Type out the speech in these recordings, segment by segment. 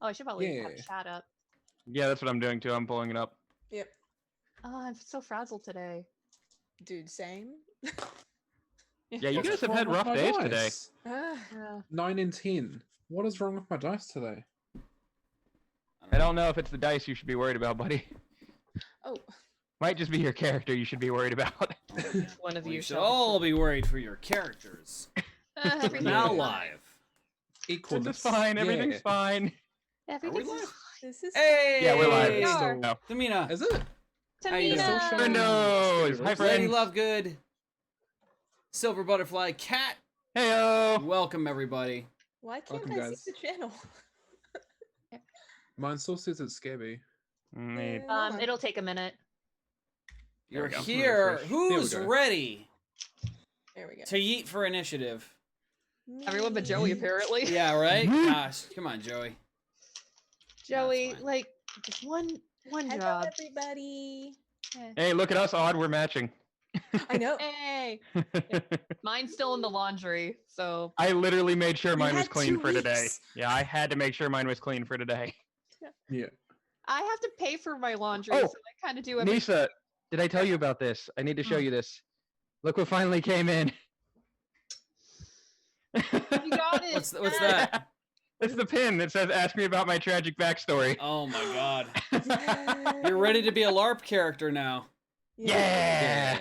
I should probably have chat up. Yeah, that's what I'm doing too. I'm pulling it up. Yep. Oh, I'm so frazzled today. Dude, same. Yeah, you guys have had rough days today. Yeah. 9 in 10. What is wrong with my dice today? I don't know if it's the dice you should be worried about, buddy. Oh. Might just be your character you should be worried about. One of you should all be worried for your characters. Now live. Equal. This is fine. Everything's fine. Everything's live? This is Hey! Yeah, we're live. are. No. Tamina. Is it? How you doing? Tamina. Windows. Hi, Lady friends. Lovegood. Silver Butterfly. Cat. Heyo. Welcome, everybody. Why can't Welcome, I guys. see the channel? Mine still says it's scabby. It'll take a minute. You're we go. here. Refresh. Who's There we go. ready There we go. to yeet for initiative? Everyone but Joey, apparently. Yeah, right? Gosh, come on, Joey. Joey, fine. like, just one Hello, job. everybody. Hey, look at us, Odd. We're matching. I know. Hey, I mine's still in the laundry, so literally made sure mine was had clean 2 for today. weeks. Yeah, I had to make sure mine was clean for today. Yeah. I have to pay for my laundry, Oh, so I kind of do everything. Nisa, did I tell you about this? I need to show you this. Look what finally came in. You got it. What's that? It's the pin that says, ask me about my tragic backstory. Oh my god. You're ready to be a LARP character now. Yeah.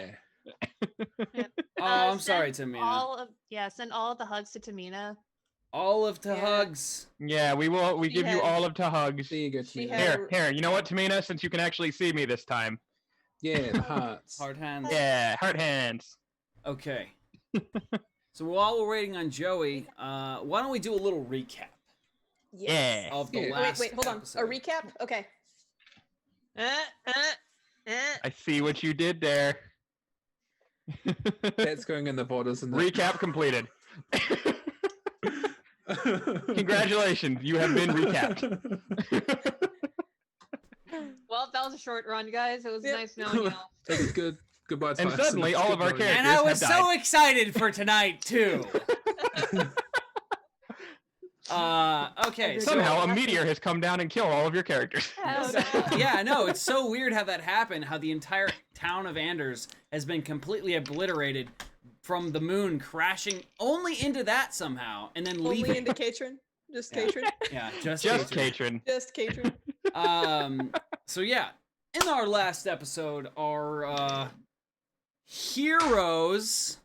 Oh, I'm Send sorry, Tamina. Send all of the hugs to Tamina. Olive to Yeah. hugs. Yeah, we will. We She give you has- all of to hugs. There you go, She Tamina. had- Here. You know what, Tamina? Since you can actually see me this time. Yeah, the hearts. Hard hands. Yeah, heart hands. Okay. So while we're waiting on Joey, why don't we do a little recap Yeah. of the Yeah. last Wait, hold on. episode. A recap? Okay. I see what you did there. That's going in the borders, isn't it? Recap completed. Congratulations, you have been recapped. Well, that was a short run, guys. It was Yep. nice knowing you all. That's good. Goodbye, And Tyson. suddenly, all of our Good knowing you. characters- And I was have so died. excited for tonight too. Okay. So, Somehow, a meteor has come down and killed all of your characters. Oh, no. yeah, no, it's so weird how that happened. How the entire town of Anders has been completely obliterated from the moon crashing only into that somehow, and then Only leaving. into Katrin. Just Yeah. Katrin. Yeah, just Just Katrin. Katrin. Just Katrin. So yeah, in our last episode, our heroes,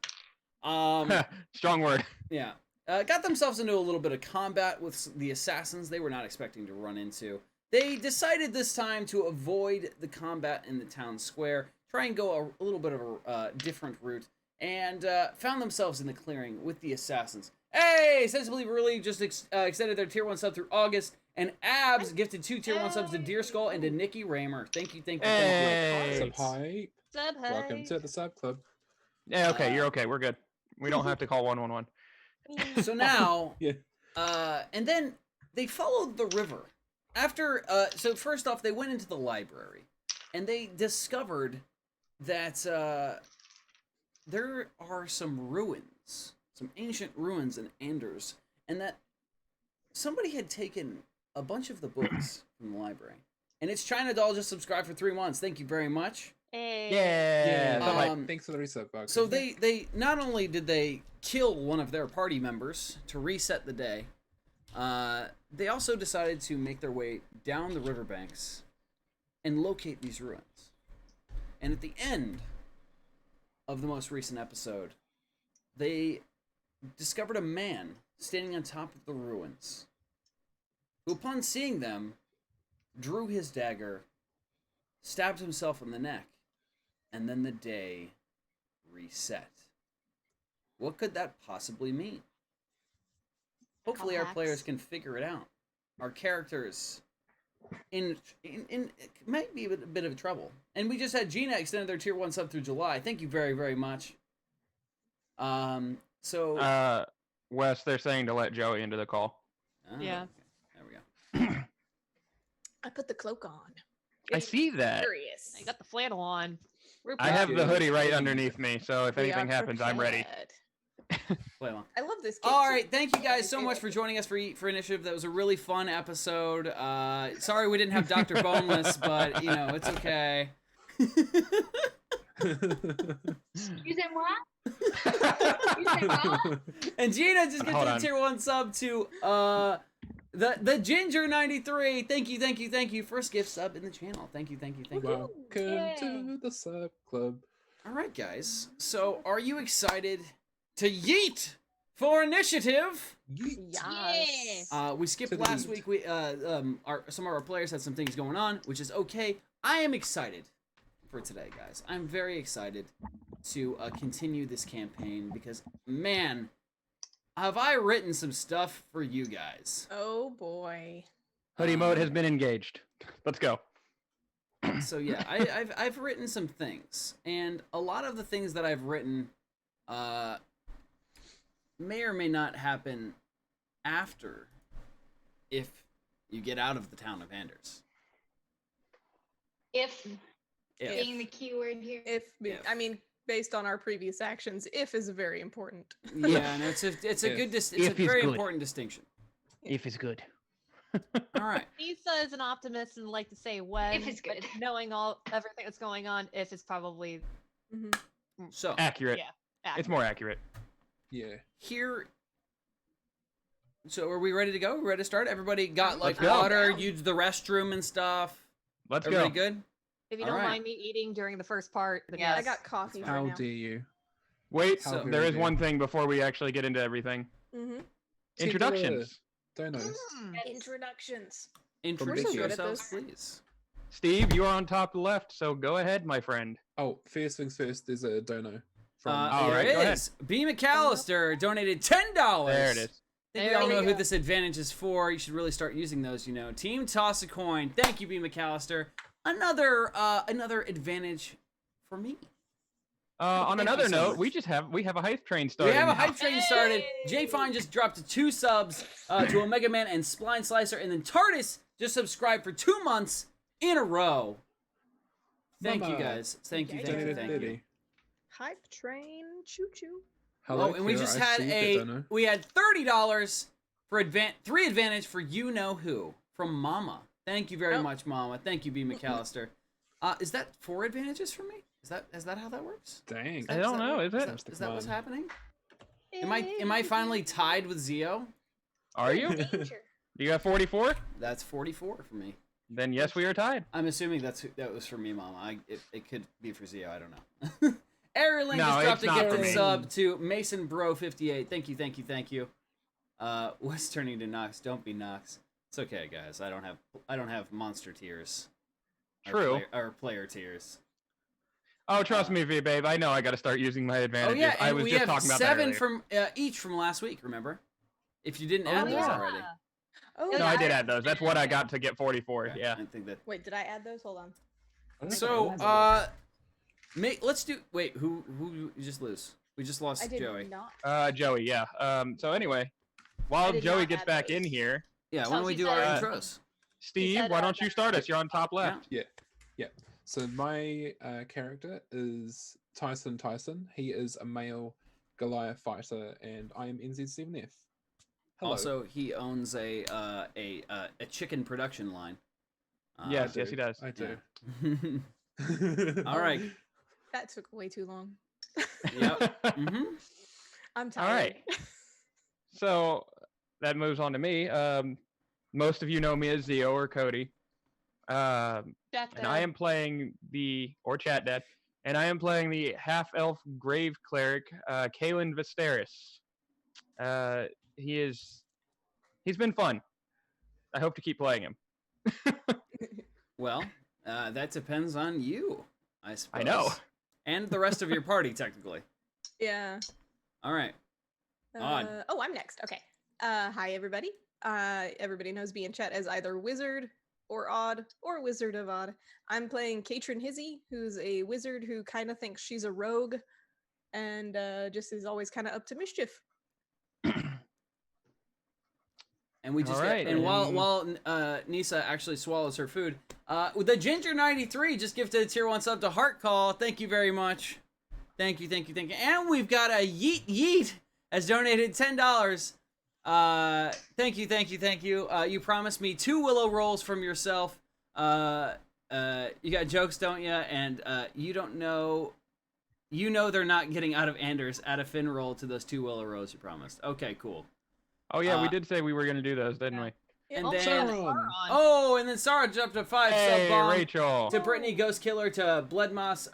Strong word. yeah, got themselves into a little bit of combat with the assassins they were not expecting to run into. They decided this time to avoid the combat in the town square, try and go a little bit of a different route, and found themselves in the clearing with the assassins. Hey, Sensibly Really just extended their tier 1 sub through August, and Abs gifted 2 tier 1 subs to Deer Skull and to Nikki Raymer. Thank you. Hey. Sub hype. Sub Welcome hype. to the sub club. Yeah, okay, you're okay. We're good. We don't have to call 111. So now, Yeah. and then they followed the river. After, so first off, they went into the library, and they discovered that there are some ruins, some ancient ruins in Anders, and that somebody had taken a bunch of the books from the library. And it's China Doll just subscribed for 3 months. Thank you very much. Hey. Yeah. Yeah. sub hype. Um, Thanks for the resub, Bug. So they not only did they kill one of their party members to reset the day, they also decided to make their way down the riverbanks and locate these ruins. And at the end of the most recent episode, they discovered a man standing on top of the ruins, who upon seeing them, drew his dagger, stabbed himself in the neck, and then the day reset. What could that possibly mean? Hopefully our Hacks. players can figure it out. Our characters in might be a bit of trouble. And we just had Gina extended their tier 1 sub through July. Thank you very, very much. So Wes, they're saying to let Joey into the call. Yeah. okay. There we go. I put the cloak on. I see that. Furious. I got the flannel on. We're I have the Good. hoodie right underneath me, so if We anything are happens, I'm ready. prepared. Play along. I love this game. All too. right, thank you Yeah, guys so I much like for it. joining us for Eat for Initiative. That was a really fun episode. Sorry we didn't have Dr. Boneless, but you know it's okay. Using what? Using what? And Gina just gets Hold a on. tier 1 sub to the Ginger 93. Thank you. First gift sub in the channel. Thank you. Welcome Yay. to the sub club. All right, guys. So, are you excited to yeet for initiative? Yes. We skipped To the last yeet. week. We some of our players had some things going on, which is okay. I am excited for today, guys. I'm very excited to continue this campaign because, man, have I written some stuff for you guys. Oh boy. Hoodie mode has been engaged. Let's go. So yeah, I've written some things, and a lot of the things that I've written may or may not happen after if you get out of the town of Anders. If If. being the keyword here. If If. I mean, based on our previous actions, if is very important. Yeah, and it's a If. good it's a If is very good. important distinction. If is good. All right. Lisa is an optimist and like to say when. If it's but good. knowing everything that's going on, if it's probably Mhm. So Accurate. Yeah, It's accurate. more accurate. Yeah. here. So are we ready to go? Ready to start? Everybody got like Let's go. water, Down. used the restroom and stuff. Let's Everybody go. good? If you All don't right. mind me eating during the first part, then Yeah, I yes. got coffee That's right How now. dare you? Wait, So- there is dare. one thing before we actually get into everything. Mm-hmm. Introductions. Donos. Introductions. Introduce so good at yourselves, this. please. Steve, you are on top left, so go ahead, my friend. Oh, first things first, there's a dono. From All There right, it go ahead. is. B. McAllister donated $10. There it is. I think we There all we know who go. this advantage is for. You should really start using those, you know. Team Toss a Coin. Thank you, B. McAllister. Another advantage for me. On Thank you another so note, much. we have a hype train starting. We have a now. hype train started. Jay Fine just dropped 2 subs to Omega Man and Spline Slicer, and then TARDIS just subscribed for 2 months in a row. Thank you Mama. guys. Thank you. Donated Thank you. 30. Hype train, choo choo. Hello, Oh, and we Kira, just I had see the a dono. we had $30 for 3 advantage for you know who from Mama. Thank you very Oh. much, Mama. Thank you, B. McAllister. Is that 4 advantages for me? Is that how that works? Dang. I don't know, is it? Sounds like Is that what's fun. happening? Am I finally tied with Zio? Are you? Danger. Do you have 44? That's 44 for me. Then yes, we are tied. I'm assuming that was for me, Mama. It could be for Zio. I don't know. Ariel No, just dropped it's a not for gifted me. sub to Mason Bro 58. Thank you. What's turning to Nox? Don't be Nox. It's okay, guys. I don't have monster tears. True. Or player tears. Oh, trust me, V babe. I know I got to start using my Oh advantages. yeah, I and was we just have talking about that 7 earlier. from each from last week. Remember? If you didn't Oh, add those yeah. already. Oh, No, I did add those. That's what I got to get 44. Okay, Yeah. I think that. Wait, did I add those? Hold on. I don't So, know. let's do. Wait, who you just lose? We just lost I did Joey. not. Joey, yeah. So anyway, I while did Joey not gets add back in those. here, Yeah, why don't we do our Uh, intros? Steve, said, why don't you start us? You're on top left. Yeah. So my character is Tyson. He is a male Goliath fighter, and I am NZ7F. Hello. Also, he owns a chicken production line. Yes, yes, he does. I do. All right. That took way too long. Yep. Mm-hmm. I'm tired. All right. So that moves on to me. Most of you know me as Zio or Cody. And I am playing Chat Dad, and I am playing the half-elf grave cleric, Kalen Visteris. He's been fun. I hope to keep playing him. Well, that depends on you, I suppose. I know. And the rest of your party, technically. Yeah. All right. On. Oh, I'm next. Okay. Hi, everybody. Everybody knows me in chat as either Wizard or Odd or Wizard of Odd. I'm playing Katrin Hizzy, who's a wizard who kind of thinks she's a rogue and just is always kind of up to mischief. And we just All right, and while and- while Nisa actually swallows her food, the Ginger 93 just gifted a tier 1 sub to Heart Call. Thank you very much. Thank you. And we've got a Yeet has donated $10. Thank you, thank you, thank you. You promised me 2 willow rolls from yourself. You got jokes, don't you? And you don't know. You know they're not getting out of Anders. Add a fin roll to those 2 willow rolls you promised. Okay, cool. Oh yeah, we did say we were gonna do those, didn't we? And Also, then Sauron. and then Sarah jumped to 5 Hey, sub bomb Rachel. to Brittany Ghost Killer, to Bloodermoss,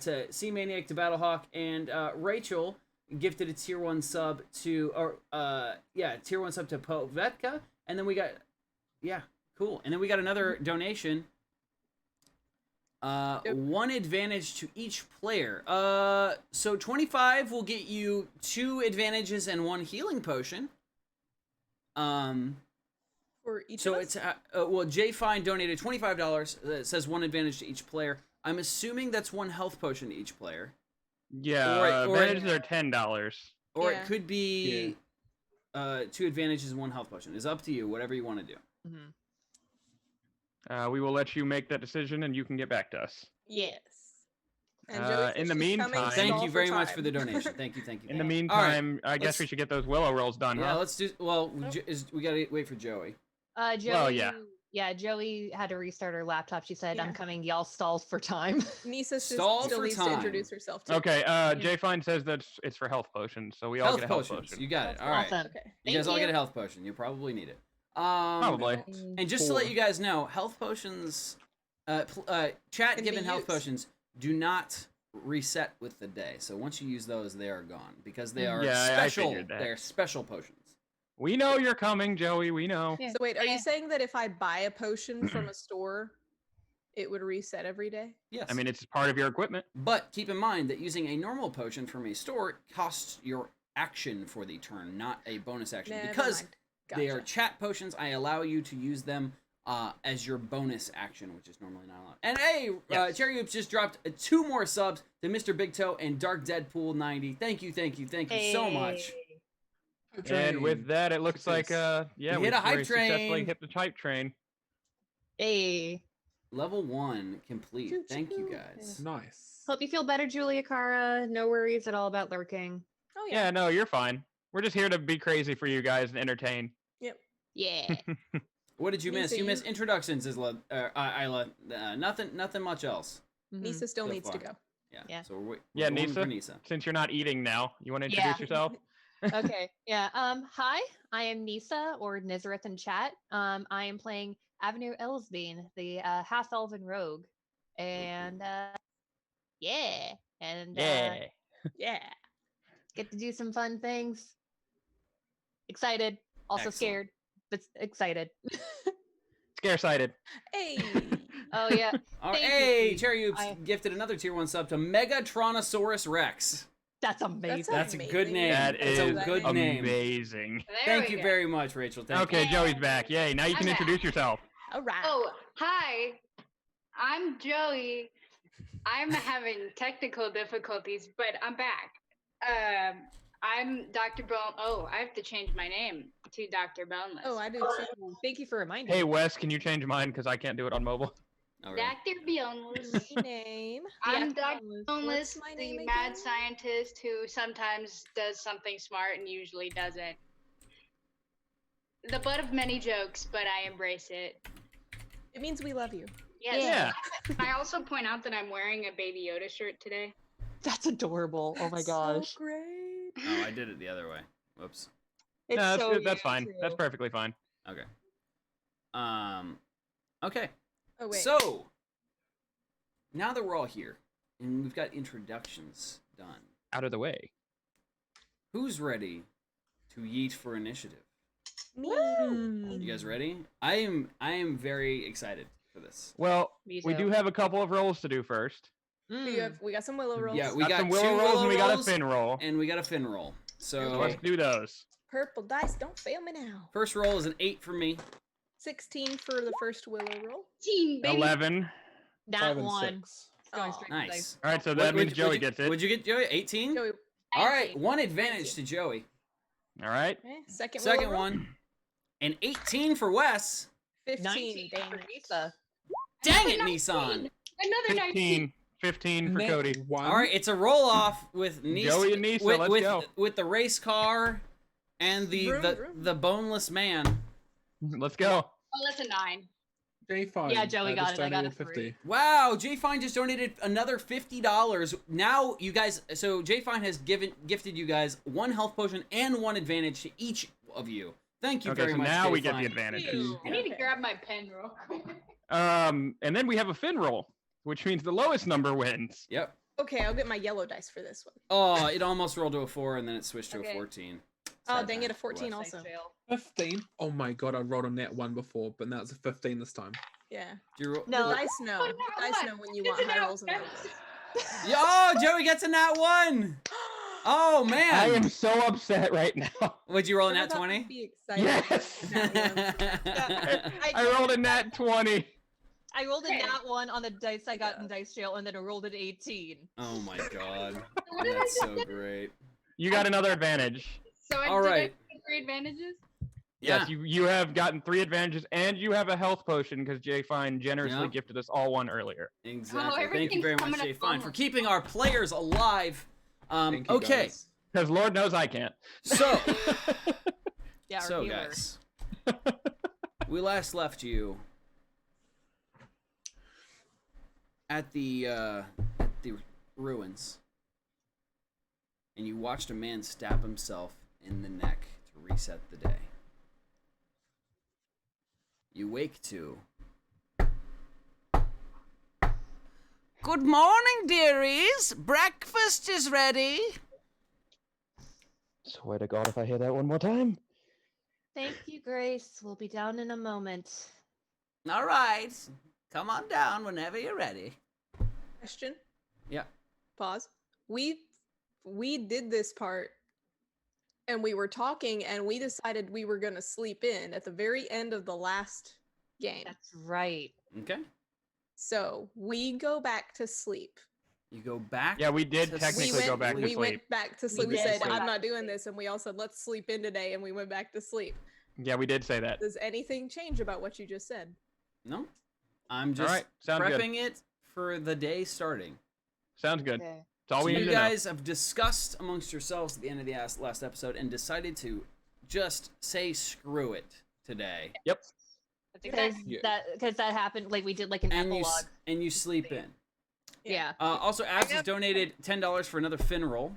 to Sea Maniac, to Battlehawk, and Rachel gifted a tier 1 sub to tier 1 sub to Povetka, and then we got cool. And then we got another donation. 1 advantage to each player. So 25 will get you 2 advantages and 1 healing potion. For each So of us? it's Jay Fine donated $25. It says 1 advantage to each player. I'm assuming that's 1 health potion to each player. Yeah, advantages are $10. Or Yeah. it could be 2 advantages and 1 health potion. It's up to you, whatever you want to do. We will let you make that decision, and you can get back to us. Yes. And in the meantime- Thank you very much for the donation. Thank you, thank you. In the All right, meantime, I guess let's- we should get those willow rolls done, yeah, huh? let's do. Well, we gotta wait for Joey. Joey, Well, yeah. Yeah, Joey had to restart her laptop. She said, Yeah. I'm coming. Y'all stalls for time. Nisa Stall still for needs time. to introduce herself too. Okay, Jay Fine says that it's for health potions, so we all Health get a health potions. potion. You got it. All right. Awesome. Okay. You guys all Thank get a you. health potion. You probably need it. Probably. And just to let you guys know, health potions, chat Can given be health used. potions do not reset with the day. So once you use those, they are gone because they are Yeah, I special. figured that. They're special potions. We know you're coming, Joey. We know. Yeah. So wait, are you saying that if I buy a potion from a store, it would reset every day? Yes. I mean, it's part of your equipment. but keep in mind that using a normal potion from a store costs your action for the turn, not a bonus action. Never because mind. they are Gotcha. chat potions, I allow you to use them as your bonus action, which is normally not allowed. And hey, Yes. Cherry Oops just dropped 2 more subs to Mr. Big Toe and Dark Deadpool 90. Thank you so much. And with that, it looks like, We we hit a hype successfully train. hit the hype train. Hey. Level 1 complete. Choo Thank you choo. guys. Nice. Hope you feel better, Julia Cara. No worries at all about lurking. Oh Yeah, no, you're fine. We're just here to be crazy for you guys and entertain. Yeah. What did you miss? Nisa, You missed you- introductions, Isla. Isla. Nothing much else. Mhm. Nisa still So needs to far. go. Yeah. Yeah. So we're Yeah, going Nisa? for Nisa. Since you're not eating now, you want to Yeah. introduce yourself? Okay. Yeah. Hi, I am Nisa or Nizareth in chat. I am playing Avenue Elsbane, the half elven rogue. And yeah. And Yeah. Yeah. get to do some fun things. Excited. Also Excellent. scared, but excited. Scare-sighted. Hey. Oh yeah. All right, Thank hey, you. Cherry Oops I- gifted another tier 1 sub to Megatronosaurus Rex. That's amazing. That's a good amazing. name. That That's is a good name. amazing. Thank you very much, Rachel. Thank Okay, you. Joey's back. Yay, now you can I'm back. introduce yourself. All right. Oh, hi. I'm Joey. I'm having technical difficulties, but I'm back. I'm Dr. Bone. Oh, I have to change my name to Dr. Boneless. Oh, I do too. Thank you for reminding Hey, me. Wes, can you change mine? Because I can't do it on mobile. All right. Dr. Boneless. Name. I'm Yeah, Dr. Boneless, What's my the name mad again? scientist who sometimes does something smart and usually doesn't. The butt of many jokes, but I embrace it. It means we love you. Yes. Yeah. I also point out that I'm wearing a Baby Yoda shirt today. That's adorable. Oh my That's gosh. So great. Oh, I did it the other way. Whoops. It's No, so that's you, fine. That's too. perfectly fine. Okay. Okay. Oh wait. So, now that we're all here and we've got introductions done, Out of the way. who's ready to yeet for initiative? Me. You guys ready? I am very excited for this. Well, Me we too. do have a couple of rolls to do first. We got some willow rolls. Yeah, we got got some 2 willow rolls willow and we got a rolls fin roll. and we got a fin roll. So So let's do those. Purple dice, don't fail me now. first roll is an 8 for me. 16 for the first willow roll. Team baby. 11. Not 5 and one. 6. Going Aw. straight to dice. Nice. All right, so that means Joey gets it. What'd you get, Joey? 18? Joey. All right, 1 advantage to Joey. All right. Okay, second Second willow roll. one, an 18 for Wes. 15. 19 Dang for it. Nisa. Dang it, 19. Nissan. Another 19. 15 15 for Cody. One. All right, it's a roll off with Nisa, Joey and Nisa, let's go. With the race car and Vroom, vroom. the boneless man. Let's go. Oh, that's a 9. J5. Yeah, Joey got just it. I got donated a 3. Wow, J Fine just donated another $50. Now you guys, so J Fine has gifted you guys 1 health potion and 1 advantage to each of you. Thank you Okay, very so much. now we get J-Fine. the advantage. I need to grab my pen real quick. And then we have a fin roll, which means the lowest number wins. Yep. Okay, I'll get my yellow dice for this one. Oh, it almost rolled to a 4 and then it switched to Okay. a 14. Oh, Sad dang it, a times. 14 also. 15. Oh my god, I rolled a nat 1 before, but now it's a 15 this time. Yeah. Do you roll? No. The dice know. Oh, The nat dice one. know when you It's want a high nat rolls and one. low rolls. Yeah, oh, Joey gets a nat 1. Oh man. I am so upset right now. Would you roll a I'm nat about to 20? be excited Yes. about that one. I rolled a nat 20. I rolled a Okay. nat 1 on the dice I got in Dice Jail, and then I rolled an 18. Oh my god. What did I That's just so do? great. You got another advantage. So I All did right. I get 3 advantages? Yes, you have gotten 3 advantages, and you have a health potion because Jay Fine generously Yeah. gifted us all 1 earlier. Exactly. Thank you everything's very much, coming up Jay Fine, for bonus. keeping our players alive. Thank you, Okay, guys. Because Lord knows I can't. so Yeah, our so healer. guys, we last left you at the ruins, and you watched a man stab himself in the neck to reset the day. You wake to. Good morning, dearies. Breakfast is ready. Swear to God, if I hear that one more time. Thank you, Grace. We'll be down in a moment. All right. Come on down whenever you're ready. Question. Yeah. Pause. We did this part and we were talking and we decided we were going to sleep in at the very end of the last game. That's right. Okay. So we go back to sleep. You go back. Yeah, we did to technically sleep. go back to we sleep. went back to sleep. We did said, go I'm back not to doing sleep. this. And we all said, let's sleep in today. And we went back to sleep. Yeah, we did say that. Does anything change about what you just said? No. I'm just Alright, sounds good. prepping it for the day starting. Sounds good. Okay. That's all So we need you to guys have discussed amongst yourselves at the end of the last episode and decided to just say screw it today. know. Yep. Because Yeah. that happened. Like we did like an And epilogue. you sleep in. Yeah. Also, Abs has donated $10 for another fin roll.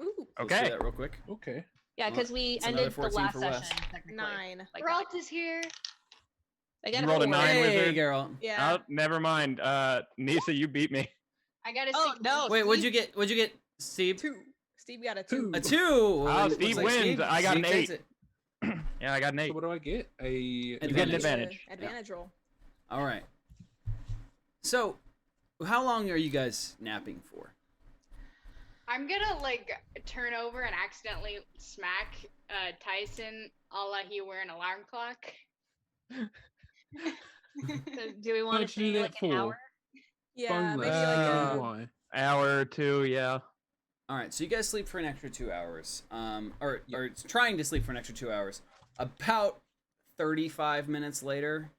Ooh, Let's do Okay. that real quick. Okay. Yeah, because we It's another ended the 14 last for Wes. session. Technically. 9. Like, Geralt is here. I got You rolled a 4. 9, Hey, wizard. girl. Yeah. Oh, never mind. Nisa, you beat me. I got a Oh, 16. no. Wait, what'd you get? What'd you get, Steve? 2. Steve got a 2. A 2. Oh, Looks Steve like wins. I got an takes 8. it. Yeah, I got an 8. So what do I get? A You get an Advantage. advantage. Advantage roll. All right. So, how long are you guys napping for? I'm gonna like turn over and accidentally smack Tyson a la he wear an alarm clock. So do we want What'd to you do say that like an for? hour? Yeah, maybe Boneless. like a... Why? Hour or 2, yeah. All right, so you guys sleep for an extra 2 hours. Or trying to sleep for an extra 2 hours. About 35 minutes later,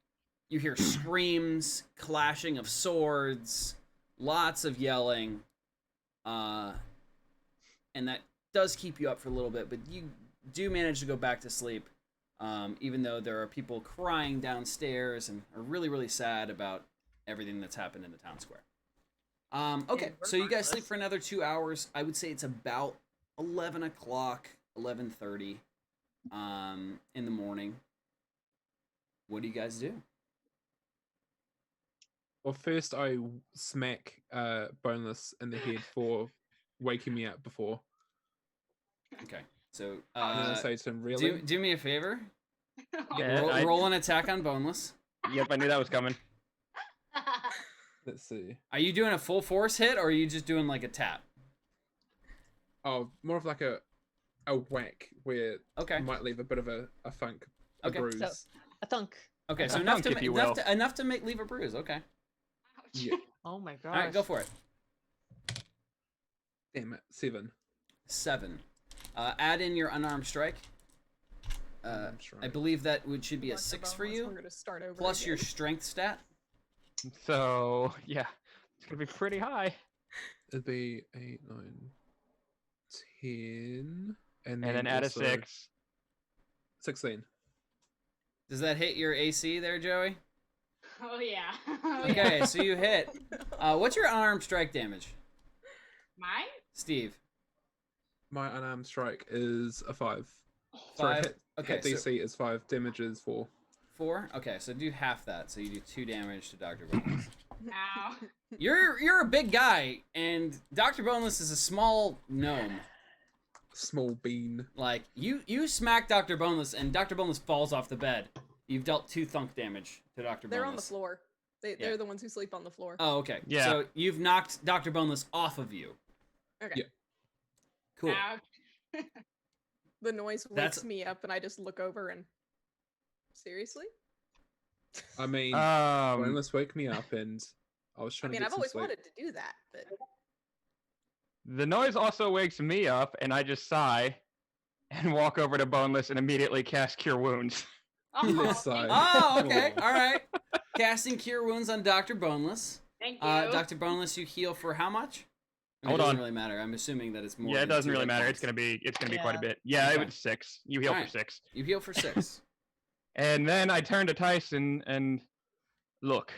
you hear screams, clashing of swords, lots of yelling. And that does keep you up for a little bit, but you do manage to go back to sleep. Even though there are people crying downstairs and are really, really sad about everything that's happened in the town square. Okay, so you guys sleep for another 2 hours. I would say it's about 11 o'clock, 11:30 in the morning. What do you guys do? Well, first I smack Boneless in the head for waking me up before. Okay, so And then I say to him, really? do me a favor. Yeah, Roll an attack on Boneless. Yep, I knew that was coming. Let's see. Are you doing a full force hit, or are you just doing like a tap? Oh, more of like a whack where Okay. it might leave a bit of a thunk, a Okay. bruise. So- A thunk. Okay, so A enough thunk, to if you enough will. to enough to make leave a bruise. Okay. Yeah. Oh my god. All right, go for it. Damn it. 7. 7. Add in your unarmed strike. Unarmed strike. I believe that should be a Once 6 above for us, you, We're gonna start over plus your again. strength stat. So, yeah. It's gonna be pretty high. It'd be 8, 9, 10, And then add a also 6. 16. Does that hit your AC there, Joey? Oh yeah. Oh, Okay, yeah. so you hit. What's your unarmed strike damage, Mine? Steve? My unarmed strike is a 5. Sorry, 5. hit Okay, DC is 5, damage is 4. 4. Okay, so do half that. So you do 2 damage to Dr. Boneless. Ow. You're a big guy, and Dr. Boneless is a small gnome. Small bean. Like you smack Dr. Boneless, and Dr. Boneless falls off the bed. You've dealt 2 thunk damage to Dr. Boneless. They're on the floor. They're the ones who sleep on the floor. Oh, okay. Yeah. So you've knocked Dr. Boneless off of you. Okay. Yeah. Cool. Ouch. The noise wakes That's- me up, and I just look over and. Seriously? I mean, Um, let's wake me up, and I was I trying mean, to get I've some always sleep. wanted to do that, but the noise also wakes me up, and I just sigh and walk over to Boneless and immediately cast Cure Wounds. Oh, Let's thank, Oh, okay. All right. Casting Cure Wounds on Dr. Boneless. thank you. Dr. Boneless, you heal for how much? Hold it doesn't on. really matter. I'm assuming that it's more. Yeah, it than doesn't 2 really hit matter. points. It's gonna be quite a Yeah. bit. Yeah, Okay. it was 6. You heal Alright. for 6. You heal for 6. And then I turn to Tyson and look.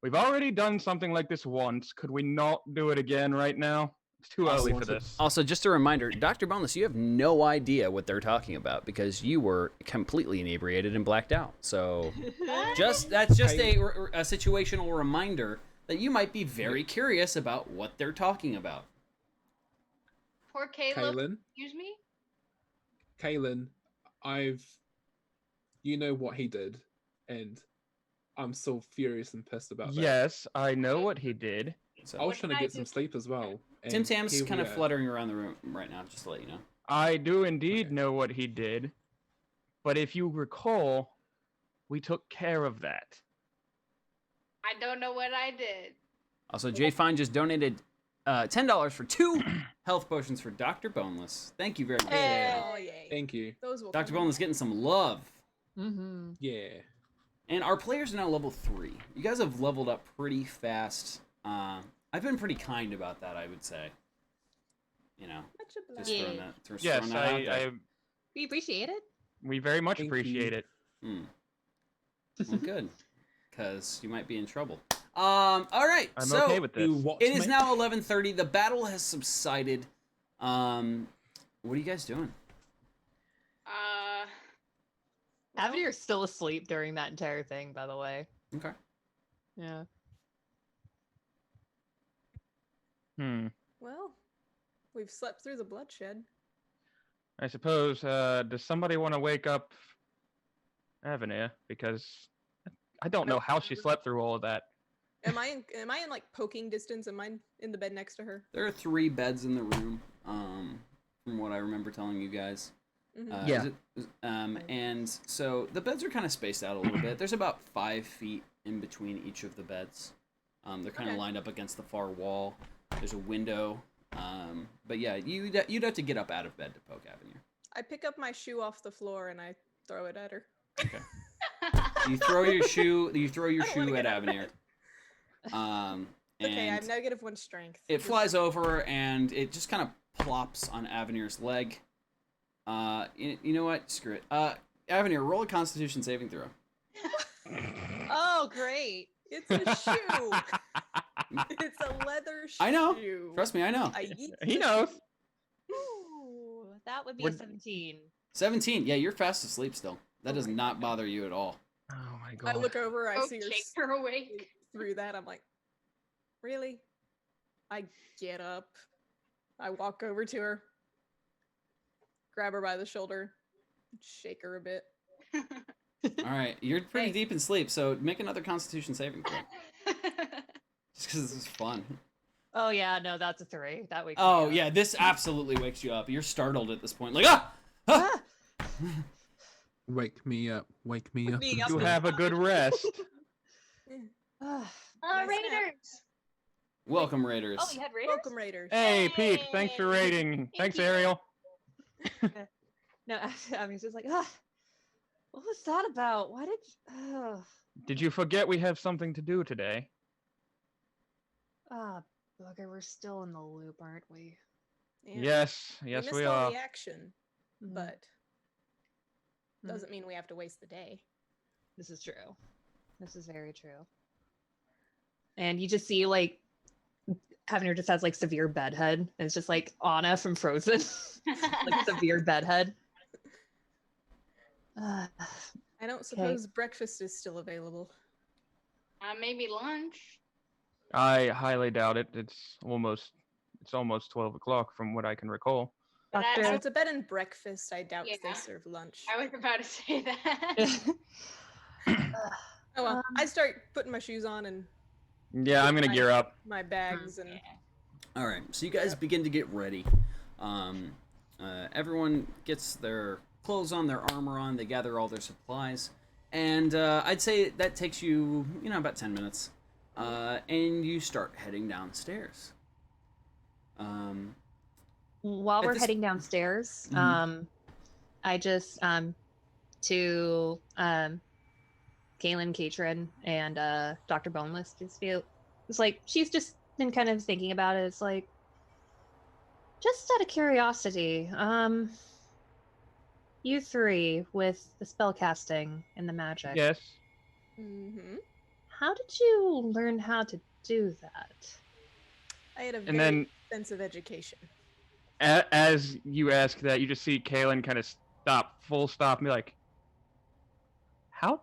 We've already done something like this once. Could we not do it again right now? It's too early for this. Also, just a reminder, Dr. Boneless, you have no idea what they're talking about because you were completely inebriated and blacked out. So, that's just a situational reminder that you might be very curious about what they're talking about. Poor Caleb. Kaylin, Excuse me? Kaylin, you know what he did, and I'm so furious and pissed about that. Yes, I know what he did. So, I was What trying to did I get some do? sleep as well. Tim and Tam's here kind we of are. fluttering around the room right now, just to let you know. I do indeed Okay. know what he did. But if you recall, we took care of that. I don't know what I did. Also, Jay Fine just donated $10 for 2 health potions for Dr. Boneless. Thank you very much. oh yay, Thank you. those will. Dr. come in. Boneless getting some love. Mm-hmm. Yeah. And our players are now level 3. You guys have leveled up pretty fast. I've been pretty kind about that, I would say. You know, Much just obliged. throwing that, just Yes, throwing that out there. We appreciate it. We very much Thank appreciate you. it. Well, good, because you might be in trouble. All right, I'm so okay with this. it is now 11:30. The battle has subsided. What are you guys doing? Avenir's still asleep during that entire thing, by the way. Okay. Yeah. Well, we've slept through the bloodshed. I suppose, does somebody want to wake up Avenir? Because I don't know how she slept through all of that. Am I in like poking distance? Am I in the bed next to her? There are 3 beds in the room. From what I remember telling you guys. Mhm. Yeah. And so the beds are kind of spaced out a little bit. There's about 5 feet in between each of the beds. They're kind of Okay. lined up against the far wall. There's a window. But yeah, you'd have to get up out of bed to poke Avenir. I pick up my shoe off the floor and I throw it at her. Okay. You throw your shoe. You throw your I don't wanna shoe at get out of Avenir. Okay, I have And -1 strength. it flies over and it just kind of plops on Avenir's leg. You know what? Screw it. Avenir, roll a Constitution saving throw. Oh, great. It's a shoe. It's a leather shoe. I know. Trust me, I know. I yeet He the knows. shoe. Ooh, that would be Would- a 17. 17. Yeah, you're fast asleep still. That does not bother you at all. Oh my I god. look over, I see her Okay, her awake. through that. I'm like, really? I get up. I walk over to her, grab her by the shoulder, shake her a bit. All right, you're pretty Hey. deep in sleep, so make another Constitution saving throw. Just because this is fun. Oh, yeah, no, that's a 3. That wakes me Oh up. yeah, this absolutely wakes you up. You're startled at this point, like ah. Ah! Wake me up. Wake me up. me up. You have a good rest. Ah, Nice nap. Raiders. Welcome, Raiders. oh, we had Raiders? Welcome, Raiders. Hey, Pete, thanks for Yay. raiding. Thanks, Ariel. No, I mean, just like, what was that about? Why did you... Did you forget we have something to do today? Ah, bugger, we're still in the loop, aren't we? Yeah. Yes, We yes, missed we all are. the action, Mhm. but Mhm. doesn't mean we have to waste the day. This is true. This is very true. And you just see like Heavener just has like severe bedhead. And it's just like Anna from Frozen. Like severe bedhead. I don't suppose breakfast is still available. Maybe lunch. I highly doubt it. It's almost 12 o'clock from what I can recall. But Doctor- So it's a bed and breakfast. I doubt Yeah. they serve lunch. I was about to say that. Oh well, I start putting my shoes on and Yeah, I'm gonna gear up. my bags and All right, so you guys begin to get ready. Everyone gets their clothes on, their armor on. They gather all their supplies, and I'd say that takes you, about 10 minutes. And you start heading downstairs. While At we're this- heading downstairs, Mhm. I just to Kaylin, Katrin, and Dr. Boneless just feel it's like she's just been kind of thinking about it. It's like just out of curiosity, you three with the spell casting and the magic. Yes. How did you learn how to do that? I had a And very then extensive education. as you ask that, you just see Kaylin kind of full stop, and be like, "How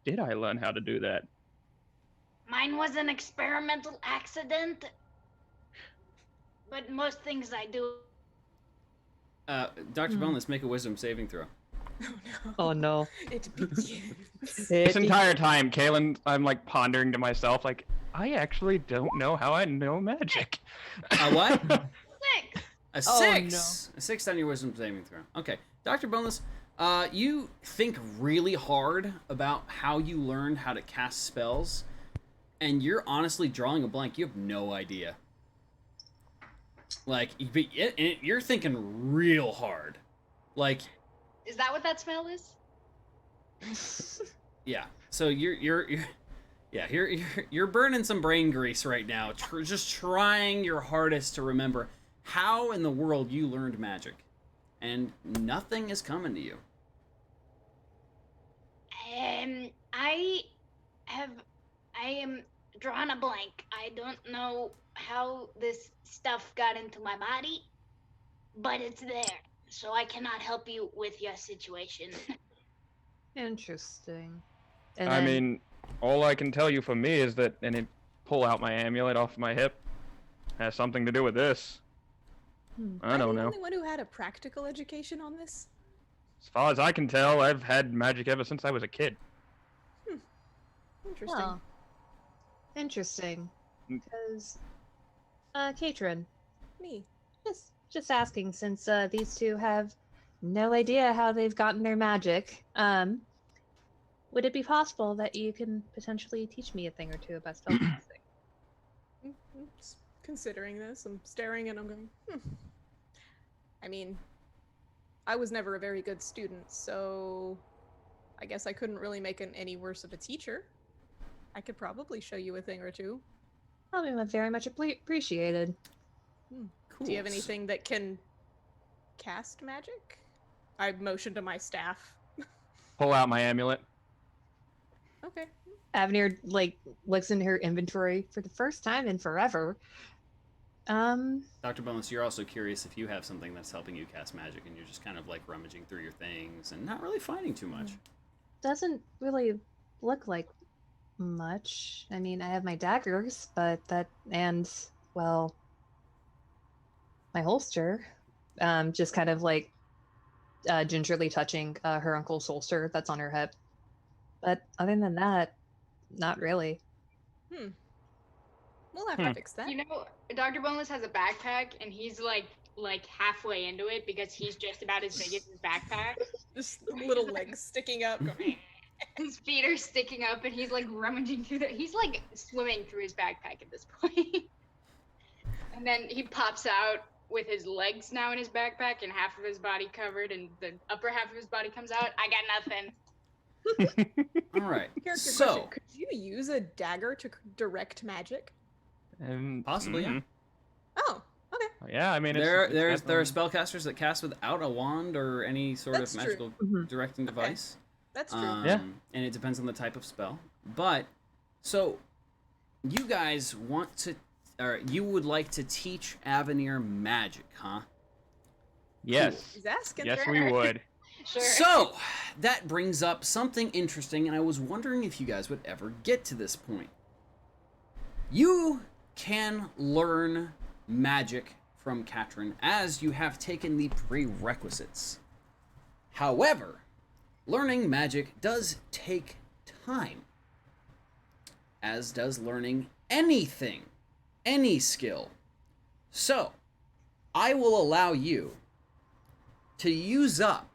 did I learn how to do that?" Mine was an experimental accident. But most things I do. Dr. Boneless, make a wisdom saving throw. Oh no. Oh no. It begins. This entire time, Kaylin, I'm like pondering to myself, like, I actually don't know how I know magic. A what? 6. A Oh, 6. A 6 on your wisdom saving throw. Okay, Dr. Boneless, you think really hard about how you learned how to cast spells, and you're honestly drawing a blank. You have no idea. Like, you're thinking real hard. Like, Is that what that smell is? yeah. So you're burning some brain grease right now, just trying your hardest to remember how in the world you learned magic, and nothing is coming to you. I am drawing a blank. I don't know how this stuff got into my body, but it's there. So I cannot help you with your situation. Interesting. And I then, mean, all I can tell you for me is that, and it pull out my amulet off my hip, has something to do with this. I don't I'm the know. only one who had a practical education on this. As far as I can tell, I've had magic ever since I was a kid. Interesting. well, interesting. Mm. Because, Katrin, Me. just asking, since these two have no idea how they've gotten their magic, would it be possible that you can potentially teach me a thing or two about spellcasting? I'm just considering this. I'm staring and I'm going, I mean, I was never a very good student, so I guess I couldn't really make an any worse of a teacher. I could probably show you a thing or two. That'll be very much appreciated. Cool. Do you have anything that can cast magic? I motion to my staff. Pull out my amulet. Okay. Avenir like looks in her inventory for the first time in forever. Dr. Boneless, you're also curious if you have something that's helping you cast magic, and you're just kind of like rummaging through your things and not really finding too much. Doesn't really look like much. I mean, I have my daggers, but well, my holster. Just kind of like gingerly touching her uncle's holster that's on her hip. But other than that, not really. We'll have to fix that. You know, Dr. Boneless has a backpack, and he's like halfway into it because he's just about as big as his backpack. Just little legs sticking up. His feet are sticking up, and he's like rummaging through he's like swimming through his backpack at this point. And then he pops out with his legs now in his backpack and half of his body covered, and the upper half of his body comes out. I got nothing. All right. Character So, question, could you use a dagger to direct magic? And Possibly, yeah. Oh, okay. Yeah, I mean, there are definitely... spellcasters that cast without a wand or any sort That's of true. magical Mm-hmm. directing device. That's true. Yeah. And it depends on the type of spell. But so you guys want to, or you would like to teach Avenir magic, huh? Yes. He's asking. Yes, Sure. we would. Sure. So that brings up something interesting, and I was wondering if you guys would ever get to this point. You can learn magic from Katrin as you have taken the prerequisites. However, learning magic does take time, as does learning anything, any skill. So, I will allow you to use up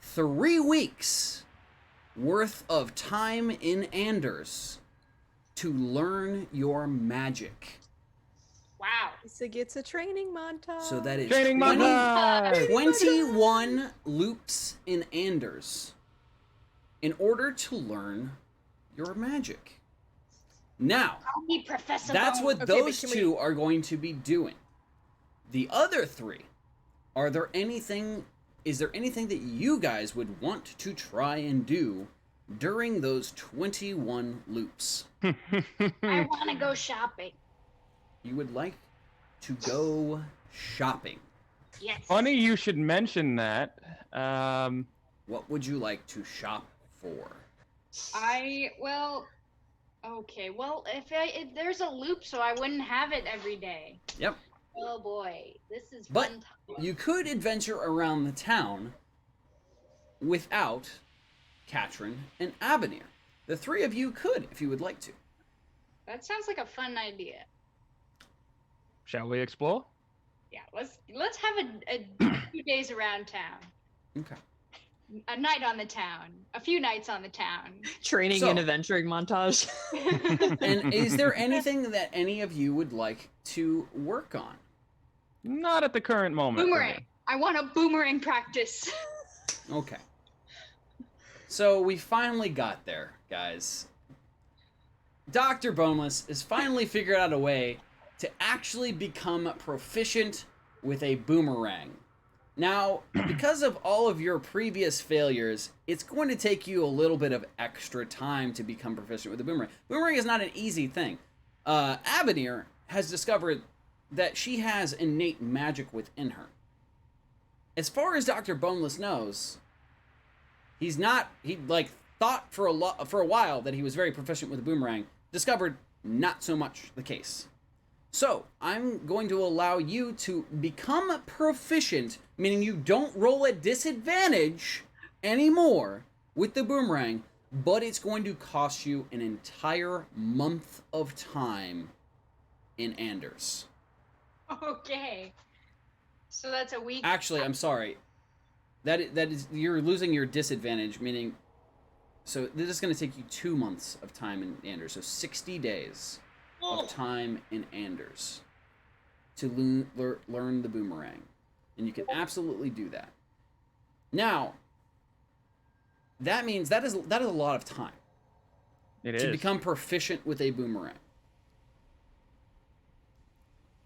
3 weeks worth of time in Anders to learn your magic. Wow. Lisa gets a training montage. So that is Training 20 montage! 21 loops in Anders in order to learn your magic. Now, Call me Professor that's Bone. what Okay, but those can two are going to be doing. The other 3, is there anything that you guys would want to try and do during those 21 loops? I want to go shopping. You would like to go shopping. Yes. Funny you should mention that. What would you like to shop for? Okay. Well, if there's a loop, so I wouldn't have it every day. Yep. Oh boy, this is But fun time. you could adventure around the town without Katrin and Avenir. The 3 of you could, if you would like to. That sounds like a fun idea. Shall we explore? Yeah, let's have a few days around town. Okay. A night on the town. A few nights on the town. Training So- and adventuring montage. And is there anything that any of you would like to work on? Not at the current moment. for me. Boomerang. I want a boomerang practice. Okay. So we finally got there, guys. Dr. Boneless has finally figured out a way to actually become proficient with a boomerang. Now, because of all of your previous failures, it's going to take you a little bit of extra time to become proficient with the boomerang. Boomerang is not an easy thing. Avenir has discovered that she has innate magic within her. As far as Dr. Boneless knows, he thought for a while that he was very proficient with the boomerang, discovered not so much the case. So, I'm going to allow you to become proficient, meaning you don't roll at disadvantage anymore with the boomerang, but it's going to cost you an entire month of time in Anders. Okay. So that's a week. Actually, I'm sorry. That is you're losing your disadvantage, meaning so this is going to take you 2 months of time in Anders, so 60 days of time in Anders to learn the boomerang. And you can absolutely do that. Now, that means that is a lot of time to become proficient with a boomerang.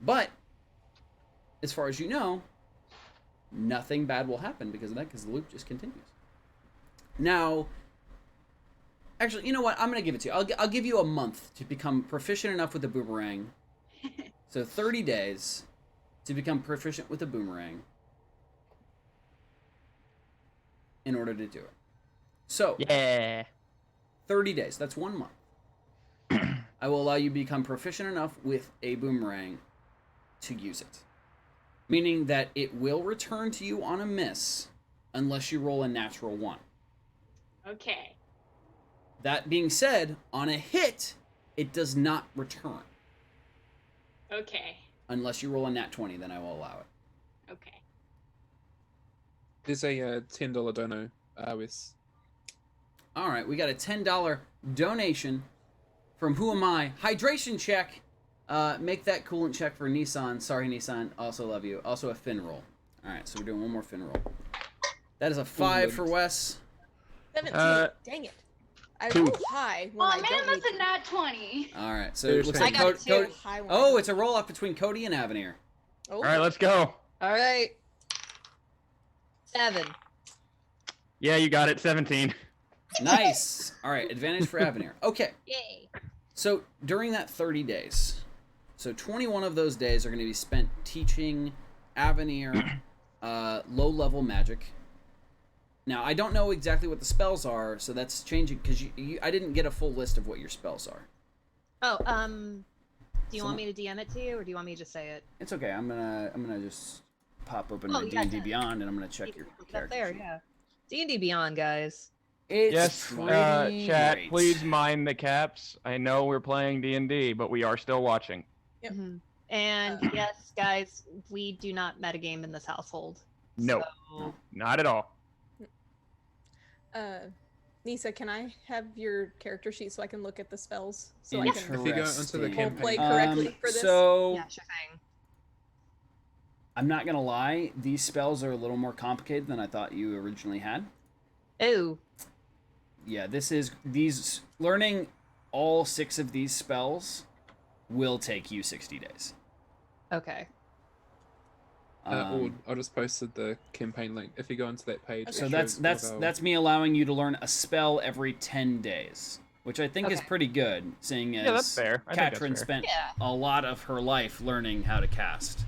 But as far as you know, nothing bad will happen because of that, because the loop just continues. Now, actually, you know what? I'm going to give it to you. I'll give you a month to become proficient enough with the boomerang. So 30 days to become proficient with the boomerang in order to do it. So, Yeah. 30 days. That's 1 month. I will allow you to become proficient enough with a boomerang to use it. Meaning that it will return to you on a miss unless you roll a natural 1. Okay. That being said, on a hit, it does not return. Okay. Unless you roll a nat 20, then I will allow it. Okay. There's a $10 dono, Wes. All right, we got a $10 donation from Who Am I? Hydration check. Make that coolant check for Nissan. Sorry, Nissan. Also love you. Also a fin roll. All right, so we're doing one more fin roll. That is a 5 for Wes. 17. Dang it. I 2. roll high when Oh I man, don't need that's a to. nat 20. All right, so There's it looks ten. like I got Cody. two. High when I Oh, don't it's a roll off between Cody and Avenir. Oh. All right, let's go. All right. 7. Yeah, you got it. 17. Nice. All right, advantage for Avenir. Okay, Yay. so during that 30 days, so 21 of those days are going to be spent teaching Avenir low-level magic. Now, I don't know exactly what the spells are, so that's changing because I didn't get a full list of what your spells are. Oh, do you want me to DM it to you, or do you want me to just say it? It's okay. I'm gonna just pop open Oh, my yeah, D&D yeah. Beyond, and I'm gonna check You your can look it character up there, sheet. yeah. D&D Beyond, guys. It's Yes, pretty chat, great. please mind the caps. I know we're playing D&D, but we are still watching. Yep. Mhm. And yes, guys, we do not metagame in this household. No. So, Not at all. Nisa, can I have your character sheet so I can look at the spells so I can If you go into the Interesting. play campaign, correctly for this? So yeah, sure thing. I'm not gonna lie, these spells are a little more complicated than I thought you originally had. Ooh. Yeah, these learning all 6 of these spells will take you 60 days. Okay. Um, I just posted the campaign link. If you go into that page, so it that's shows that's all of our- that's me allowing you to learn a spell every 10 days, which I think is Okay. pretty good, seeing as Yeah, that's fair. I think that's Katrin fair. spent Yeah. a lot of her life learning how to cast.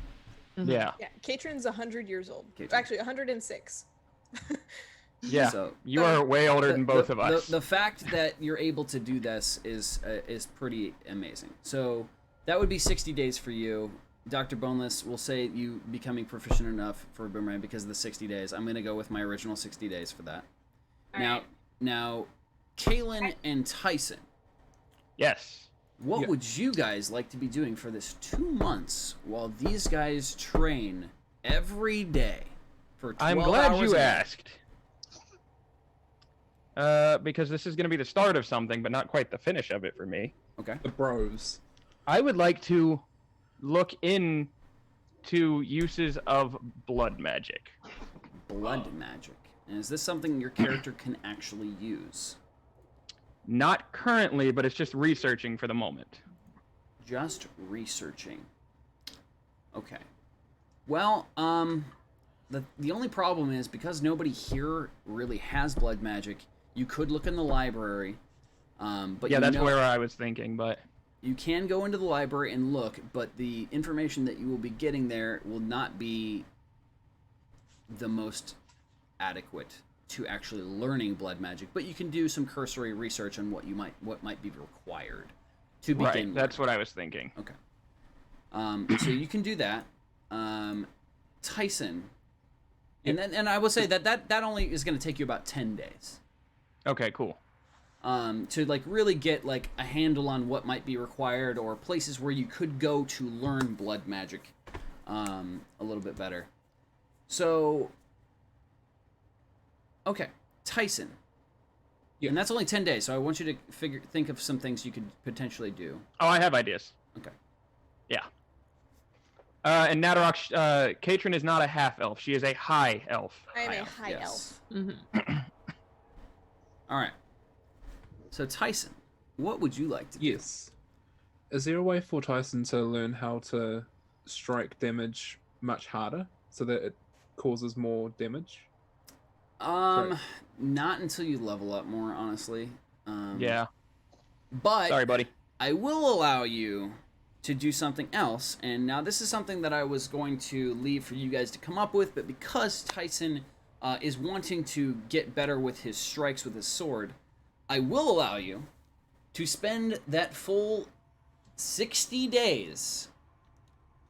Mhm. Yeah. Yeah, Katrin's 100 years old. Katrin. Actually, 106. Yeah. So You are way older than both of us. The fact that you're able to do this is pretty amazing. So that would be 60 days for you. Dr. Boneless will say you becoming proficient enough for Boomerang because of the 60 days. I'm going to go with my original 60 days for that. All Now, Kaylin and Tyson, Yes. what Yeah. would you guys like to be doing for this 2 months while these guys train every day for 12 I'm glad hours you a day? asked. Because this is going to be the start of something, but not quite the finish of it for me. Okay. the bros. I would like to look into uses of blood magic. Blood magic. And is this something your character can actually use? Not currently, but it's just researching for the moment. Just researching. Okay. Well, the only problem is because nobody here really has blood magic, you could look in the library. But Yeah, you that's know, where I was thinking, but you can go into the library and look, but the information that you will be getting there will not be the most adequate to actually learning blood magic. But you can do some cursory research on what might be required to begin. right, that's learning. what I was thinking. Okay. So you can do that. Tyson, and I will say that only is going to take you about 10 days. Okay, cool. To like really get like a handle on what might be required or places where you could go to learn blood magic a little bit better. So, okay, Tyson. Yeah. And that's only 10 days, so I want you to think of some things you could potentially do. Oh, I have ideas. Okay. Yeah. And Nadarok, Katrin is not a half elf. She is a high elf. I am High a elf, high yes. elf. Mm-hmm. All right. So Tyson, what would you like to do? Yes. Is there a way for Tyson to learn how to strike damage much harder so that it causes more damage? Not until you level up more, honestly. Yeah. But Sorry, buddy. I will allow you to do something else. And now this is something that I was going to leave for you guys to come up with, but because Tyson is wanting to get better with his strikes with his sword, I will allow you to spend that full 60 days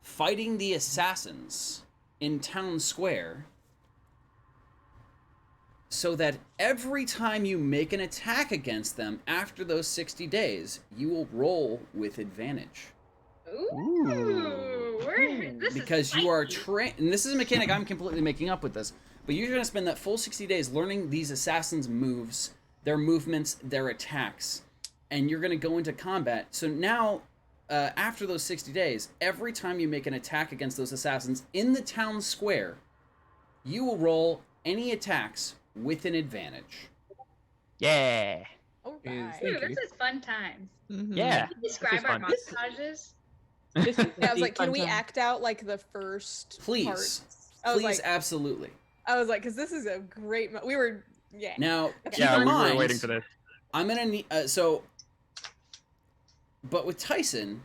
fighting the assassins in town square, so that every time you make an attack against them after those 60 days, you will roll with advantage. Ooh, this Because is you are spicy. trained, and this is a mechanic I'm completely making up with this, but you're going to spend that full 60 days learning these assassins' moves, their movements, their attacks, and you're going to go into combat. So now, after those 60 days, every time you make an attack against those assassins in the town square, you will roll any attacks with an advantage. Yeah. All Yes, Bye. thank Ooh, you. this is fun times. Yeah. Can you describe our fun. montages? Yeah, I was like, can we act out like the first Please. parts? I was Please, like, absolutely. because this is a great. We were, yeah. Now, Okay. keep Yeah, in we mind, were waiting for this. I'm gonna need but with Tyson,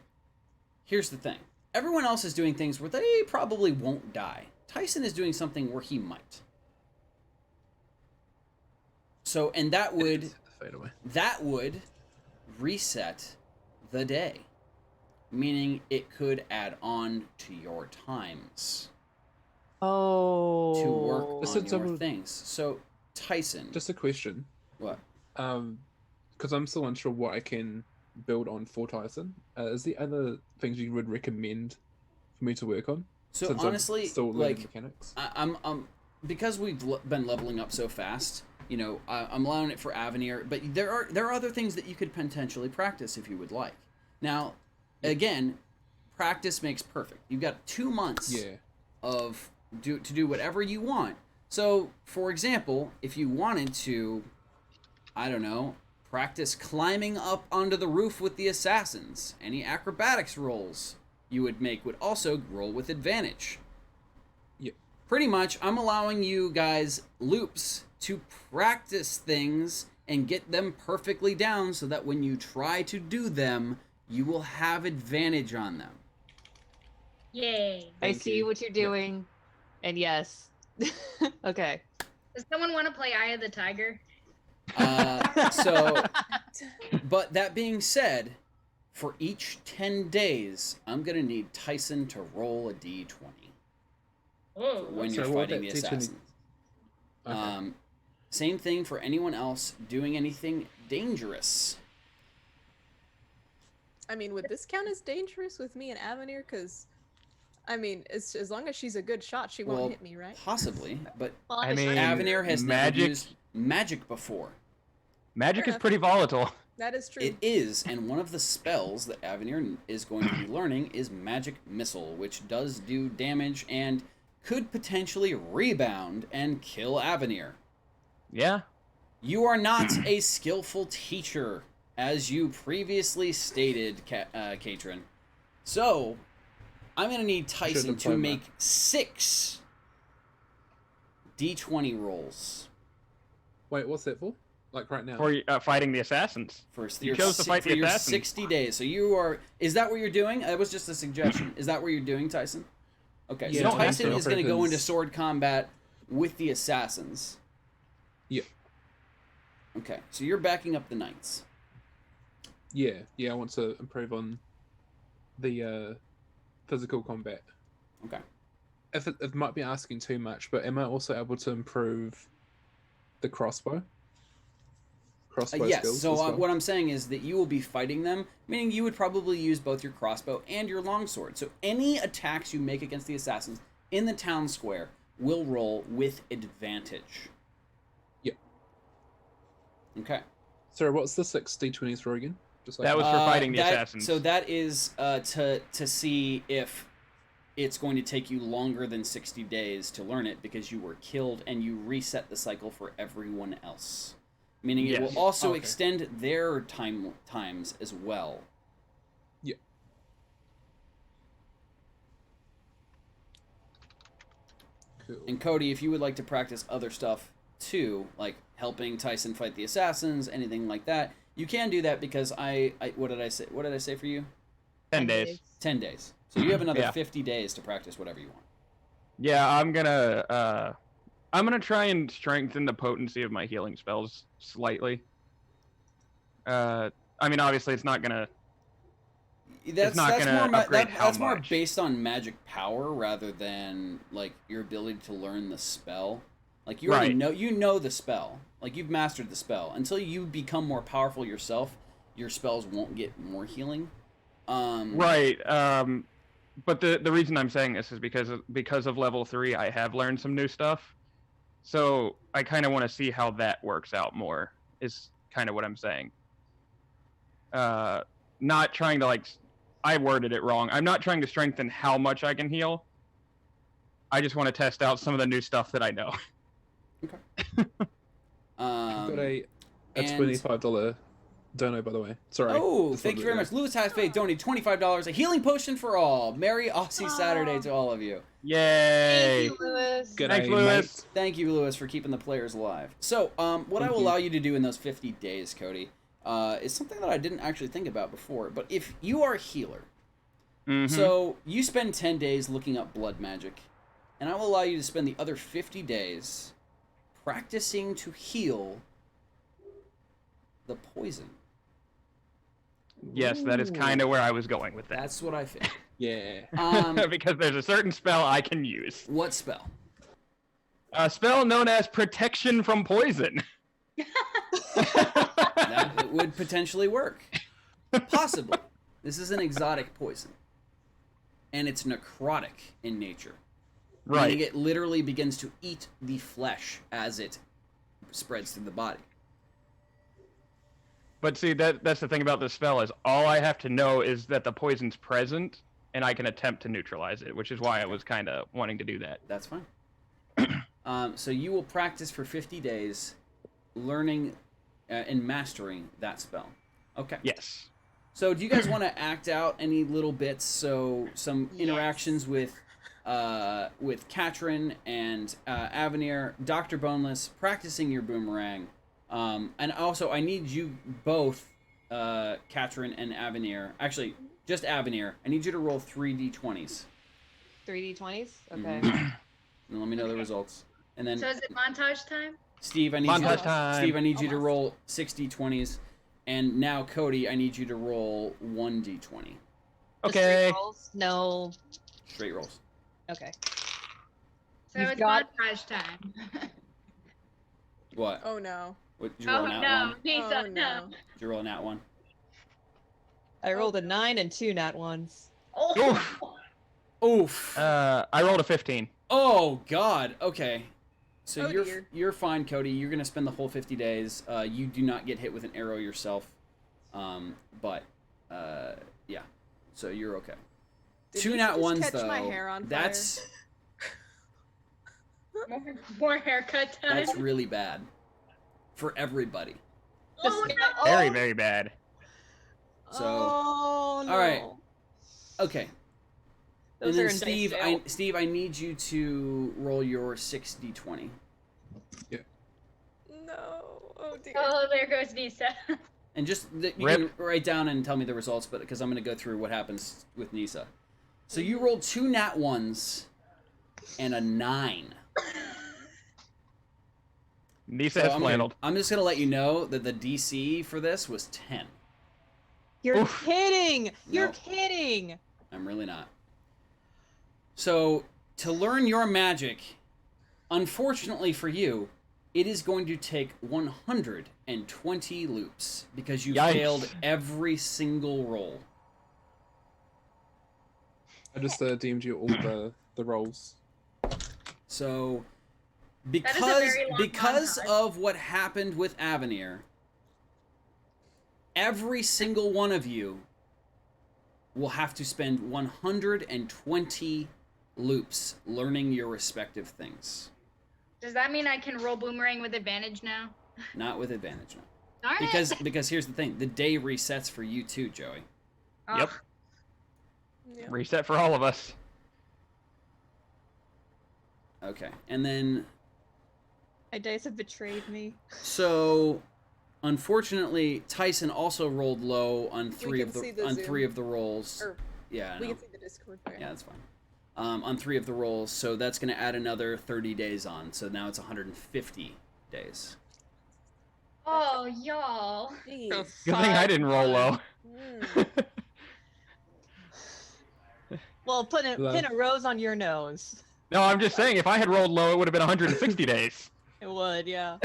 here's the thing. Everyone else is doing things where they probably won't die. Tyson is doing something where he might. So, and that would Fade away. reset the day, meaning it could add on to your times Oh. to work Just a on your double- things. So, Tyson, Just a question. what? Because I'm still unsure what I can build on for Tyson. Is there other things you would recommend for me to work on? So since I'm honestly, still learning like, mechanics. I'm because we've been leveling up so fast. You know, I'm allowing it for Avenir, but there are other things that you could potentially practice if you would like. Now, again, practice makes perfect. You've got 2 months of to do whatever you want. So, for example, if you wanted to, I don't know, practice climbing up onto the roof with the assassins, any acrobatics rolls you would make would also roll with advantage. Pretty much, I'm allowing you guys loops to practice things and get them perfectly down so that when you try to do them, you will have advantage on them. Yay. I see what you're doing. And yes. Okay. Does someone want to play Eye of the Tiger? But that being said, for each 10 days, I'm going to need Tyson to roll a d20. Oh. When you're fighting the assassins. Okay. Same thing for anyone else doing anything dangerous. I mean, would this count as dangerous with me and Avenir? Because, I mean, as long as she's a good shot, she won't hit me, right? Possibly, but I mean, Avenir has magic, never used magic before. Magic is pretty volatile. That is true. It is, and one of the spells that Avenir is going to be learning is Magic Missile, which does do damage and could potentially rebound and kill Avenir. Yeah. You are not a skillful teacher, as you previously stated, Katrin. So, I'm going to need Tyson to make 6 d20 rolls. Wait, what's that for? Like right now? For fighting the assassins. You chose to fight the your assassins. 60 days. So you are... Is that what you're doing? That was just a suggestion. Is that what you're doing, Tyson? Okay, Yeah, so Tyson is going to go into his- sword combat with the assassins. Yeah. Okay, so you're backing up the knights. Yeah, I want to improve on the physical combat. Okay. It might be asking too much, but am I also able to improve the crossbow? Yes, skills so as well? what I'm saying is that you will be fighting them, meaning you would probably use both your crossbow and your longsword. So any attacks you make against the assassins in the town square will roll with advantage. Yep. Okay. Sorry, what's the 6 d20s for again? Just like That was for fighting the assassins. So that is to see if it's going to take you longer than 60 days to learn it because you were killed and you reset the cycle for everyone else. Meaning it will also extend their times as well. Yeah. Cool. And Cody, if you would like to practice other stuff too, like helping Tyson fight the assassins, anything like that, you can do that because I what did I say? What did I say for you? 10 days. 10 days. So you have another 50 days to practice whatever you want. Yeah, I'm gonna try and strengthen the potency of my healing spells slightly. I mean, obviously, it's not gonna. That's gonna more upgrade how that's more much. based on magic power rather than like your ability to learn the spell. Like you already know the spell. Like you've mastered the spell. Until you become more powerful yourself, your spells won't get more healing. Right. But the reason I'm saying this is because of level 3, I have learned some new stuff. So I kind of want to see how that works out more. Is kind of what I'm saying. Not trying to I worded it wrong. I'm not trying to strengthen how much I can heal. I just want to test out some of the new stuff that I know. Okay. I've got a $25 Don't know, by the way. Sorry. Oh, Just thank you wanted very to- much. Lewis Halfbay donated $25. A healing potion for all. Merry Aussie Saturday to all of you. Yay! Thank you, Lewis. Good Thanks, day, Lewis. mate. Thank you, Lewis, for keeping the players alive. So, what I Thank will you. allow you to do in those 50 days, Cody, is something that I didn't actually think about before. But if you are a healer, so you spend 10 days looking up blood magic, and I will allow you to spend the other 50 days practicing to heal the poison. Yes, that is kind of where I was going with that. That's what I think. Yeah. Because there's a certain spell I can use. What spell? A spell known as Protection from Poison. That would potentially work. Possibly. This is an exotic poison. And it's necrotic in nature. Right. Meaning it literally begins to eat the flesh as it spreads through the body. But see, that's the thing about this spell is all I have to know is that the poison's present, and I can attempt to neutralize it, which is why I was kind of wanting to do that. That's fine. So you will practice for 50 days, learning and mastering that spell. Okay. Yes. So do you guys want to act out any little bits? So some interactions with Katrin and Avenir, Dr. Boneless, practicing your boomerang. And also, I need you both, Katrin and Avenir. Actually, just Avenir. I need you to roll 3d20s. 3d20s? Okay. And let me know the results. And then So is it montage time? Steve, I need Montage time. Steve, I need you to Almost. roll 6d20s. And now, Cody, I need you to roll 1d20. Just three Okay. rolls? No. Straight rolls. Okay. So You've it's got- montage time. What? Oh no. What, did you roll Oh an at no, one? Lisa, Oh, no. no. Did you roll an at one? I rolled a 9 and 2 nat ones. Oh. Oof. I rolled a 15. Oh God. Okay. So Oh, you're dear. you're fine, Cody. You're gonna spend the whole 50 days. You do not get hit with an arrow yourself. But yeah. So you're okay. Did Two you nat just ones catch though. my hair on fire? That's More haircut time. that's really bad for everybody. Oh Just- no. Very, very bad. So Oh, no. all right. Okay. Those and are then in Steve, dice jail. Steve, I need you to roll your 6d20. No. Oh dear. Oh, there goes Nisa. And just you Rip. can write down and tell me the results, but because I'm going to go through what happens with Nisa. So you rolled 2 nat ones and a 9. Nisa So has flanneled. I'm just going to let you know that the DC for this was 10. You're Oof. kidding! You're Nope. kidding! I'm really not. So to learn your magic, unfortunately for you, it is going to take 120 loops because you Yikes. failed every single roll. I just deemed you all the rolls. So is a because very long because montage. of what happened with Avenir, every single one of you will have to spend 120 loops learning your respective things. Does that mean I can roll boomerang with advantage now? Not with advantage, no. Darn Because here's the thing, the day resets for you too, Joey. Oh, Yep. Yeah. Reset for all of us. Okay, and then My dice have betrayed me. so unfortunately Tyson also rolled low on three can of the see the on Zoom. 3 of the rolls. Or Yeah, I we know. can see the Discord. Right? Yeah, that's fine. On 3 of the rolls, so that's going to add another 30 days on. So now it's 150 days. Oh, y'all. Jeez. Good thing I didn't roll low. Mm. Well, pin Hello. a rose on your nose. No, I'm just saying, if I had rolled low, it would have been 160 days. It would, yeah.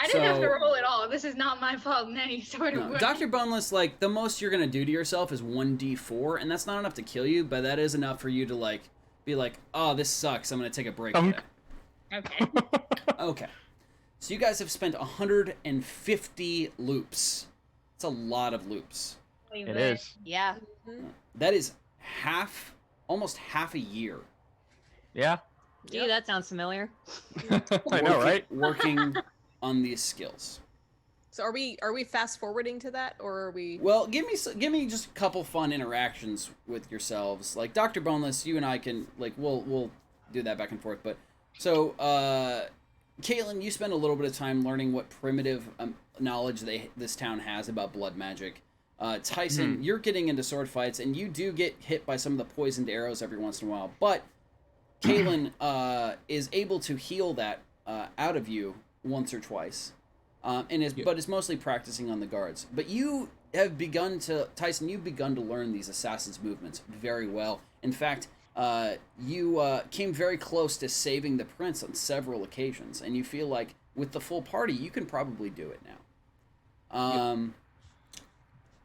I didn't have to So- roll at all. This is not my fault in any sort of No, way. Dr. Boneless, like, the most you're going to do to yourself is 1d4, and that's not enough to kill you, but that is enough for you to, like, be like, oh, this sucks, I'm going to take a break today. Okay. Okay. So you guys have spent 150 loops. That's a lot of loops. Wait, It what? is. Yeah. That is almost half a year. Yeah. Gee, that sounds familiar. I know, right? Working on these skills. So are we fast forwarding to that, or are we? Well, give me just a couple fun interactions with yourselves. Like Dr. Boneless, you and I can we'll do that back and forth. But so Caitlin, you spend a little bit of time learning what primitive knowledge this town has about blood magic. Tyson, you're getting into sword fights, and you do get hit by some of the poisoned arrows every once in a while. But Caitlin is able to heal that out of you once or twice, but is mostly practicing on the guards. But you have begun to, Tyson, you've begun to learn these assassins' movements very well. In fact, you came very close to saving the prince on several occasions, and you feel like with the full party, you can probably do it now.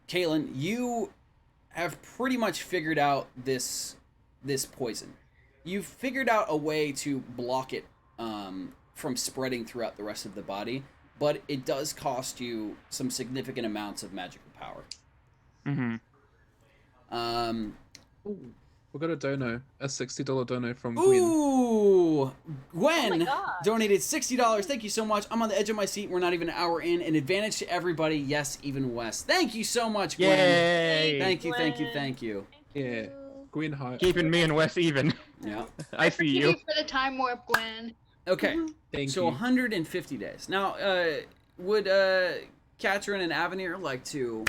Kaylin, you have pretty much figured out this poison. You've figured out a way to block it from spreading throughout the rest of the body, but it does cost you some significant amounts of magical power. We got a dono, a $60 dono from Gwen. Ooh, Gwen Oh my gosh. donated $60. Thank you so much. I'm on the edge of my seat. We're not even an hour in. An advantage to everybody. Yes, even Wes. Thank you so much, Gwen. Yay! Thank you, Gwen. thank you, thank you. Yeah, Gwen, hi. Keeping me and Wes even. Yeah. I see Thank you. you for the time warp, Gwen. Okay. Thank So you. 150 days. Now, would Katrin and Avenir like to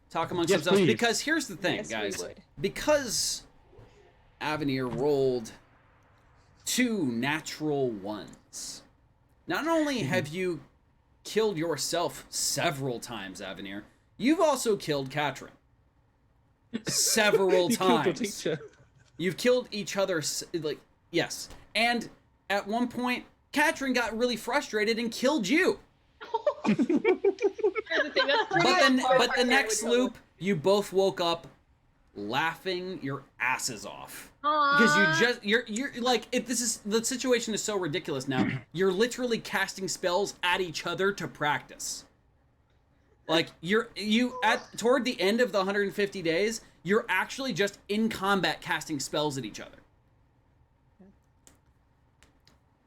talk amongst Yes, themselves? please. Because here's the thing, Yes, we guys. would. Because Avenir rolled 2 natural ones. Not only have you killed yourself several times, Avenir, you've also killed Katrin. Several You times. killed your teacher. You've killed each other, yes. And at one point, Katrin got really frustrated and killed you. Here's the thing, that's pretty But the next loop, you both woke up laughing your asses off. Because you're like, if this is, the situation is so ridiculous now, you're literally casting spells at each other to practice. Like, toward the end of the 150 days, you're actually just in combat casting spells at each other.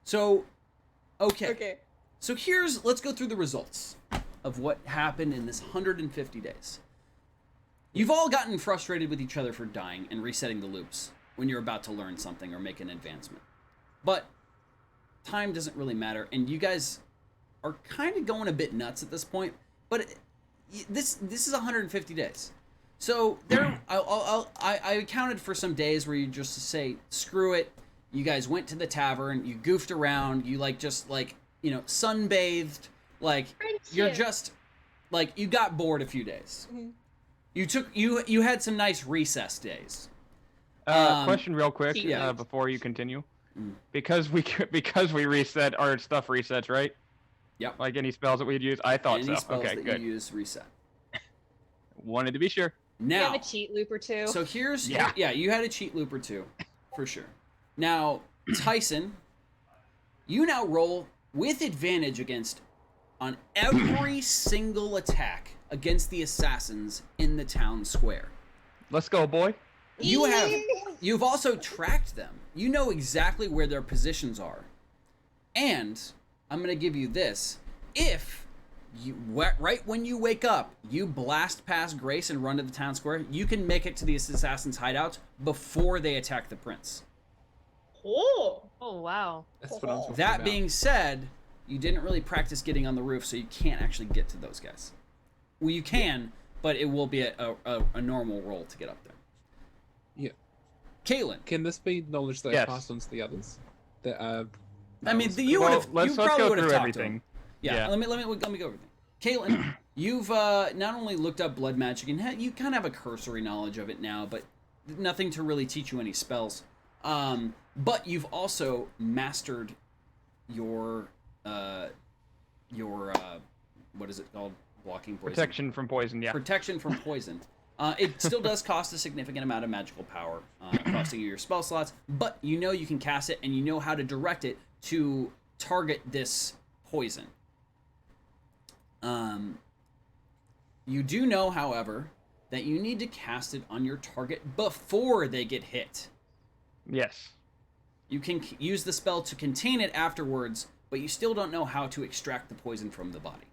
So, okay. So let's go through the results of what happened in this 150 days. You've all gotten frustrated with each other for dying and resetting the loops when you're about to learn something or make an advancement. But time doesn't really matter, and you guys are kind of going a bit nuts at this point, but this is 150 days. So I accounted for some days where you just say, screw it, you guys went to the tavern, you goofed around, you sunbathed, you're just, you got bored a few days. Mm-hmm. You had some nice recess days. Question real quick before you continue. Because we reset, our stuff resets, right? Yep. Like any spells that we'd use? I thought Any so. spells Okay, that good. you use reset. Wanted to be sure. You Now, have a cheat loop or two. so here's Yeah. You had a cheat loop or two, for sure. Now, Tyson, you now roll with advantage on every single attack against the assassins in the town square. Let's go, boy. You've also tracked them. You know exactly where their positions are. And I'm going to give you this. If right when you wake up, you blast past Grace and run to the town square, you can make it to the assassins' hideouts before they attack the prince. Oh wow. That's what I'm talking That about. being said, you didn't really practice getting on the roof, so you can't actually get to those guys. Well, you can, but it will be a normal roll to get up there. Yeah. Kaylin. Can this be knowledge that Yes. passed on to the others? That I mean, you Well, would have. let's You probably go would have through talked to everything. him. Yeah. Let me go over everything. Caitlin, you've not only looked up blood magic and you kind of have a cursory knowledge of it now, but nothing to really teach you any spells. But you've also mastered your what is it called? Blocking poison. Protection from poison, yeah. Protection from poison. It still does cost a significant amount of magical power, costing you your spell slots, but you know you can cast it and you know how to direct it to target this poison. You do know, however, that you need to cast it on your target before they get hit. Yes. You can use the spell to contain it afterwards, but you still don't know how to extract the poison from the body.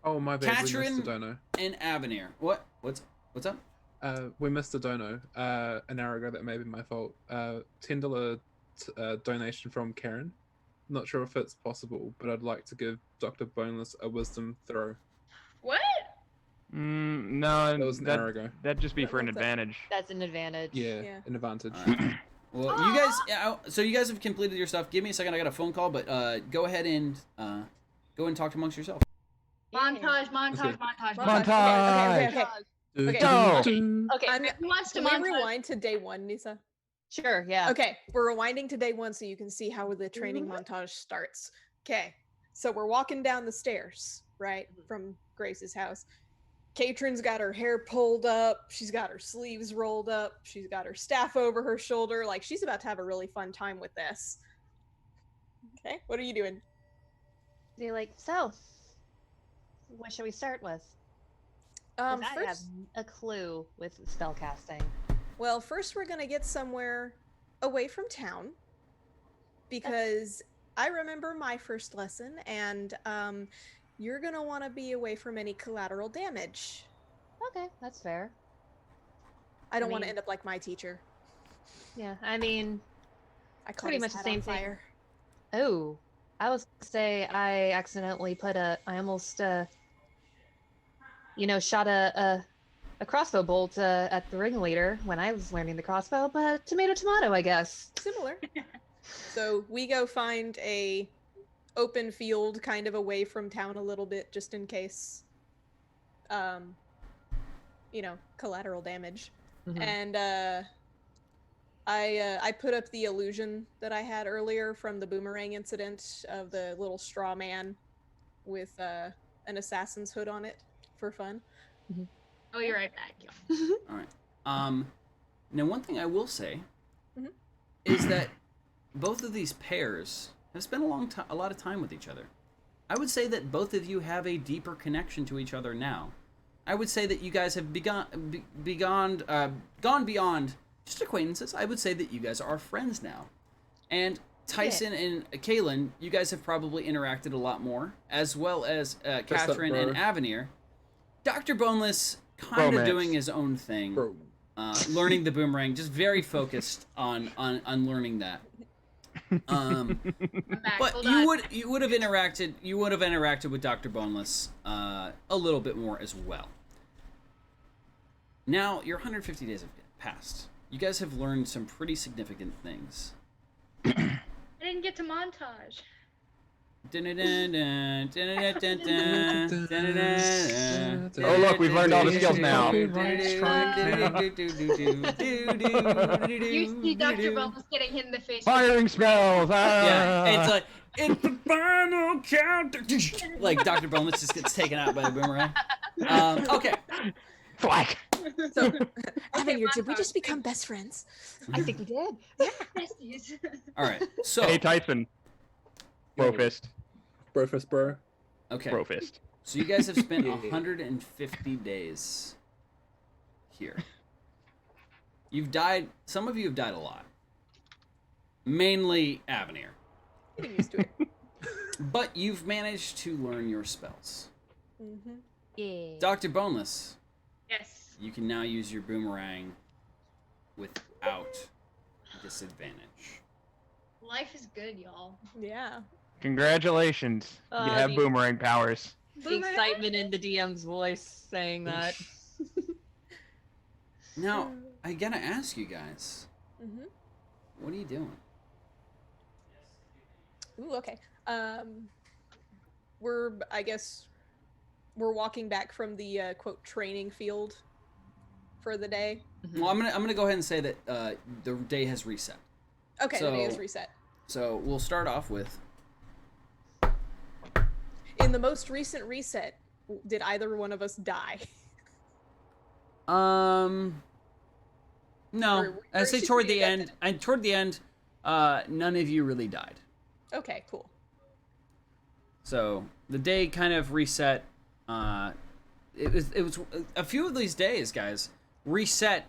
Oh, my bad. We missed Katrin a dono. and Avenir. What's up? We missed a dono an hour ago. That may be my fault. $10 donation from Karen. Not sure if it's possible, but I'd like to give Dr. Boneless a wisdom throw. What? No, That was an hour ago. That'd just be What for an was that? advantage. That's an advantage. Yeah, Yeah. an advantage. Well, you guys, so you guys have completed your stuff. Give me a second. I got a phone call, but go ahead and talk amongst yourself. Montage. Okay. Go! Okay. Who wants to Can we montage? rewind to day one, Nisa? Sure. Yeah. Okay, we're rewinding to day one so you can see how the training montage starts. Okay, so we're walking down the stairs, right, from Grace's house. Katrin's got her hair pulled up, she's got her sleeves rolled up, she's got her staff over her shoulder, like she's about to have a really fun time with this. Okay, what are you doing? Be like, so, what should we start with? 'Cause I have First, a clue with spellcasting. well, first we're gonna get somewhere away from town because I remember my first lesson, and you're gonna want to be away from any collateral damage. Okay, that's fair. I don't want to mean- end up like my teacher. Yeah, I mean, I caught pretty his much the hat on same thing. fire. Oh, I was gonna say I accidentally I almost, shot a crossbow bolt at the ringleader when I was learning the crossbow, but tomato, I guess. Similar. So we go find a open field kind of away from town a little bit just in case collateral damage. Mhm. And I put up the illusion that I had earlier from the boomerang incident of the little straw man with an assassin's hood on it for fun. Oh, you're right back. All right. Now one thing I will say Mhm. is that both of these pairs have spent a lot of time with each other. I would say that both of you have a deeper connection to each other now. I would say that you guys have gone beyond just acquaintances. I would say that you guys are friends now. And Tyson and Kaylin, you guys have probably interacted a lot more, as well as Katrin and Avenir. Dr. Boneless kind of doing his own thing, Bro. Learning the boomerang, just very focused on learning that. I'm back. But Hold you on. would have interacted with Dr. Boneless a little bit more as well. Now your 150 days have passed. You guys have learned some pretty significant things. I didn't get to montage. Oh look, we've learned all the skills now. You see Dr. Bubbles getting hit in the face. Firing spells! Yeah, it's like it's the final count. Like Dr. Boneless just gets taken out by the boomerang. Okay. Thwack! So, Okay, Avenir, did we montage. just become best friends? I think we did. Besties. All right. So Hey Tyson. Bro fist. Bro fist, bro. okay. Bro fist. So you guys have spent 150 days here. You've died. Some of you have died a lot. Mainly Avenir. Getting used to it. But you've managed to learn your spells. Mm-hmm. Yeah. Dr. Boneless, Yes. you can now use your boomerang without disadvantage. Life is good, y'all. Yeah. Congratulations. You have the- boomerang powers. The excitement in the DM's voice saying that. Now, I gotta ask you guys, Mm-hmm. what are you doing? Ooh, okay. We're walking back from the quote training field for the day. Well, I'm gonna go ahead and say that the day has reset. Okay, the day is So- reset. So we'll start off with In the most recent reset, did either one of us die? no. Or I'd say should toward we the get end. And toward the end, none of you really died. Okay, cool. So the day kind of reset. It was a few of these days, guys, reset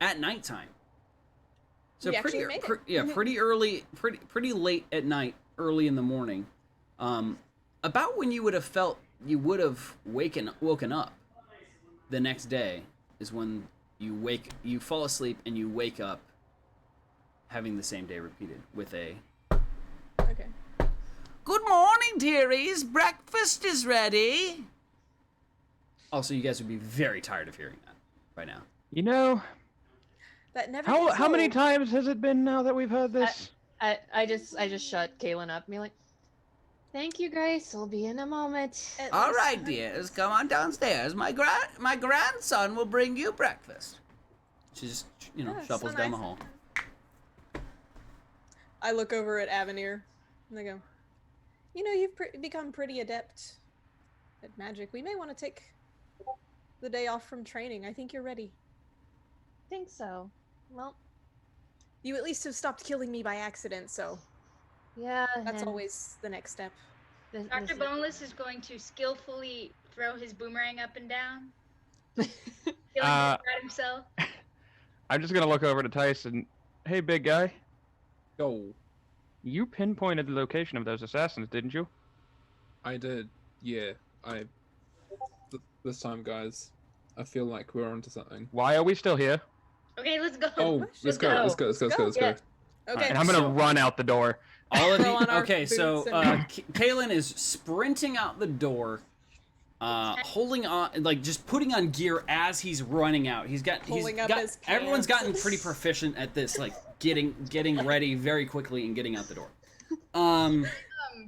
at nighttime. So We pretty actually made it. pretty early, pretty late at night, early in the morning. About when you would have felt you would have woken up the next day is when you fall asleep and you wake up having the same day repeated with a Okay. "Good morning, dearies. Breakfast is ready." Also, you guys would be very tired of hearing that by now. You know, That never. how many times has it been now that we've heard this? I just shut Kaylin up and be like, "Thank you, Grace. I'll be in a moment." All right, dears, come on downstairs. My grandson will bring you breakfast. She just, shuffles so down the nice. hall. I look over at Avenir and I go, you've become pretty adept at magic. We may want to take the day off from training. I think you're ready. Think so. Well, You at least have stopped killing me by accident, so yeah. that's and always the next step. Dr. Boneless is going to skillfully throw his boomerang up and down. Feeling good about himself. I'm just gonna look over to Tyson. Hey, big guy. Yo, You pinpointed the location of those assassins, didn't you? I did. Yeah, this time, guys, I feel like we're onto something. Why are we still here? Okay, let's go. Oh, let's go. Let's go. Let's go. Let's go. Let's go. Okay. And I'm gonna run out the door. All of Throw you. on our Okay, so boots and- Kaylin is sprinting out the door, holding on, like just putting on gear as he's running out. Pulling up his Everyone's pants. gotten pretty proficient at this, like getting ready very quickly and getting out the door.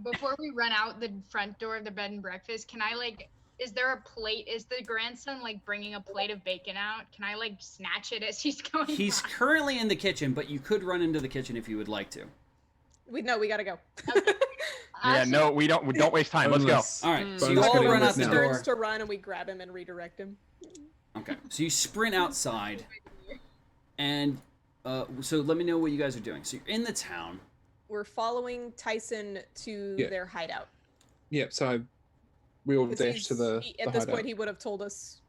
Before we run out the front door of the bed and breakfast, can I is there a plate? Is the grandson bringing a plate of bacon out? Can I snatch it as he's going? He's by? currently in the kitchen, but you could run into the kitchen if you would like to. We gotta go. Yeah, no, we don't waste time. Let's go. Boneless. All right, so Boneless you all getting run this out the now. door. Turns to run and we grab him and redirect him. Okay, so you sprint outside, and so let me know what you guys are doing. So you're in the town. We're following Tyson to Yeah. their hideout. Yep. So we all 'Cause dash to the at this hideout. point, he would have told us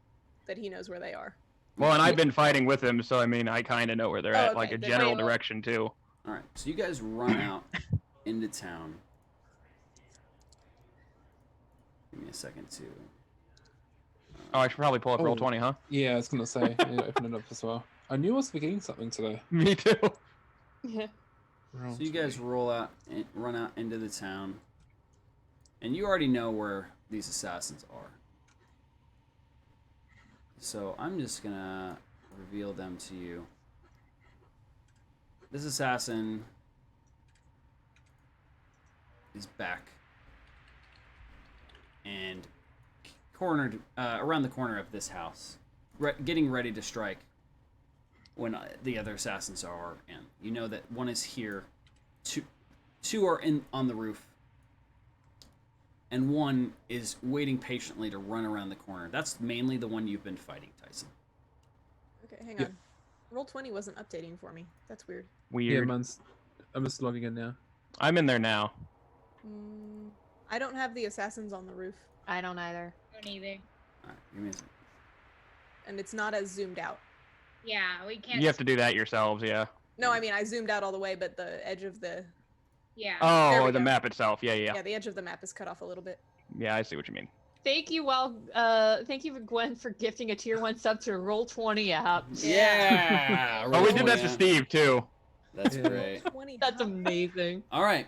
that he knows where they are. Well, and I've been fighting with them, so I mean, I kind of know where they're Oh, at, okay, like a then general wait. direction too. All right, so you guys run out into town. Give me a second to. Oh, I should probably pull up roll Oh. 20, huh? Yeah, I was gonna say. I need to open it up as well. I knew I was forgetting something today. Me too. Roll So you guys 20. roll out, and run out into the town, and you already know where these assassins are. So I'm just gonna reveal them to you. This assassin is back and cornered around the corner of this house, getting ready to strike when the other assassins are in. You know that one is here, two are on the roof, and one is waiting patiently to run around the corner. That's mainly the one you've been fighting, Tyson. Okay, hang Yeah. on. Roll 20 wasn't updating for me. That's weird. Yeah, Weird. I'm just logging in now. I'm in there now. I don't have the assassins on the roof, I don't either. I don't either. All right, give me a second. and it's not as zoomed out. Yeah, we can't. You have to do that yourselves, yeah. No, I mean I zoomed out all the way, but the edge of the Yeah. There Oh, we the go. map itself. Yeah, yeah. yeah. the edge of the map is cut off a little bit. Yeah, I see what you mean. Thank you, thank you, Gwen, for gifting a tier 1 sub to roll 20 app. Yeah. Oh, we did that to yeah. Steve too. That's Yeah. great. 20. That's amazing. All right.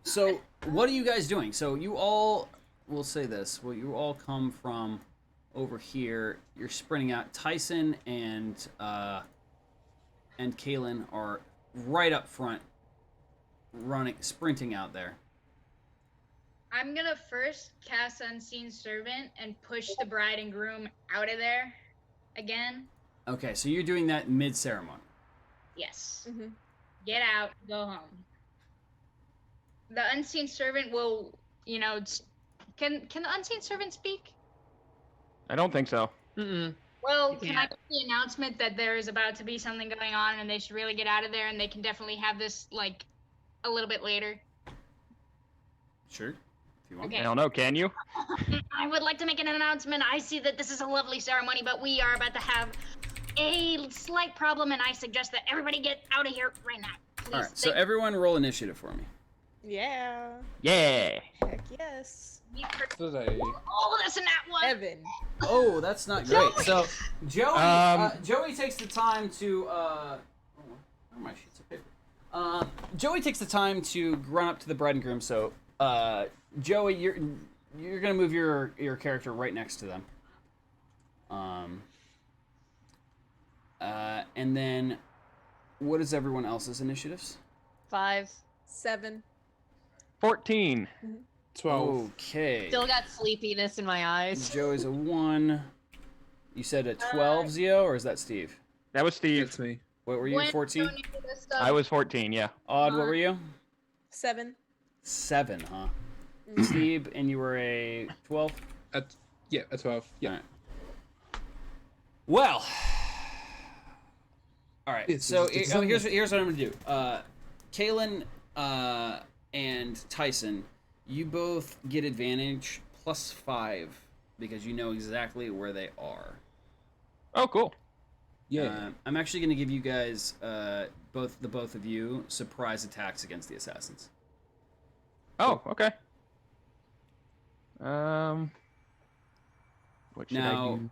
So, what are you guys doing? So, you all, we'll say this. Well, you all come from over here. You're sprinting out. Tyson and Kaylin are right up front, sprinting out there. I'm gonna first cast Unseen Servant and push the bride and groom out of there again. Okay, so you're doing that mid-ceremony. Yes. Mm-hmm. Get out, go home. The Unseen Servant will, can the Unseen Servant speak? I don't think so. Mm-mm. Well, You can I can't. make the announcement that there is about to be something going on and they should really get out of there and they can definitely have this, a little bit later? Sure, if you want. Okay. I don't know. Can you? I would like to make an announcement. I see that this is a lovely ceremony, but we are about to have a slight problem, and I suggest that everybody get out of here right now. Please. All right, so everyone roll initiative for me. Yeah. Yeah. Heck yes. Today. Oh, that's a nat one. Evan. Oh, that's not great. So Joey takes the time to where are my sheets of paper? Joey takes the time to run up to the bride and groom. So Joey, you're gonna move your character right next to them. And then what is everyone else's initiatives? 5. 7. 14. 12. Okay. Still got sleepiness in my eyes. Joey's a 1. You said a 12, Zio, or is that Steve? That was Steve. It's me. What were you? 14? I was 14. Yeah. Odd, what were you? 7. 7, huh? Steve, and you were a 12? Yeah, a 12. Yeah. All right. Well. All right. It's So just here's what I'm gonna do. Kaylin and Tyson, you both get advantage +5 because you know exactly where they are. Oh, cool. Yeah. I'm actually gonna give you guys both of you surprise attacks against the assassins. Oh, okay. What should I do?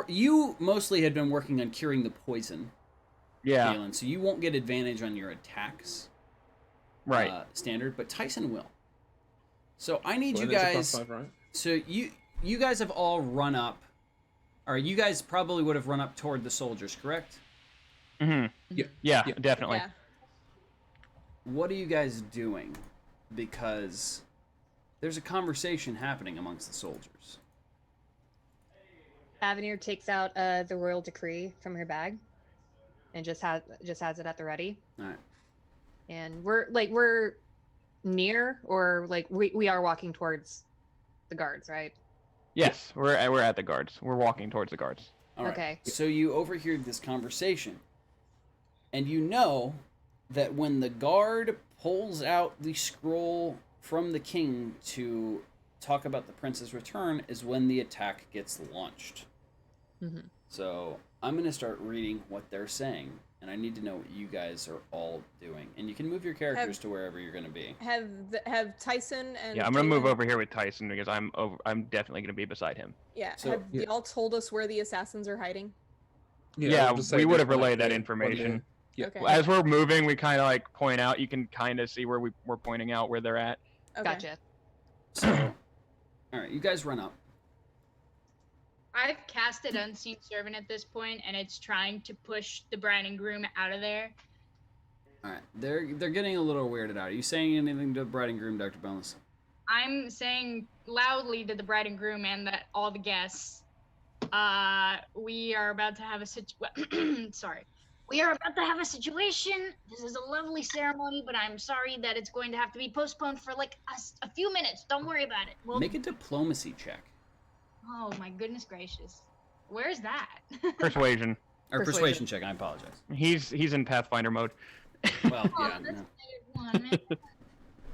You mostly had been working on curing the poison, Yeah. Kaylin, so you won't get advantage on your attacks. Right. Standard, but Tyson will. So I need Well, you and it's a guys. +5, right? So you guys have all run up, or you guys probably would have run up toward the soldiers, correct? Mm-hmm. Yeah. Yeah, Yeah. definitely. Yeah. What are you guys doing? Because there's a conversation happening amongst the soldiers. Avenir takes out the royal decree from her bag, and just has it at the ready. All right. And we're near, or like we are walking towards the guards, right? Yes, we're at the guards. We're walking towards the guards. All right. Okay. So you overheard this conversation, and you know that when the guard pulls out the scroll from the king to talk about the prince's return is when the attack gets launched. Mm-hmm. So I'm going to start reading what they're saying, and I need to know what you guys are all doing. And you can move your characters to wherever you're going to be. Have Tyson and Yeah, I'm gonna move Kaylin- over here with Tyson because I'm definitely gonna be beside him. Yeah. So- have y'all told us where the assassins are hiding? Yeah, I'll just say we would there's have one relayed up that there. information. Yeah. Okay. As we're moving, we kind of like point out. You can kind of see where we're pointing out where they're at. Okay. Gotcha. So, all right, you guys run up. I've casted Unseen Servant at this point, and it's trying to push the bride and groom out of there. All right, they're getting a little weirded out. Are you saying anything to the bride and groom, Dr. Boneless? I'm saying loudly to the bride and groom and all the guests, we are about to have a sorry. We are about to have a situation. This is a lovely ceremony, but I'm sorry that it's going to have to be postponed for like a few minutes. Don't worry about it. We'll... Make a diplomacy check. Oh my goodness gracious. Where's that? Persuasion. Or Persuasion. persuasion check, I apologize. He's in Pathfinder mode. Well, Oh, yeah. that's No. a negative one.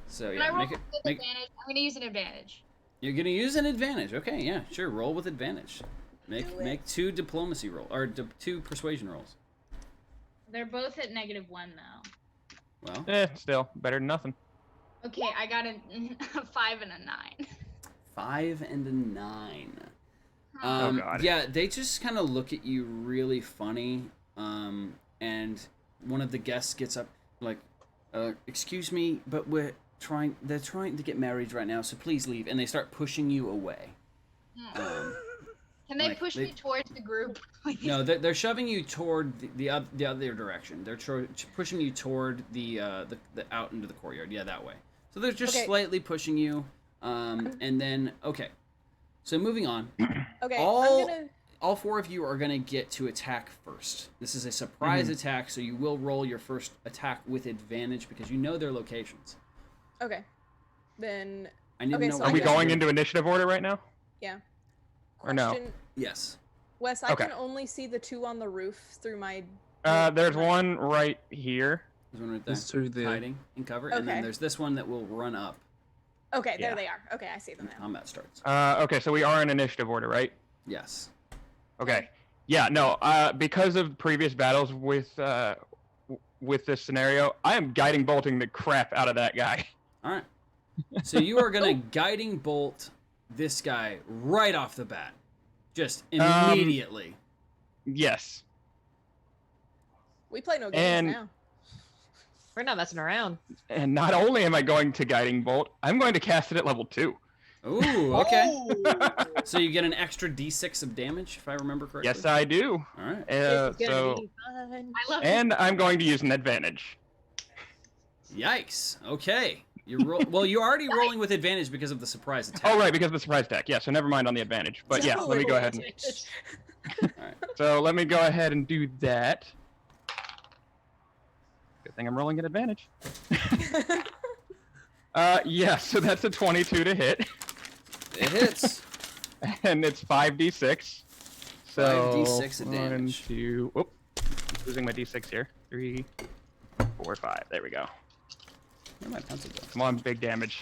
So, Can I yeah, roll make it. with Make, advantage? I'm going to use an advantage. you're going to use an advantage. Okay, yeah, sure. Roll with advantage. Do it. Make 2 diplomacy rolls, or 2 persuasion rolls. They're both at -1 though. Well, Still better than nothing. Okay, I got a 5 and a 9. 5 and a 9. Oh, God. Yeah, they just kind of look at you really funny. And one of the guests gets up, like, excuse me, but they're trying to get married right now, so please leave. And they start pushing you away. Can they like, push me towards the group? please? No, they're shoving you toward the other direction. They're pushing you toward the out into the courtyard. Yeah, that way. So they're just Okay. slightly pushing you. And then, okay. So moving on. Okay. All- I'm gonna. All 4 of you are going to get to attack first. This is a surprise attack, so you will roll your first attack with advantage because you know their locations. Okay. Then. I need Okay, to know so what Are we you guys going do. into initiative order right now? Yeah. Or no? Question, Yes. Wes, I Okay. can only see the 2 on the roof through my. There's one right here. There's one right there. There's 2 there. Hiding in cover. And then Okay. there's this one that will run up Okay, there Yeah. they are. Okay, I see them when now. combat starts. Okay, so we are in initiative order, right? Yes. Okay. Yeah, no, because of previous battles with with this scenario, I am guiding bolting the crap out of that guy. All right. So you are gonna guiding bolt this guy right off the bat, just immediately. Yes. We play no games And- now. We're not messing around. And not only am I going to guiding bolt, I'm going to cast it at level 2. Ooh, okay. So you get an extra d6 of damage, if I remember correctly. Yes, I do. All right. It's gonna So, be fun. I love and I'm going to use an advantage. Yikes. Okay. Well, you're already rolling with advantage because of the surprise attack. Oh, right, because of the surprise attack. Yeah, so never mind on the advantage. But yeah, let me go ahead and... All right. So let me go ahead and do that. Good thing I'm rolling at advantage. Yeah, so that's a 22 to hit. It hits. And it's 5d6. So 5d6 of damage. 1, 2, whoop. Losing my d6 here. 3, 4, 5. There we go. Where my pencil go? Come on, big damage.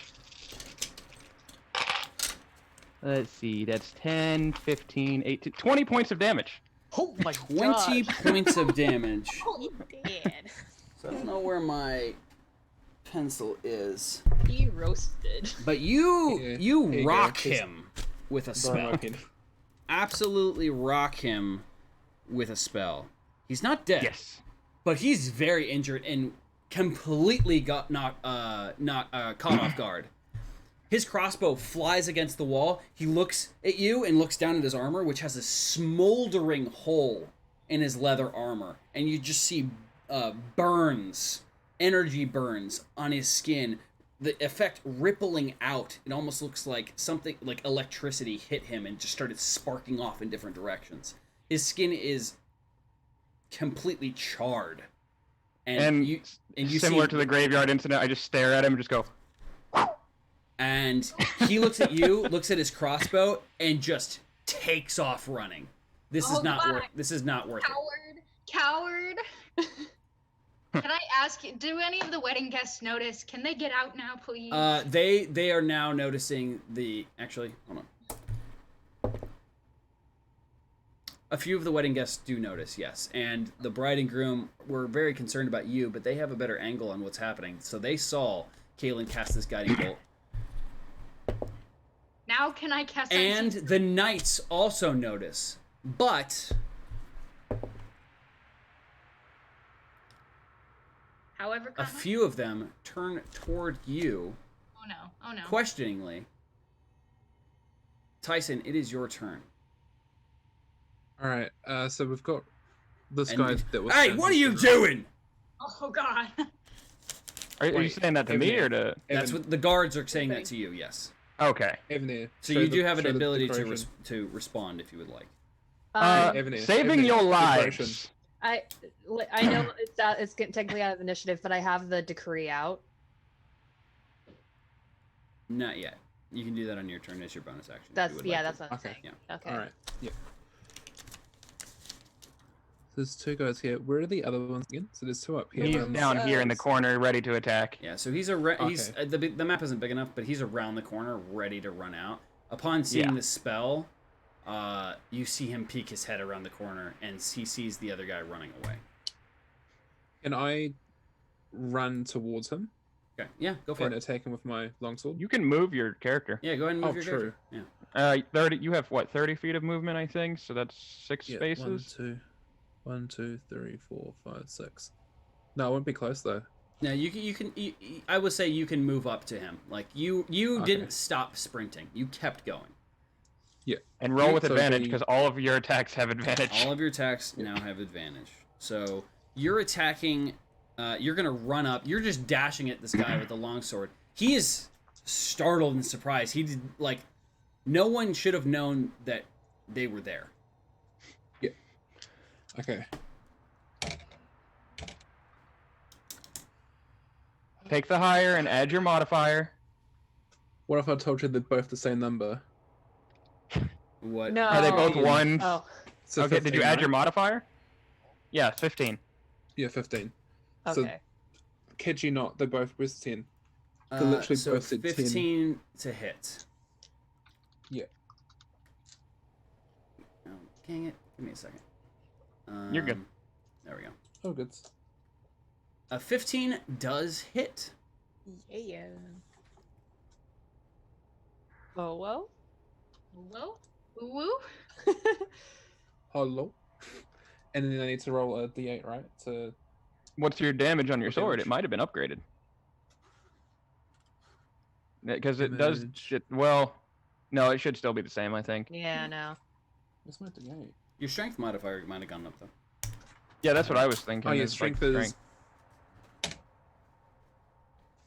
Let's see, that's 10, 15, 18, 20 points of damage. Oh my 20 gosh. points of damage. He did. So I don't know where my pencil is. He roasted. But you Here you you go. rock Just him with a Burn spell. Rockin'. Absolutely rock him with a spell. He's not dead, Yes. but he's very injured and completely got not caught off guard. His crossbow flies against the wall. He looks at you and looks down at his armor, which has a smoldering hole in his leather armor, and you just see burns, energy burns on his skin. The effect rippling out. It almost looks like something like electricity hit him and just started sparking off in different directions. His skin is completely charred. And you similar see, to the graveyard incident, I just stare at him and just go, and he looks at you, looks at his crossbow, and just takes off running. This is Oh, not God. worth. This is not worth it. Coward. Can I ask, do any of the wedding guests notice? Can they get out now, please? They are now noticing the. Actually, hold on. A few of the wedding guests do notice, yes, and the bride and groom were very concerned about you, but they have a better angle on what's happening, so they saw Kaylin cast this guiding bolt. Now can I cast And the knights also notice, but however a common? few of them turn toward you Oh no, oh no. questioningly. Tyson, it is your turn. All right. So we've got this And guy we- that was. Hey, what are you doing? Oh god. are you Wait, saying that to me Evan, or to... That's what the guards are saying that to you, yes. Okay. Evanir, So show you the- do have an show the ability decoration. to respond if you would like. Evanir, Saving Evanir, your decoration. lives. I know it's technically out of initiative, but I have the decree out. Not yet. You can do that on your turn as your bonus action. if you That's would yeah, like that's to. what I'm Okay. saying. Yeah. Okay. All right. Yeah. There's two guys here. Where are the other ones again? So there's two up here. He's but I'm not- down here in the corner, ready to attack. Yeah, so he's he's Okay. the map isn't big enough, but he's around the corner, ready to run out. Upon seeing Yeah. the spell, you see him peek his head around the corner, and he sees the other guy running away. Can I run towards him Okay, yeah, go for and it. attack him with my longsword? You can move your character. Yeah, go ahead and move Oh, your true. character. Yeah. 30. You have what? 30 feet of movement, I think. So that's 6 Yeah, spaces. 1, 2, 3, 4, 5, 6. No, I won't be close though. Now you can. I would say you can move up to him. Like you Okay. didn't stop sprinting. You kept going. And roll with So advantage the- because all of your attacks have advantage. All of your attacks now have advantage. So you're attacking. You're gonna run up. You're just dashing at this guy with the longsword. He is startled and surprised. He did like. No one should have known that they were there. Okay. Take the higher and add your modifier. What if I told you they're both the same number? What? No. Are they both Oh. ones? Oh, So Okay, did 15, you add right? your modifier? Yeah, 15. Yeah, 15. okay. So, kid you not, they're both with 10. They literally so both said 10. 15 to hit. Yeah. Oh, dang it! Give me a second. You're good. There we go. Oh, good. A 15 does hit. Yeah. Oh, well. Whoa. Woo. Hello. And then I need to roll a d8, right? To What's your damage on your What sword? damage? It might have been upgraded. Because it does. Damage. Well, no, it should still be the same, I think. Yeah, no. Where's my d8? Your strength modifier might have gone up though. Yeah, that's what I was thinking. Oh yeah, is, strength like, is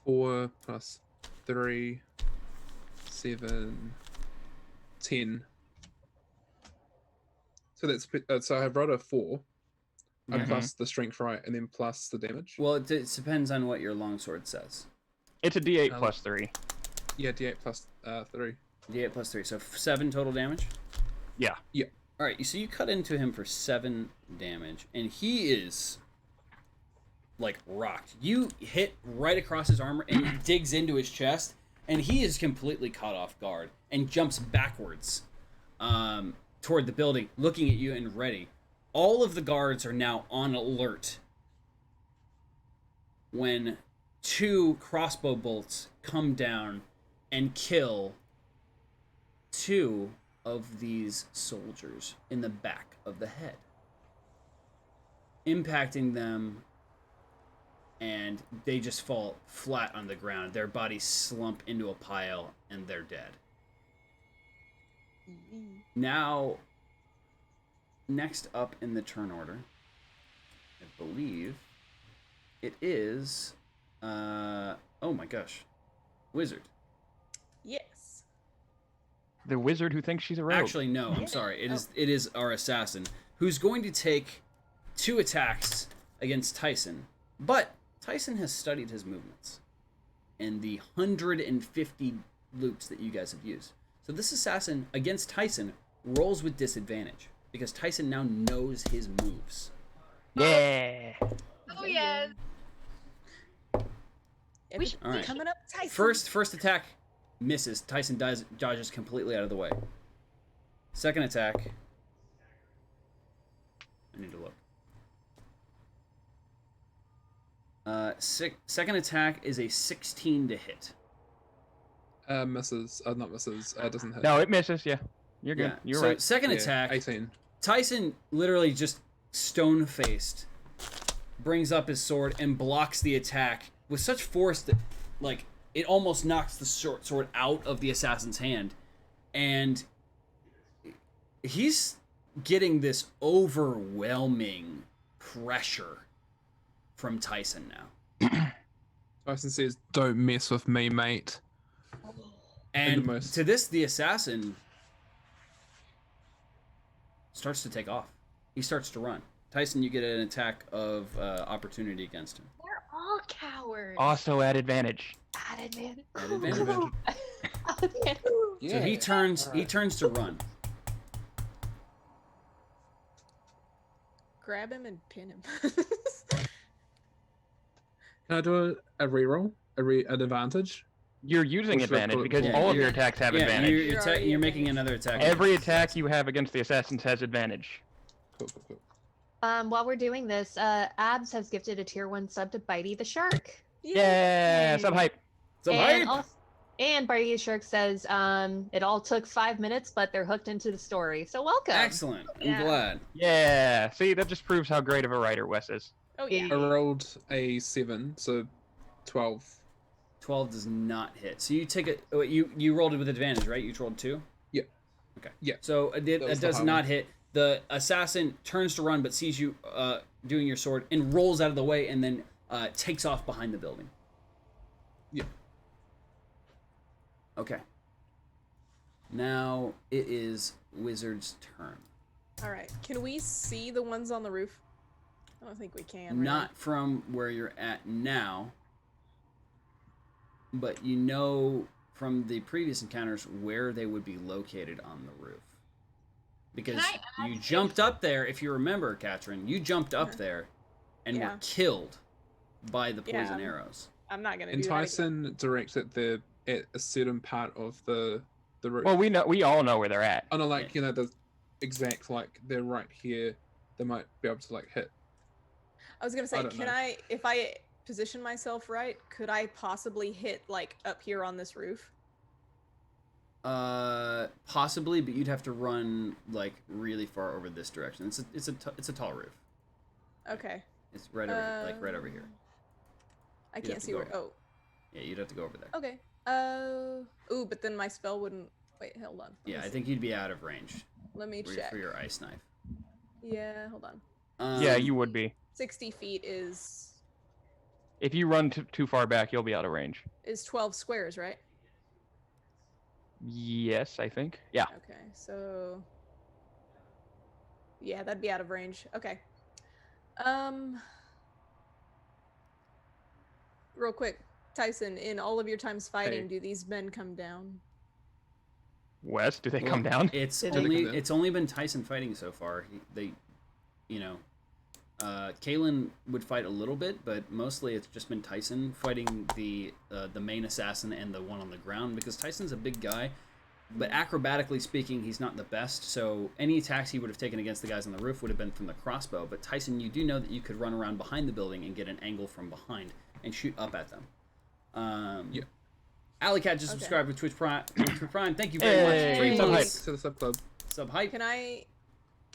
4 plus 3, 7, 10. So that's so I have rolled a 4. I Mhm. plus the strength, right, and then plus the damage. Well, it depends on what your longsword says. It's a D8 Um, plus 3. Yeah, d8 plus 3. D8 plus 3, so 7 total damage. Yeah. Yeah. All right, so you cut into him for 7 damage, and he is like rocked. You hit right across his armor, and he digs into his chest, and he is completely caught off guard and jumps backwards toward the building, looking at you and ready. All of the guards are now on alert when 2 crossbow bolts come down and kill 2 of these soldiers in the back of the head, impacting them, and they just fall flat on the ground. Their bodies slump into a pile, and they're dead. Now, next up in the turn order, I believe it is, oh my gosh, Wizard. Yes. The wizard who thinks she's a rogue. Actually, no, I'm sorry. It is our assassin, who's going to take 2 attacks against Tyson. But Tyson has studied his movements and the 150 loops that you guys have used. So this assassin against Tyson rolls with disadvantage because Tyson now knows his moves. Yeah. Oh yes. Everybody All right. coming up, Tyson. First attack misses. Tyson dodges completely out of the way. Second attack. I need to look. Second attack is a 16 to hit. Misses. Not misses. Doesn't hit. No, it misses. Yeah, you're good. Yeah. You're so right. second Yeah, attack, 18. Tyson literally just stone-faced brings up his sword and blocks the attack with such force that, like, it almost knocks the sword out of the assassin's hand. And he's getting this overwhelming pressure from Tyson now. Tyson says, "Don't mess with me, mate." And most- to this, the assassin starts to take off. He starts to run. Tyson, you get an attack of opportunity against him. They're all cowards. Also at advantage. Added man. At advantage. Yeah. So he turns to run. Grab him and pin him. Can I do a reroll? An advantage? You're using Which advantage would- because Yeah, all of you're- your attacks have Yeah, advantage. you're making another attack. Every attack you have against the assassins has advantage. Cool. While we're doing this, Abs has gifted a tier 1 sub to Bitey the Shark. Yeah, sub hype. So and, hype! and Bitey the Shark says, it all took 5 minutes, but they're hooked into the story. So welcome. Excellent. I'm Yeah. glad. Yeah. See, that just proves how great of a writer Wes is. Oh yeah. I rolled a 7, so 12. 12 does not hit. So you take it. Oh, you rolled it with advantage, right? You rolled 2. Yeah. Okay. Yeah. So it was the does high not one. hit. The assassin turns to run, but sees you doing your sword and rolls out of the way, and then takes off behind the building. Yeah. Okay. Now it is Wizard's turn. All right. Can we see the ones on the roof? I don't think we can. Right? Not from where you're at now, but you know from the previous encounters where they would be located on the roof. Because Can I you ask jumped up there, if you remember, Katrin, you jumped up Yeah. there and Yeah. were killed by the Yeah. poison arrows. I'm not gonna And do that again. Tyson directed at a certain part of the roof. Well, we all know where they're at. Oh no, like the exact they're right here. They might be able to hit. I was gonna I say, don't can know. I, if I position myself right, could I possibly hit like up here on this roof? Possibly, but you'd have to run like really far over this direction. It's a tall roof. Okay. It's right over right over here. I You'd can't have to see go where. over. Oh. Yeah, you'd have to go over there. Okay. Ooh, but then my spell wouldn't. Wait, hold on. Let Yeah, me I see. think you'd be out of range. Let me for, check. for your ice knife. Yeah, hold on. Yeah, you would be. 60 feet is If you run too far back, you'll be out of range. 12 squares, right? Yes, I think. Yeah. Okay, so yeah, that'd be out of range. Okay. Real quick, Tyson, in all of your times fighting, Hey. do these men come down? Wes, do they Well, come down? It's Did they only come down? it's only been Tyson fighting so far. Kalen would fight a little bit, but mostly it's just been Tyson fighting the main assassin and the one on the ground, because Tyson's a big guy, but acrobatically speaking, he's not the best. So any attacks he would have taken against the guys on the roof would have been from the crossbow. But Tyson, you do know that you could run around behind the building and get an angle from behind and shoot up at them. Yeah. Alley Cat just Okay. subscribed to Twitch Prime. Thank you very much. Hey, 3 sub hype. months. To the sub club. Sub hype. Can I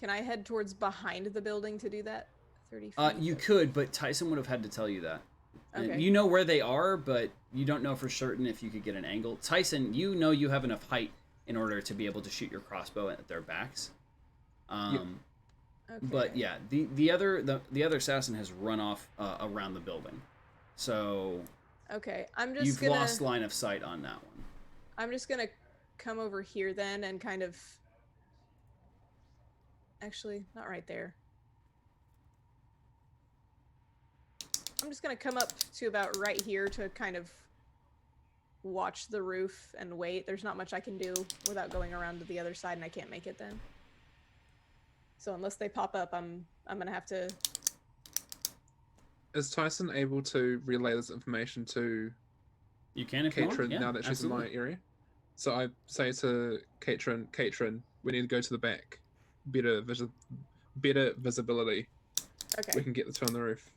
head towards behind the building to do that? 30 feet. You could, but Tyson would have had to tell you that. And Okay. you know where they are, but you don't know for certain if you could get an angle. Tyson, you know you have enough height in order to be able to shoot your crossbow at their backs. Okay. But yeah, the other assassin has run off around the building, so Okay, I'm just you've gonna. lost line of sight on that one. I'm just gonna come over here then and kind of. Actually, not right there. I'm just gonna come up to about right here to kind of watch the roof and wait. There's not much I can do without going around to the other side, and I can't make it then. So unless they pop up, I'm gonna have to. Is Tyson able to relay this information to You can if you want. Katrin Yeah, now that she's absolutely. in my area? So I say to Katrin, we need to go to the back. Better visibility. Okay. We can get the two on the roof.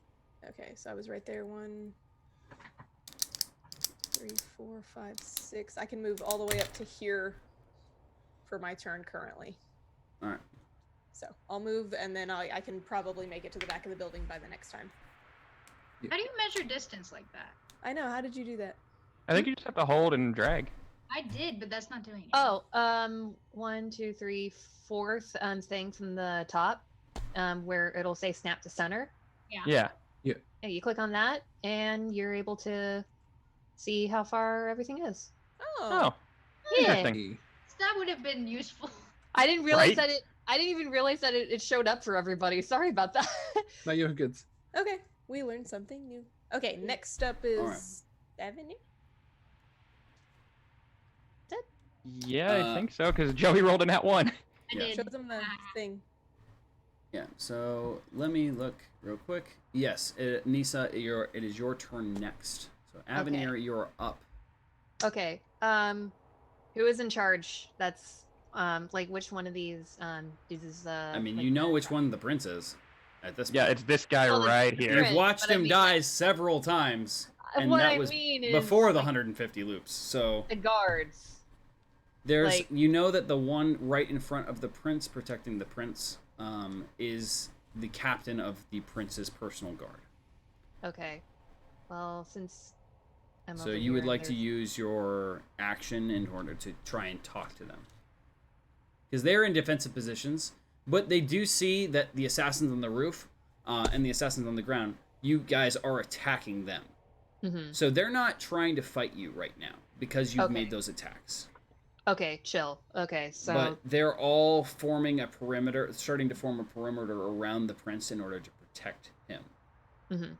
Okay, so I was right there. 1, 3, 4, 5, 6. I can move all the way up to here for my turn currently. All right. So I'll move, and then I can probably make it to the back of the building by the next time. How do you measure distance like that? I know. How did you do that? I think you just have to hold and drag. I did, but that's not doing it. Oh, 1, 2, 3, 4th thing from the top, where it'll say snap to center. Yeah. Yeah, you click on that, and you're able to see how far everything is. Oh, Yeah. interesting. That would have been useful. I didn't realize Right? that it. I didn't even realize that it showed up for everybody. Sorry about that. No, you're good. Okay, we learned something new. Okay, next up is Alright. Avenue. Yeah, I think so, because Joey rolled in that one. I Yeah. did. Show them the thing. Yeah. So let me look real quick. Yes, Nisa, it is your turn next. So Avenir, you're up. Okay. Who is in charge? That's like which one of these is I mean, like you know the- which one the prince is at this Yeah, point. it's this guy Well, right the here. prince. You've watched but I him mean, die several times, and what that I was mean is before the like, 150 loops. So the guards. there's, like- you know that the one right in front of the prince protecting the prince is the captain of the prince's personal guard. Okay. Well, since I'm So over you would here, like to there's- use your action in order to try and talk to them. Because they're in defensive positions, but they do see that the assassins on the roof and the assassins on the ground, you guys are attacking them. Mhm. So they're not trying to fight you right now because you've Okay. made those attacks. Okay, chill. Okay, so But they're all forming a perimeter, starting to form a perimeter around the prince in order to protect him. mhm.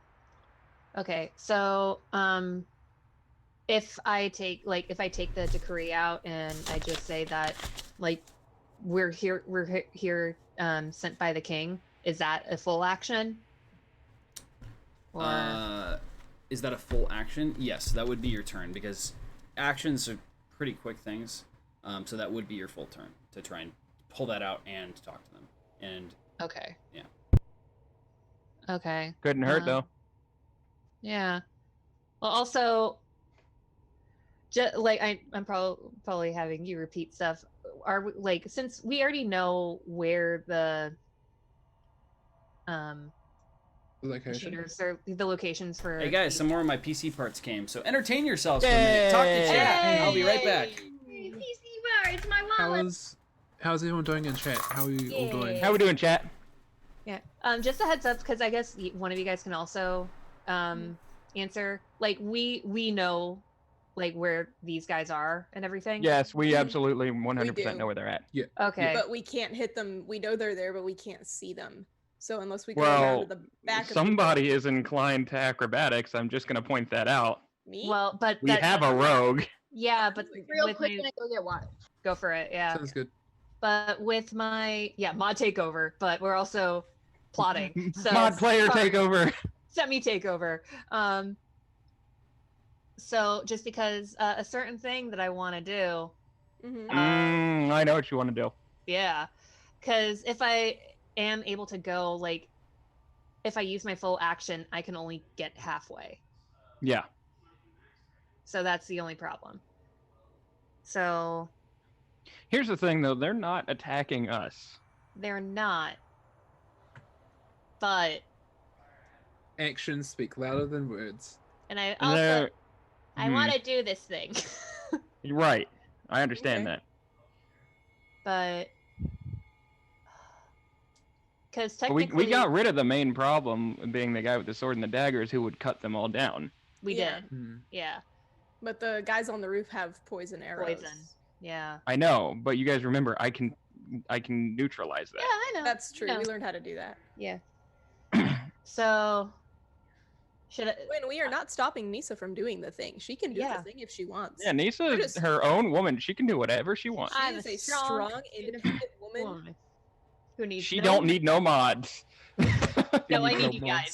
Okay, so if I take the decree out and I just say that like we're here sent by the king, is that a full action? Or Is that a full action? Yes, that would be your turn because actions are pretty quick things. So that would be your full turn to try and pull that out and talk to them. And okay. Yeah. Okay. Couldn't hurt though. Yeah. Well, also, like I'm probably having you repeat stuff. Are we, like, since we already know where the Location. shooters are, the locations for. Hey guys, some more of my PC parts came, so entertain yourselves for a minute. Talk to chat. I'll be right back. Hey, PC bar, it's my wallet. How's everyone doing in chat? How are you all doing? How we doing, chat? Yeah. Just a heads up, because I guess one of you guys can also answer. Like, we know, like, where these guys are and everything. Yes, we absolutely 100% know where they're at. Yeah. Okay. But we can't hit them. We know they're there, but we can't see them. So unless we go Well, around to the back of somebody is inclined to acrobatics. I'm just going to point that out. me. Well, but We have a rogue. Yeah, but Real with quick, my, can I go get water? go for it. Yeah. Sounds good. But with my mod takeover, but we're also plotting. So Mod player sorry, takeover. semi takeover. So just because a certain thing that I want to do, I know what you want to do. yeah, because if I am able to go, like, if I use my full action, I can only get halfway. Yeah. So that's the only problem. So Here's the thing, though. They're not attacking us. they're not. But Actions speak louder than words. and I And also they're- I want to do this thing. You're right. I understand Okay. that. But because But technically we got rid of the main problem, being the guy with the sword and the daggers who would cut them all down. we Yeah. did. Hmm. Yeah. But the guys on the roof have poison arrows. Poison. Yeah. I know, but you guys remember, I can neutralize Yeah, that. I know. That's true. No. We learned how to do that. Yeah. So should I When we are not stopping Nisa from doing the thing. She can do Yeah. the thing if she wants. Yeah, Nisa We're is just- her own woman. She can do whatever she wants. She I'm is a a strong, strong, independent woman. woman who needs She no don't need no mods. No, I need need you no guys.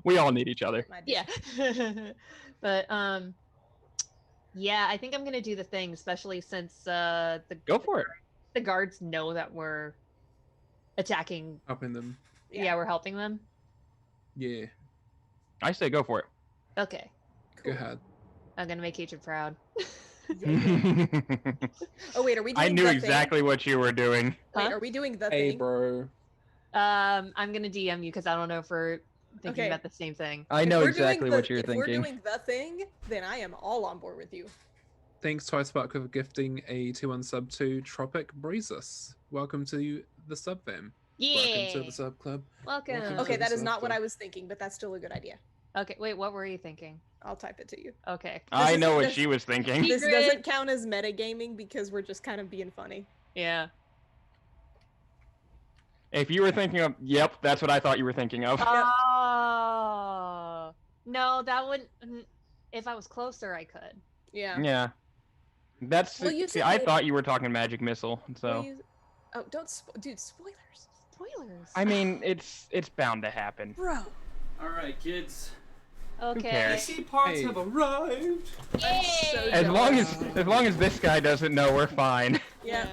We all need each other. My dear. Yeah. But yeah, I think I'm gonna do the thing, especially since Go for it. the guards know that we're attacking. Helping them. Yeah, we're helping them. Yeah. I say go for it. Okay. Go ahead. I'm gonna make Hatred proud. Oh wait, are we doing I knew the exactly what you were doing. Thing? Wait, Huh? are we doing the Hey, thing? bro. I'm gonna DM you because I don't know if we're thinking Okay. about the same thing. I If know we're exactly doing what the- you're if we're thinking. doing the thing, then I am all on board with you. Thanks, Twicebuck, for gifting a 2-1 sub to Tropic Breezes. Welcome to the sub fam. Yeah. Welcome to the sub club. Welcome. Welcome Okay, to that the is not what sub. I was thinking, but that's still a good idea. Okay. Wait. What were you thinking? I'll type it to you. Okay. I know isn't what this- she was thinking. This Secret. doesn't count as metagaming because we're just kind of being funny. Yeah. If you were thinking of, yep, that's what I thought you were thinking of. Oh. No, that wouldn't. If I was closer, I could. Yeah. Yeah. That's Well, you see, said I later. thought you were talking magic missile. So Please- Oh, don't dude, spoilers. Spoilers. I mean, it's bound to happen. Bro. All right, kids. Okay. cares? PC parts Hey. have arrived. Yay! As long as this guy doesn't know, we're fine. Yeah.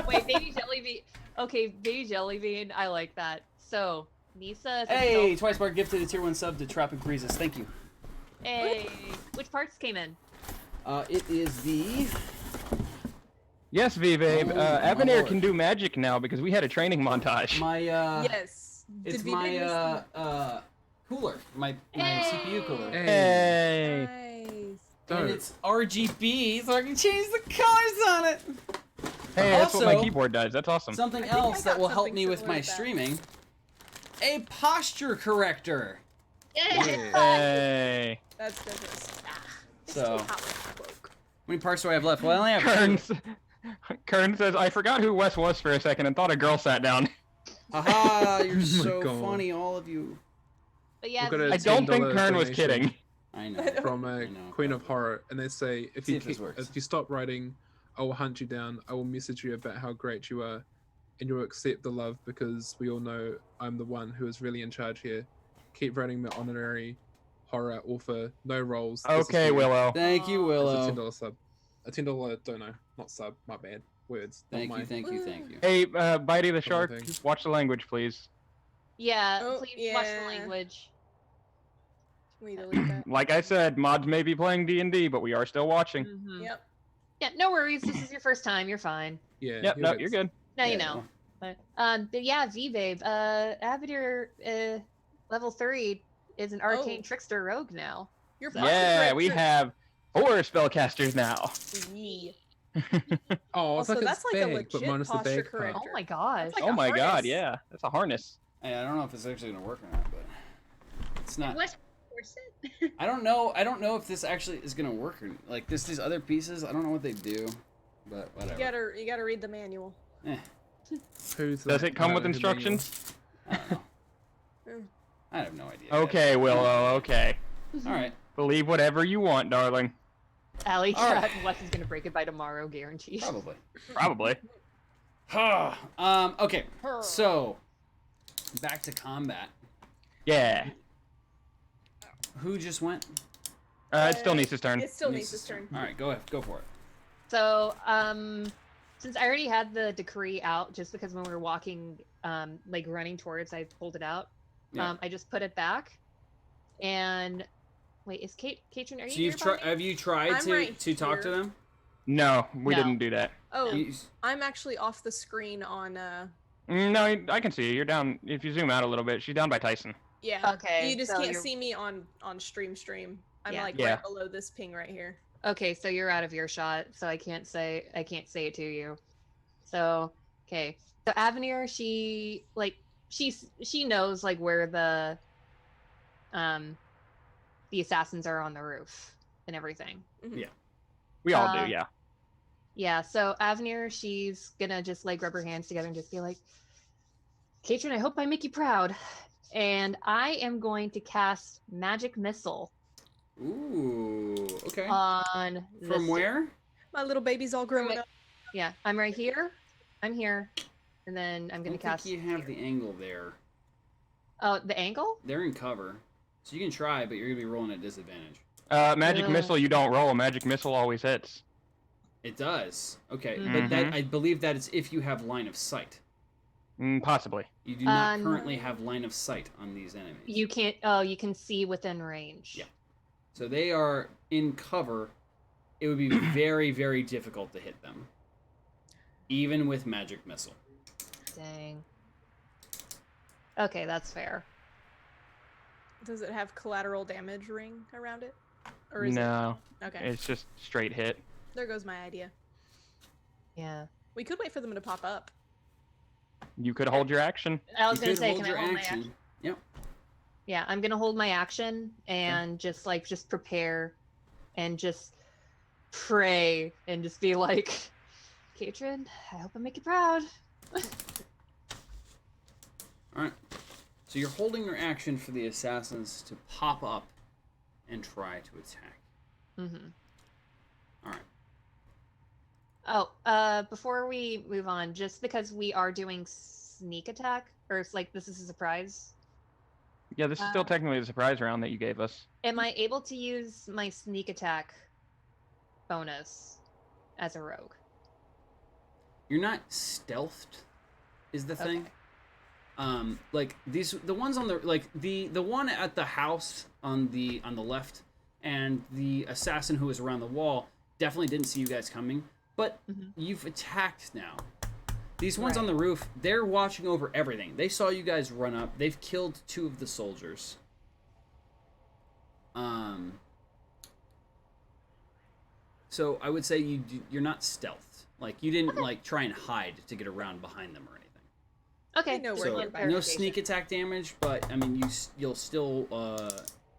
Wait, baby jelly bean. Okay, baby jelly bean. I like that. So, Nisa. Is a Hey, self- Twice Bar gifted a tier 1 sub to Tropic Breezes. Thank you. Hey. Which parts came in? It is the. Yes, V-Babe. Oh, my Avenir lord. can do magic now because we had a training montage. My Yes. It's Did we my make this cooler. My Hey. CPU cooler. Hey. Nice. And Dope. it's RGB, so I can change the colors on it. Hey, that's what my Also- keyboard does. That's awesome. Something I think I else that got will help something me with similar my to that. streaming. A posture corrector. Yeah. Hey. That's delicious. It's So- too hot with my cloak. How many parts do I have left? Well, I only have Kern says, I forgot who Wes was for a second and thought a girl sat down. Haha, you're Oh my so God. funny, all of you. But yeah. We've got a I don't think $10 Kern was donation kidding. I know. From I a know. Queen of Horror, and they say if See you if this works. if you stop writing, I will hunt you down. I will message you about how great you are, and you'll accept the love because we all know I'm the one who is really in charge here. Keep writing my honorary horror author. No roles. This is Okay, for you. Willow. Thank you, It's a Willow. $10 sub. A $10 dono, not sub. My bad. Words. not Thank you, my- thank you, thank you. Hey, Bitey the Shark, thing. watch the language, please. Yeah. Oh, Please watch the yeah. language. We delete that. Like I said, mods may be playing D&D, but we are still watching. Mhm. Yep. Yeah, no worries. This is your first time. You're fine. Yeah. Yep, no, you're good. Now you Yeah, know. well, But yeah, V-Babe. Avidir, level 3 is an arcane Oh. trickster rogue now. You're So- Yeah, we correct. have 4 spellcasters now. Yeah. Oh, Also, look, that's it's like a big, legit but minus the posture big part. Oh corrector. my gosh. like Oh a my god, harness. yeah. That's a harness. I don't know if it's actually gonna work or not, but it's not. What's corset? I don't know. I don't know if this actually is gonna work or like these other pieces. I don't know what they do, but whatever. You gotta read the manual. Who's Does that it come with who instructions? I don't know. Mm. I have no idea. Okay, Willow, okay. All right. Believe whatever you want, darling. Allie, All right. Wes is gonna break it by tomorrow, guaranteed. Probably. Probably. Okay. So, back to combat. Yeah. Who just went? It's still Nisa's turn. It still needs his turn. All right, go ahead. Go for it. So, since I already had the decree out, just because when we were walking, like running towards, I pulled it out. Yeah. I just put it back. And wait, is Katrin? Are you? So you've nearby me? have you tried I'm to right talk to here. them? No, we No. didn't do that. Oh, You- I'm actually off the screen on No, I can see you. You're down. If you zoom out a little bit, she's down by Tyson. yeah. Okay, You just so can't you're- see me on stream. I'm Yeah. like Yeah. right below this ping right here. Okay, so you're out of earshot, so I can't say it to you. So okay, so Avenir, she knows like where the assassins are on the roof and everything. We all Uh, do, yeah. Yeah, so Avenir, she's gonna just like rub her hands together and just be like, Katrin, I hope I make you proud. And I am going to cast Magic Missile Ooh. Okay. on From this- where? My little baby's all grown From up. Yeah, I'm right here. I'm here. And then I'm I gonna don't cast think you have here. the angle there. Oh, the angle? They're in cover, so you can try, but you're gonna be rolling at disadvantage. Magic Ugh. Missile, you don't roll. Magic Missile always hits. It does. Okay, Mhm. but that I believe that it's if you have line of sight. Possibly. You do not No. currently have line of sight on these enemies. You can't. Oh, you can see within range. Yeah. So they are in cover. It would be very, very difficult to hit them, even with magic missile. Dang. Okay, that's fair. Does it have collateral damage ring around it? Or is No, it? Okay. it's just straight hit. There goes my idea. Yeah. We could wait for them to pop up. You could hold your action. I was You gonna could say, hold can your I hold my action. action? Yep. Yeah, I'm gonna hold my action and just prepare and just pray and just be like, Katrin, I hope I make you proud. All right. So you're holding your action for the assassins to pop up and try to attack. Mm-hmm. All right. Oh, before we move on, just because we are doing sneak attack, or it's like this is a surprise, Yeah, this is still technically the surprise round that you gave us. am I able to use my sneak attack bonus as a rogue? You're not stealthed, is the thing. Like the ones on the the one at the house on the left, and the assassin who was around the wall definitely didn't see you guys coming. But you've attacked now. These ones on the roof, they're watching over everything. They saw you guys run up. They've killed 2 of the soldiers. So I would say you're not stealthed. Like you didn't like try and hide to get around behind them or anything. Okay. I know just where So you're one back. no clarification. sneak attack damage, but I mean you'll still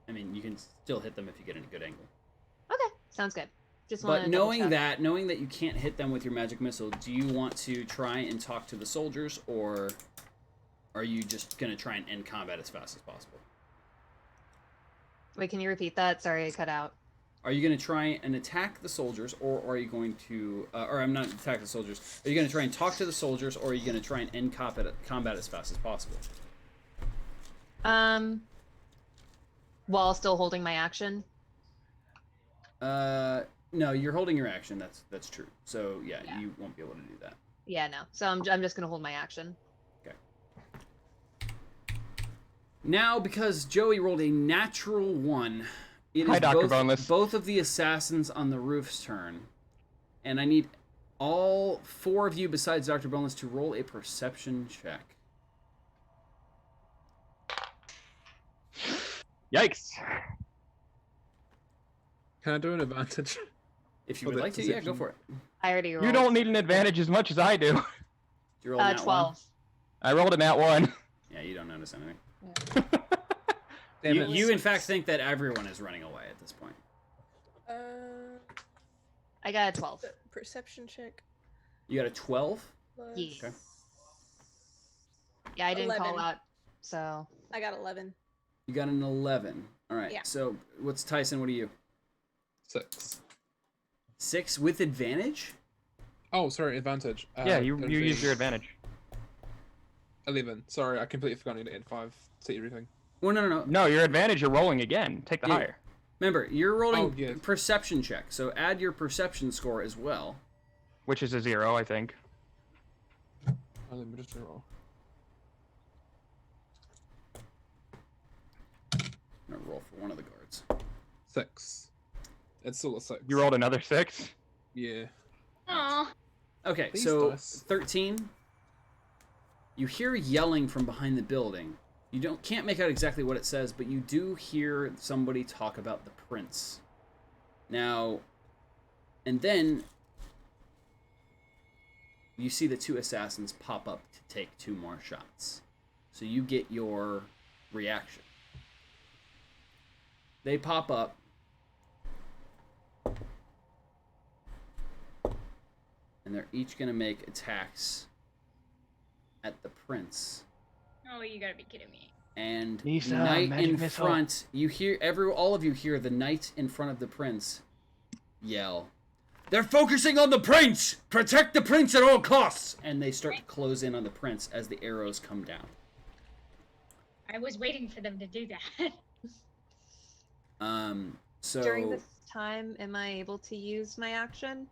I mean you can still hit them if you get in a good angle. Okay, sounds good. Just want But knowing that you can't hit them with your magic missile, do you want to try and talk to the soldiers, or are you just gonna try and end combat as fast as possible? Wait, can you repeat that? Sorry, I cut out. Are you going to try and attack the soldiers, or are you going to, or I'm not attack the soldiers, are you going to try and talk to the soldiers, or are you going to try and end combat as fast as possible? While still holding my action. No, you're holding your action, that's true. So, yeah, you won't be able to do that. Yeah, no. So I'm just gonna hold my action. Okay. Now, because Joey rolled a natural 1, it is Hi, Dr. Boneless. both of the assassins on the roof's turn. And I need all 4 of you besides Dr. Boneless to roll a perception check. Yikes. Can I do an advantage? If you would like to, yeah, go for it. I already rolled. You don't need an advantage as much as I do. You roll a nat 12. 1? I rolled a nat 1. Yeah, you don't notice anything. Damn You, it. you, in fact, think that everyone is running away at this point. I got a 12. Perception check. You got a 12? Plus... Yeah. Okay. Yeah, I didn't 11. call out, so. I got 11. You got an 11. All right. Yeah. So, what's Tyson? What are you? 6. 6 with advantage? Oh, sorry, advantage. Yeah, you that'd used be your advantage. 11. Sorry, I completely forgot I need to add 5 to everything. Well, no. No, your advantage, you're rolling again. Take the Yeah. higher. Remember, you're rolling Oh, yes. perception check, so add your perception score as well. Which is a 0, I think. Oh, let me just reroll. I'm gonna roll for one of the guards. 6. It's still a 6. You rolled another 6? Yeah. Aw. Okay, Please, so dice. 13. You hear yelling from behind the building. You can't make out exactly what it says, but you do hear somebody talk about the prince. Now, and then you see the 2 assassins pop up to take 2 more shots. So you get your reaction. They pop up. And they're each going to make attacks at the prince. Oh, you gotta be kidding me. And Nisa, knight magic in missile. front, you hear all of you hear the knight in front of the prince yell, "They're focusing on the prince! Protect the prince at all costs!" And they start to close in on the prince as the arrows come down. I was waiting for them to do that. So During this time, am I able to use my action?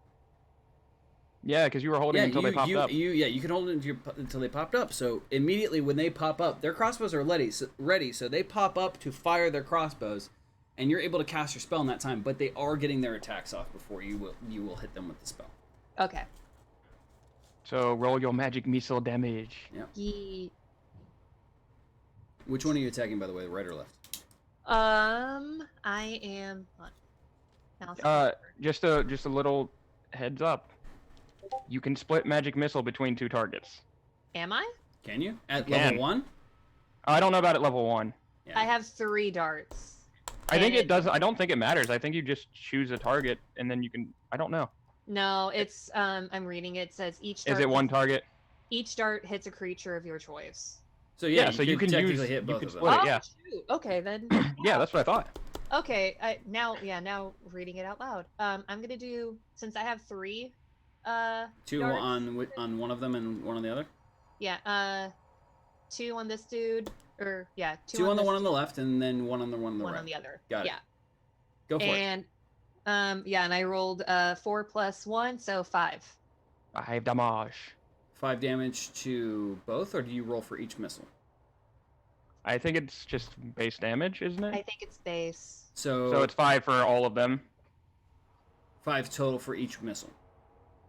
Yeah, because you were holding until they popped up. You can hold it until they popped up. So immediately when they pop up, their crossbows are ready. So they pop up to fire their crossbows, and you're able to cast your spell in that time. But they are getting their attacks off before you will hit them with the spell. Okay. So roll your magic missile damage. Yeet. Which one are you attacking, by the way, right or left? I am. Now Just a little heads up. You can split magic missile between 2 targets. Am I? Can you? At You level can. 1? I don't know about at level 1. Yeah. I have 3 darts. I think And it does. I don't think it matters. I think you just choose a target and then you can. I don't know. No, it's I'm reading it. It says each. Is Dart it one target? Each dart hits a creature of your choice. So Yeah, so you can technically use- hit you both can of them. split it. Oh, yeah. shoot. Okay, then. Yeah, that's what I thought. Okay, now reading it out loud. I'm gonna do, since I have 3. 2 darts. on one of them and 1 on the other. Yeah. 2 on this dude, or yeah, 2 on the this one on the left, and then 1 on the one on the one right. on the other. Got it. Yeah. Go for it. And and I rolled 4 plus 1, so 5. 5 damage. 5 damage to both, or do you roll for each missile? I think it's just base damage, isn't it? I think it's base. So it's 5 for all of them. 5 total for each missile.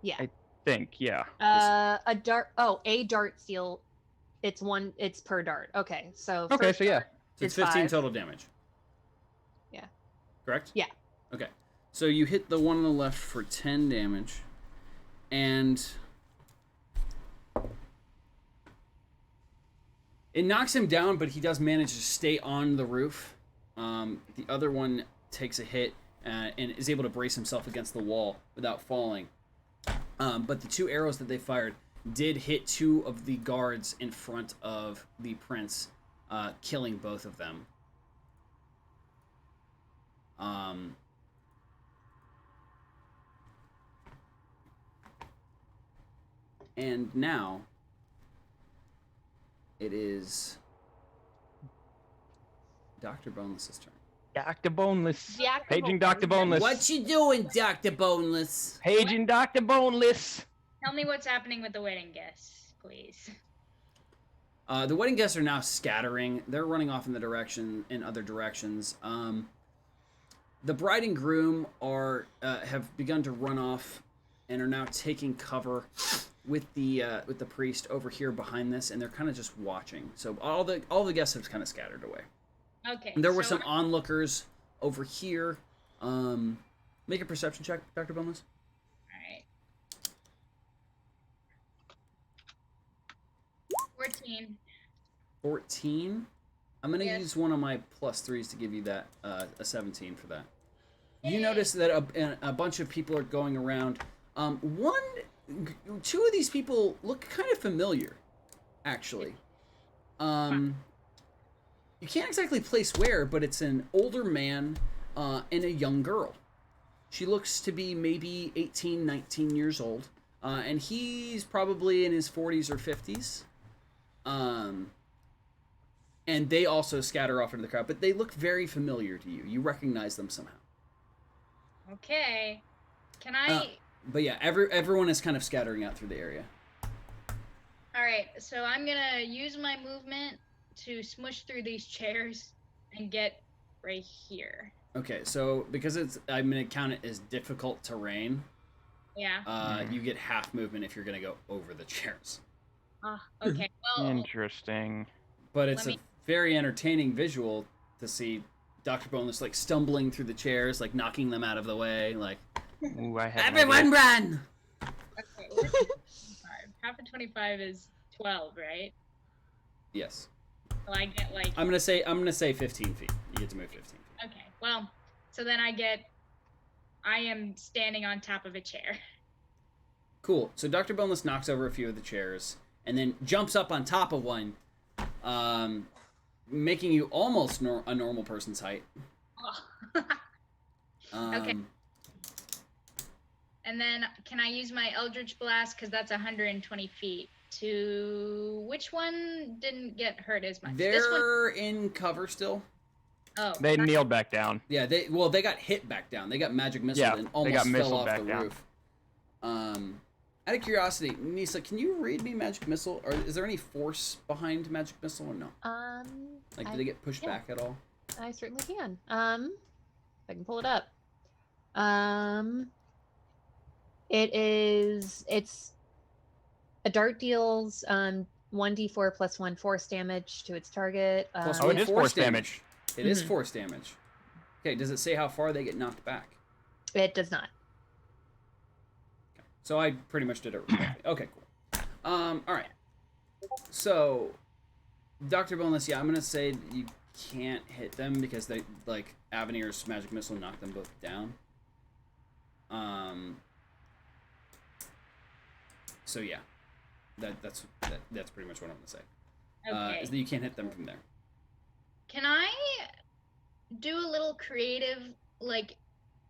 Yeah. Think, yeah. A dart. Oh, a dart steal. It's per dart. Okay, so. Okay, first so yeah. dart So it's is 15 5. total damage. Yeah. Correct? Yeah. Okay. So you hit the one on the left for 10 damage, and it knocks him down, but he does manage to stay on the roof. The other one takes a hit and is able to brace himself against the wall without falling. But the 2 arrows that they fired did hit 2 of the guards in front of the prince, killing both of them. And now it is Dr. Boneless's turn. Dr. Boneless. Yeah, Paging Dr. Boneless. What you doing, Dr. Boneless? Paging Dr. Boneless. Tell me what's happening with the wedding guests, please. The wedding guests are now scattering. They're running off in other directions. The bride and groom have begun to run off and are now taking cover with the priest over here behind this, and they're kind of just watching. So all the guests have kind of scattered away. Okay. And there were some onlookers over here. Make a perception check, Dr. Boneless. All right. 14. 14. I'm gonna Yes. use one of my +3s to give you that a 17 for that. You notice that a bunch of people are going around. Two of these people look kind of familiar, actually. You can't exactly place where, but it's an older man and a young girl. She looks to be maybe 18, 19 years old, and he's probably in his 40s or 50s. And they also scatter off into the crowd, but they look very familiar to you. You recognize them somehow. Okay. Can I? But yeah, everyone is kind of scattering out through the area. All right. So I'm gonna use my movement to smush through these chairs and get right here. Okay, so because I'm gonna count it as difficult terrain. Yeah. You get half movement if you're gonna go over the chairs. Okay. Well. Interesting. But it's a very entertaining visual to see Dr. Boneless like stumbling through the chairs, like knocking them out of the way, like. Ooh, I have Everyone run! Okay. What's 25? Half of 25 is 12, right? Yes. So I get like. I'm gonna say 15 feet. You get to move 15 feet. Okay. Well, so then I am standing on top of a chair. Cool. So Dr. Boneless knocks over a few of the chairs and then jumps up on top of one, making you almost a normal person's height. Okay. And then can I use my Eldritch Blast, because that's 120 feet, to... Which one didn't get hurt as much? They're in cover still. Oh. They kneeled back down. Yeah, they got hit back down. They got magic missile and almost fell off the roof. Out of curiosity, Nisa, can you read me magic missile? Or is there any force behind magic missile or no? Like, did they get pushed back at all? I certainly can. I can pull it up. It's a dart deals 1d4 plus 1 force damage to its target. It is force damage. It is force damage. Okay, does it say how far they get knocked back? It does not. Okay. So I pretty much did it right. Okay, cool. All right. So, Dr. Boneless, yeah, I'm gonna say you can't hit them because they Avenir's magic missile knocked them both down. So yeah, that's pretty much what I'm gonna say. Okay. Is that you can't hit them from there. Can I do a little creative,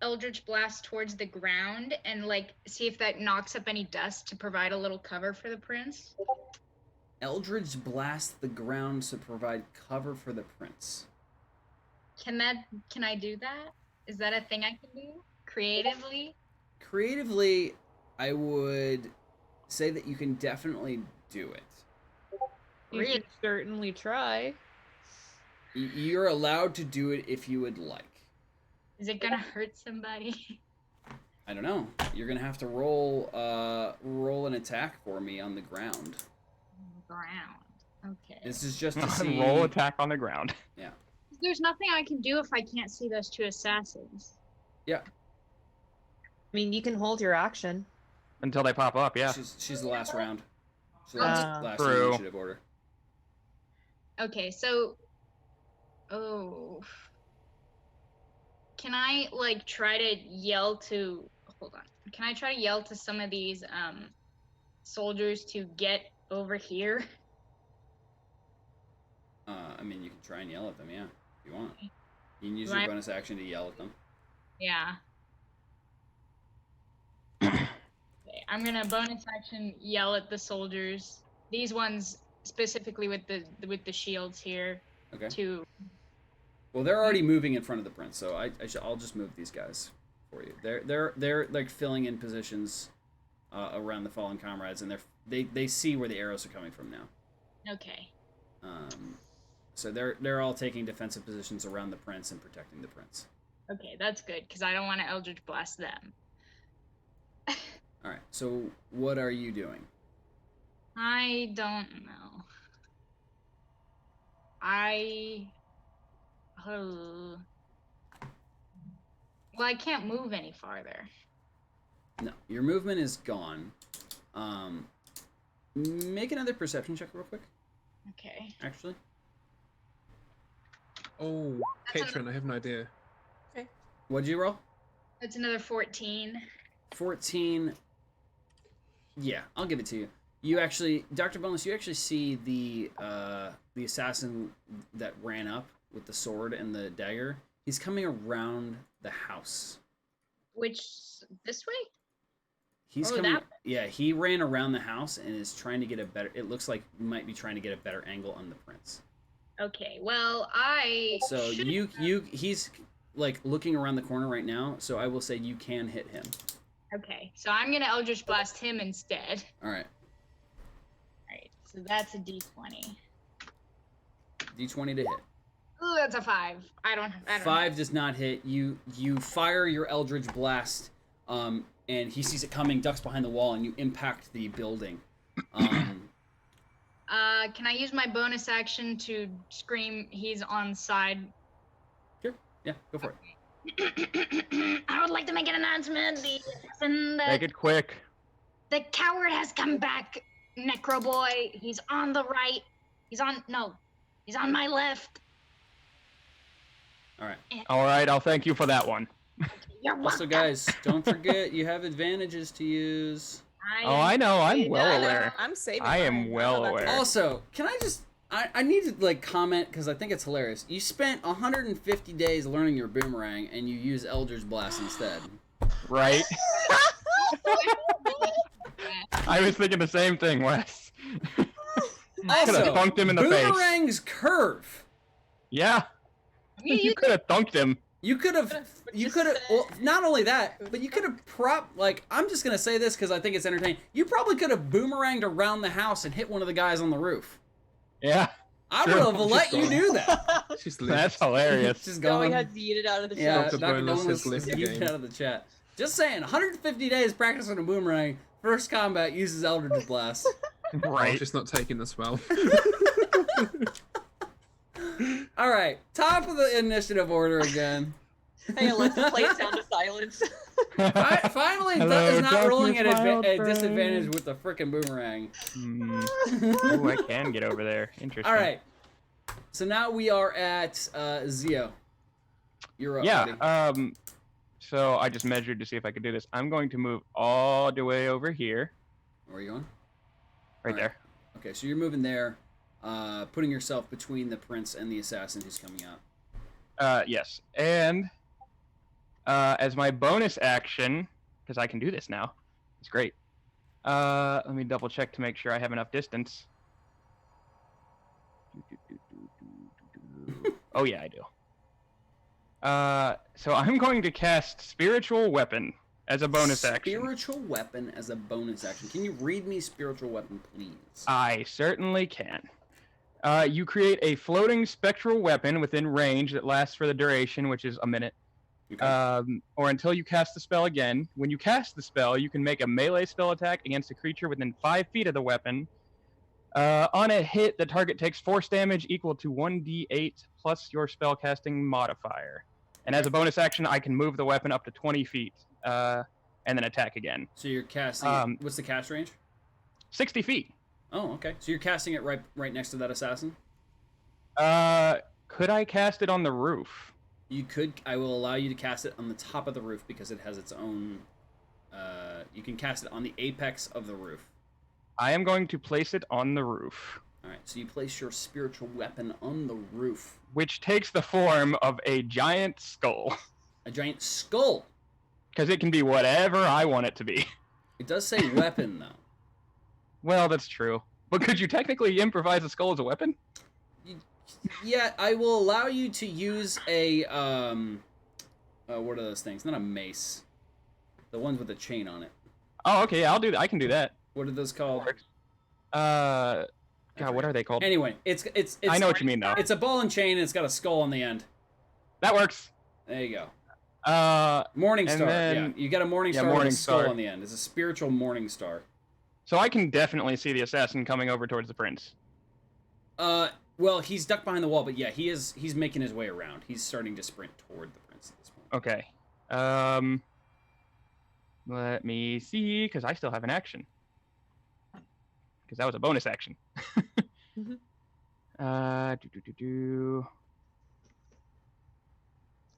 Eldritch Blast towards the ground and, see if that knocks up any dust to provide a little cover for the prince? Eldritch Blast the ground to provide cover for the prince. Can I do that? Is that a thing I can do? Creatively? Creatively, I would say that you can definitely do it. You should certainly try. You're allowed to do it if you would like. Is it gonna hurt somebody? I don't know. You're gonna have to roll an attack for me on the ground. Ground. Okay. This is just to see. Roll attack on the ground. Yeah. There's nothing I can do if I can't see those two assassins. Yeah. I mean, you can hold your action. Until they pop up, yeah. She's the last round. She's the last True. initiative order. Okay, so... Oh... Can I, try to yell to... Hold on. Can I try to yell to some of these, soldiers to get over here? I mean, you can try and yell at them, yeah, if you want. You can use your bonus action to yell at them. Yeah. Okay, I'm gonna bonus action yell at the soldiers. These ones specifically with the shields here. Okay. To. Well, they're already moving in front of the prince, so I'll just move these guys for you. They're filling in positions around the fallen comrades, and they see where the arrows are coming from now. Okay. So they're all taking defensive positions around the prince and protecting the prince. Okay, that's good because I don't want to Eldritch Blast them. All right. So what are you doing? I don't know. Oh. Well, I can't move any farther. No, your movement is gone. Make another perception check real quick. Okay. Actually. Oh, Katrin, I have an idea. Okay. What'd you roll? That's another 14. 14. Yeah, I'll give it to you. You actually, Dr. Bonus, you actually see the assassin that ran up with the sword and the dagger. He's coming around the house. Which, this way? He's coming. That... Yeah, he ran around the house and is trying to get a better. It looks like he might be trying to get a better angle on the prince. Okay, well, So he's like looking around the corner right now. So I will say you can hit him. Okay, so I'm gonna Eldritch Blast him instead. All right. Alright, so that's a D20. D20 to hit. Ooh, that's a 5. I don't 5 does not hit. You fire your Eldritch Blast, and he sees it coming, ducks behind the wall, and you impact the building. Can I use my bonus action to scream he's on side? Sure. Yeah, go for it. I would like to make an announcement. Make it quick. The coward has come back, Necro Boy. He's on the right. He's on my left. All right. All right, I'll thank you for that one. Also, guys, don't forget you have advantages to use. I know. I'm well aware. I'm saving. I am well aware. Also, can I just... I need to like comment because I think it's hilarious. You spent 150 days learning your boomerang and you use Eldritch Blast instead. Right? I was thinking the same thing, Wes. I could have thunked him in the face. Boomerangs curve. Yeah. You could have thunked him. You could have, well, not only that, but you could have I'm just going to say this because I think it's entertaining. You probably could have boomeranged around the house and hit one of the guys on the roof. Yeah. I would have let you do that. That's hilarious. She's going. Had yeeted out of the chat. Yeah, Dr. Bonus has yeeted out of the chat. Just saying, 150 days practicing a boomerang, first combat uses Eldritch Blast. Right. I'm just not taking this well. All right, top of the initiative order again. Hey, Alexa, play Sound of Silence. Finally, Doug is not rolling at a disadvantage with the frickin' boomerang. Ooh, I can get over there. Interesting. All right. So now we are at Zio. You're up, yeah. buddy. So I just measured to see if I could do this. I'm going to move all the way over here. Where are you going? Right there. Okay, so you're moving there, putting yourself between the prince and the assassin who's coming out. Yes. And as my bonus action, because I can do this now, it's great. Let me double check to make sure I have enough distance. Oh yeah, I do. So I'm going to cast Spiritual Weapon as a bonus action. Spiritual Weapon as a bonus action. Can you read me Spiritual Weapon, please? I certainly can. You create a floating spectral weapon within range that lasts for the duration, which is a minute. Okay. Or until you cast the spell again. When you cast the spell, you can make a melee spell attack against a creature within 5 feet of the weapon. On a hit, the target takes force damage equal to 1d8 plus your spellcasting modifier. And as a bonus action, I can move the weapon up to 20 feet and then attack again. So you're casting... what's the cast range? 60 feet. Oh, okay. So you're casting it right next to that assassin? Could I cast it on the roof? You could. I will allow you to cast it on the top of the roof because it has its own... you can cast it on the apex of the roof. I am going to place it on the roof. Alright, so you place your spiritual weapon on the roof. Which takes the form of a giant skull. A giant skull? Because it can be whatever I want it to be. It does say weapon, though. Well, that's true. But could you technically improvise a skull as a weapon? Yeah, I will allow you to use a, what are those things? Not a mace. The ones with the chain on it. Oh, okay, I'll do that. I can do that. What are those called? God, what are they called? Anyway, it's I know what you mean though. It's a ball and chain, and it's got a skull on the end. That works. There you go. Morning Morning star. Yeah, you got a morning star with a skull star on the end. It's a spiritual morning star. So I can definitely see the assassin coming over towards the prince. Well, he's ducked behind the wall, but yeah, he's making his way around. He's starting to sprint toward the prince at this point. Okay. Let me see, because I still have an action. Because that was a bonus action.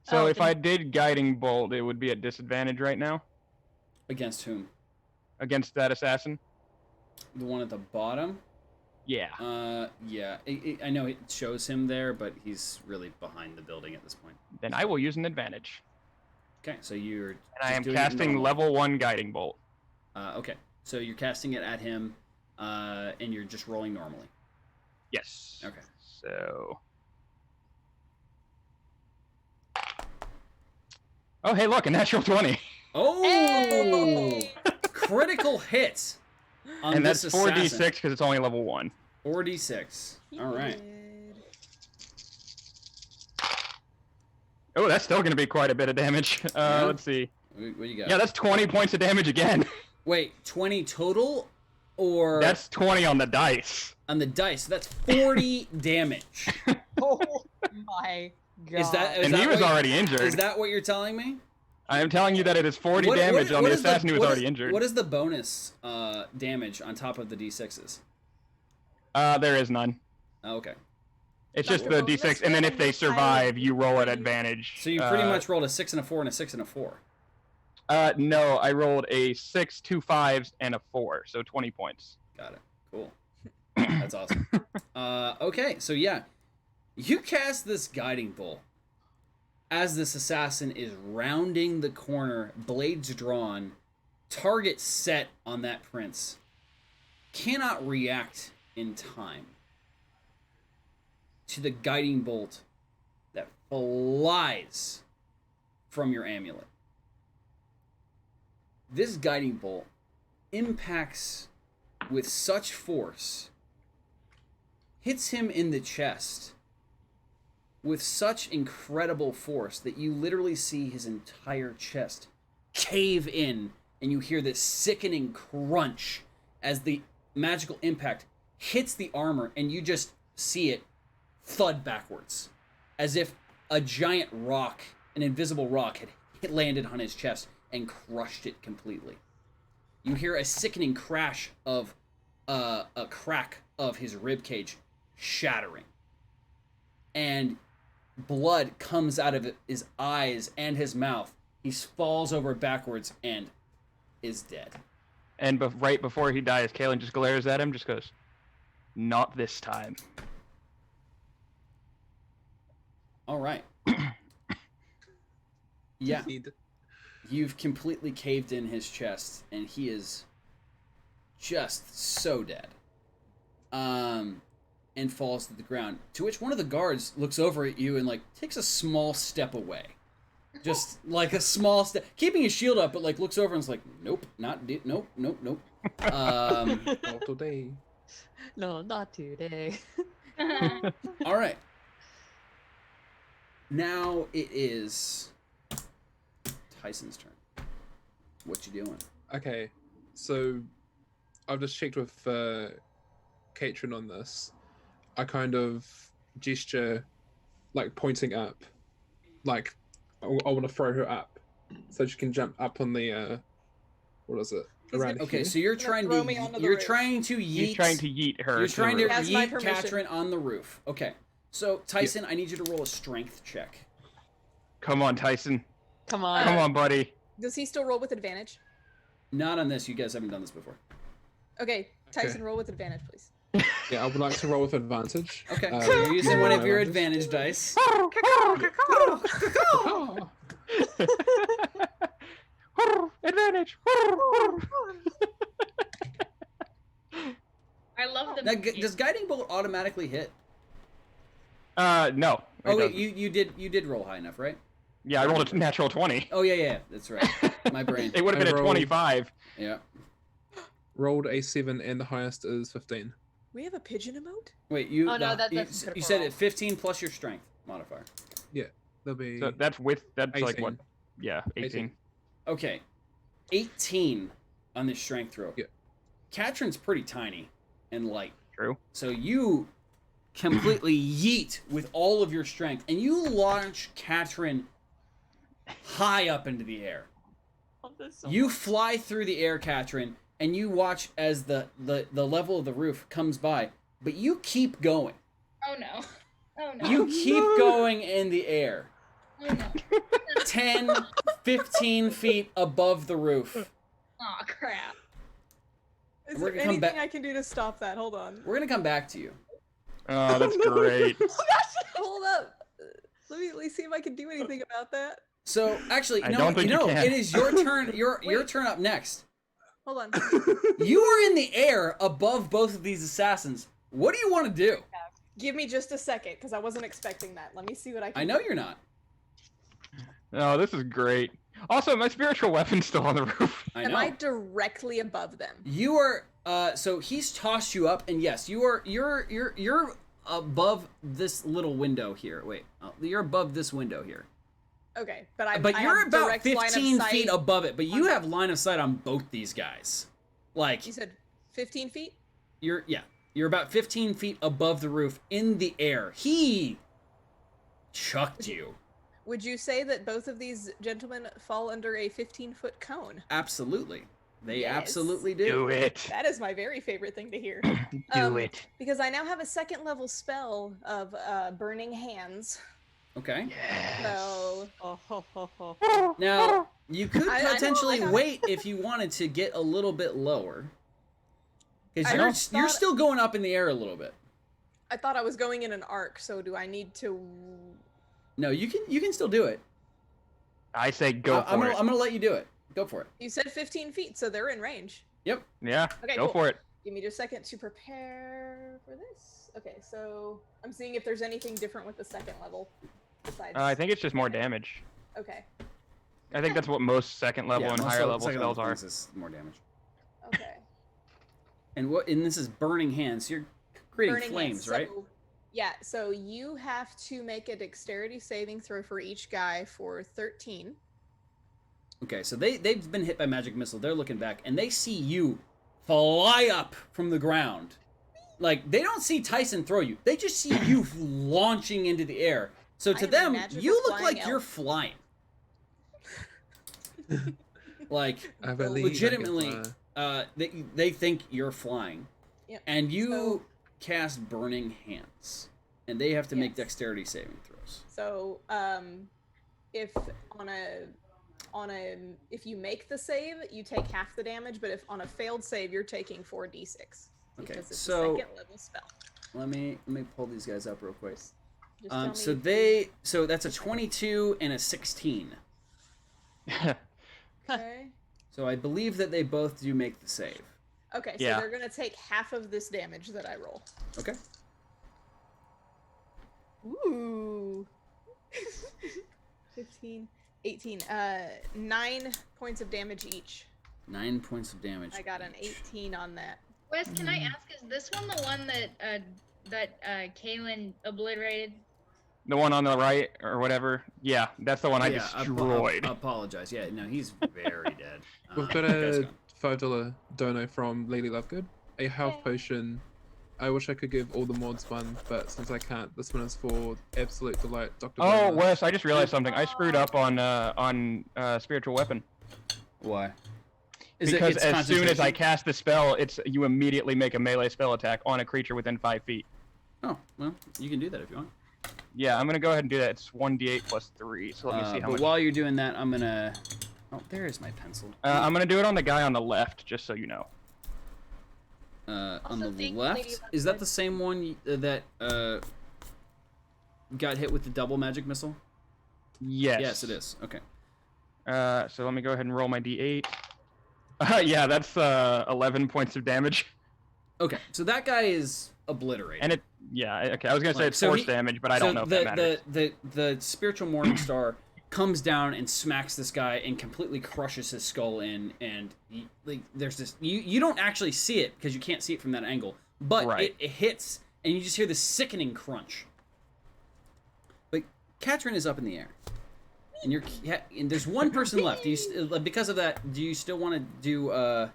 So if I did guiding bolt, it would be at disadvantage right now. Against whom? Against that assassin. The one at the bottom? Yeah. Yeah. I know it shows him there, but he's really behind the building at this point. Then I will use an advantage. Okay, so you're. And I am casting level 1 guiding bolt. Okay, so you're casting it at him, and you're just rolling normally. Yes. Okay. So. Oh, hey, look, a natural 20. Oh! Hey! Critical hit. And that's 4d6 because it's only level 1. 4d6. All right. Oh, that's still going to be quite a bit of damage. Yeah. Let's see. What do you got? Yeah, that's 20 points of damage again. Wait, 20 total? Or... That's 20 on the dice. On the dice. So that's 40 damage. Oh my god. Is and he was already injured. Is that what you're telling me? I am telling you that it is 40 damage on the assassin who was already injured. What is the bonus damage on top of the d6s? There is none. Oh, okay. It's just the d6, and then if they survive, you roll at advantage. So you pretty much rolled a 6 and a 4 and a 6 and a 4. No, I rolled a 6, 2 5s, and a 4, so 20 points. Got it. Cool. That's awesome. Okay, so yeah. You cast this guiding bolt as this assassin is rounding the corner, blades drawn, target set on that prince. Cannot react in time to the guiding bolt that flies from your amulet. This guiding bolt impacts with such force, hits him in the chest with such incredible force that you literally see his entire chest cave in, and you hear this sickening crunch as the magical impact hits the armor, and you just see it thud backwards, as if a giant rock, an invisible rock, had landed on his chest and crushed it completely. You hear a sickening crash of a crack of his ribcage shattering, and blood comes out of his eyes and his mouth. He falls over backwards and is dead. And right before he dies, Kalen just glares at him, just goes, "Not this time." All right. Yeah. You've completely caved in his chest, and he is just so dead. And falls to the ground. To which one of the guards looks over at you and like takes a small step away. Just like a small step, keeping his shield up, but like looks over and is like, "Nope, nope." Not today. No, not today. All right. Now it is Tyson's turn. What you doing? Okay, so I've just checked with Katrin on this. I kind of gesture, like pointing up, like I want to throw her up, so she can jump up on the what is it? Around Okay, here. so you're trying to yeet. You're trying to yeet her. You're trying to That's my yeet permission. Katrin on the roof. Okay, so Tyson, I need you to roll a strength check. Come on, Tyson. Come on. Come on, buddy. Does he still roll with advantage? Not on this. You guys haven't done this before. Okay, Tyson, roll with advantage, please. Yeah, I would like to roll with advantage. Okay, so you're using one of your advantage dice. Advantage. I love the. Now, does guiding bolt automatically hit? No. Oh wait, you did roll high enough, right? Yeah, I rolled a natural 20. Oh yeah, that's right. My brain. It would have been I a rolled- 25. Yeah. Rolled a 7 and the highest is 15. We have a pigeon emote? Wait, Oh, no, that's you said it 15 plus your strength modifier. Yeah, there'll be. So that's like 18. what? Yeah, 18. Okay, 18 on this strength throw. Yeah. Katrin's pretty tiny and light. True. So you completely yeet with all of your strength, and you launch Katrin high up into the air. You fly through the air, Katrin, and you watch as the level of the roof comes by, but you keep going. Oh no. Oh no. You keep going in the air. Oh no. 10, 15 feet above the roof. Oh crap. Is We're there gonna come anything back- I can do to stop that? Hold on. We're gonna come back to you. Oh, that's great. Hold up. Let me at least see if I can do anything about that. So actually, I no, don't think you can. it is your turn. Your turn up next. Hold on. You are in the air above both of these assassins. What do you want to do? Give me just a second, because I wasn't expecting that. Let me see what I can I know do. you're not. Oh, this is great. Also, my spiritual weapon's still on the roof. I Am know. I directly above them? You are. So he's tossed you up, and yes, you are. You're above this little window here. Wait, you're above this window here. Okay, but I you're have about direct line of 15 sight feet above it. But you on- have line of sight on both these guys. Like You said 15 feet? you're about 15 feet above the roof in the air. He chucked you. Would you say that both of these gentlemen fall under a 15-foot cone? Absolutely, they Yes. absolutely do. Do it. That is my very favorite thing to hear. Do it. Because I now have a second level spell of Burning Hands. Okay. So Now you could I know, potentially I know. wait if you wanted to get a little bit lower, because I you're thought- still going up in the air a little bit. I thought I was going in an arc, so do I need to... No, you can still do it. I say go I'm for it. gonna let you do it. Go for it. You said 15 feet, so they're in range. Yep. Yeah, Okay, go cool. for it. Give me just a second to prepare for this. Okay, so I'm seeing if there's anything different with the second level. Besides... I think it's just more damage. Okay. I think that's what most second level Yeah, and most higher level second spells level are. things is more damage. Okay. And this is burning hands. You're creating Burning flames, hands. right? So, yeah, so you have to make a dexterity saving throw for each guy for 13. Okay, so they've been hit by magic missile. They're looking back and they see you fly up from the ground. Like they don't see Tyson throw you. They just see you launching into the air. So I to am a them, magical you look flying like you're elf. flying. Like I believe legitimately, I they think you're flying. Yep. And you So- cast Burning Hands, and they have to make Yes. dexterity saving throws. So, if if you make the save, you take half the damage, but if on a failed save, you're taking 4d6 Okay, because it's so- a second level spell. Let me pull these guys up real quick. Just tell me So if so that's a 22 and a 16. Okay. So I believe that they both do make the save. Okay, so Yeah. they're gonna take half of this damage that I roll. Okay. Ooh. 15, 18, 9 points of damage each. 9 points of damage. I got an each. 18 on that. Wes, can I ask, is this one the one that Kaylin obliterated? The one on the right or whatever. Yeah, that's the one I destroyed. I apologize. Yeah, no, he's very dead. We've got you guys a go. $5 dono from Lily Lovegood. A health potion. I wish I could give all the mods one, but since I can't, this one is for Absolute Delight, Dr. Oh, Boneless. Wes, I just realized something. I screwed up on spiritual weapon. Why? Because it's as soon as I concentration? cast the spell, you immediately make a melee spell attack on a creature within 5 feet. Oh, well, you can do that if you want. Yeah, I'm gonna go ahead and do that. It's 1d8 plus 3. So let me see how But much. while you're doing that, I'm gonna. Oh, there is my pencil. I'm gonna do it on the guy on the left, just so you know. On Also, the thank you, left, Lady is that Lovegood. the same one that got hit with the double magic missile? Yes. Yes, it is. Okay. So let me go ahead and roll my d8. Yeah, that's 11 points of damage. Okay, so that guy is obliterated. And okay. I was gonna say Like, it's so force he- damage, but I don't know if that matters. The spiritual morning star comes down and smacks this guy and completely crushes his skull in, and there's this you don't actually see it because you can't see it from that angle, but it hits, and you just hear this sickening crunch. But Katrin is up in the air, and there's one person left. Because of that, do you still want to do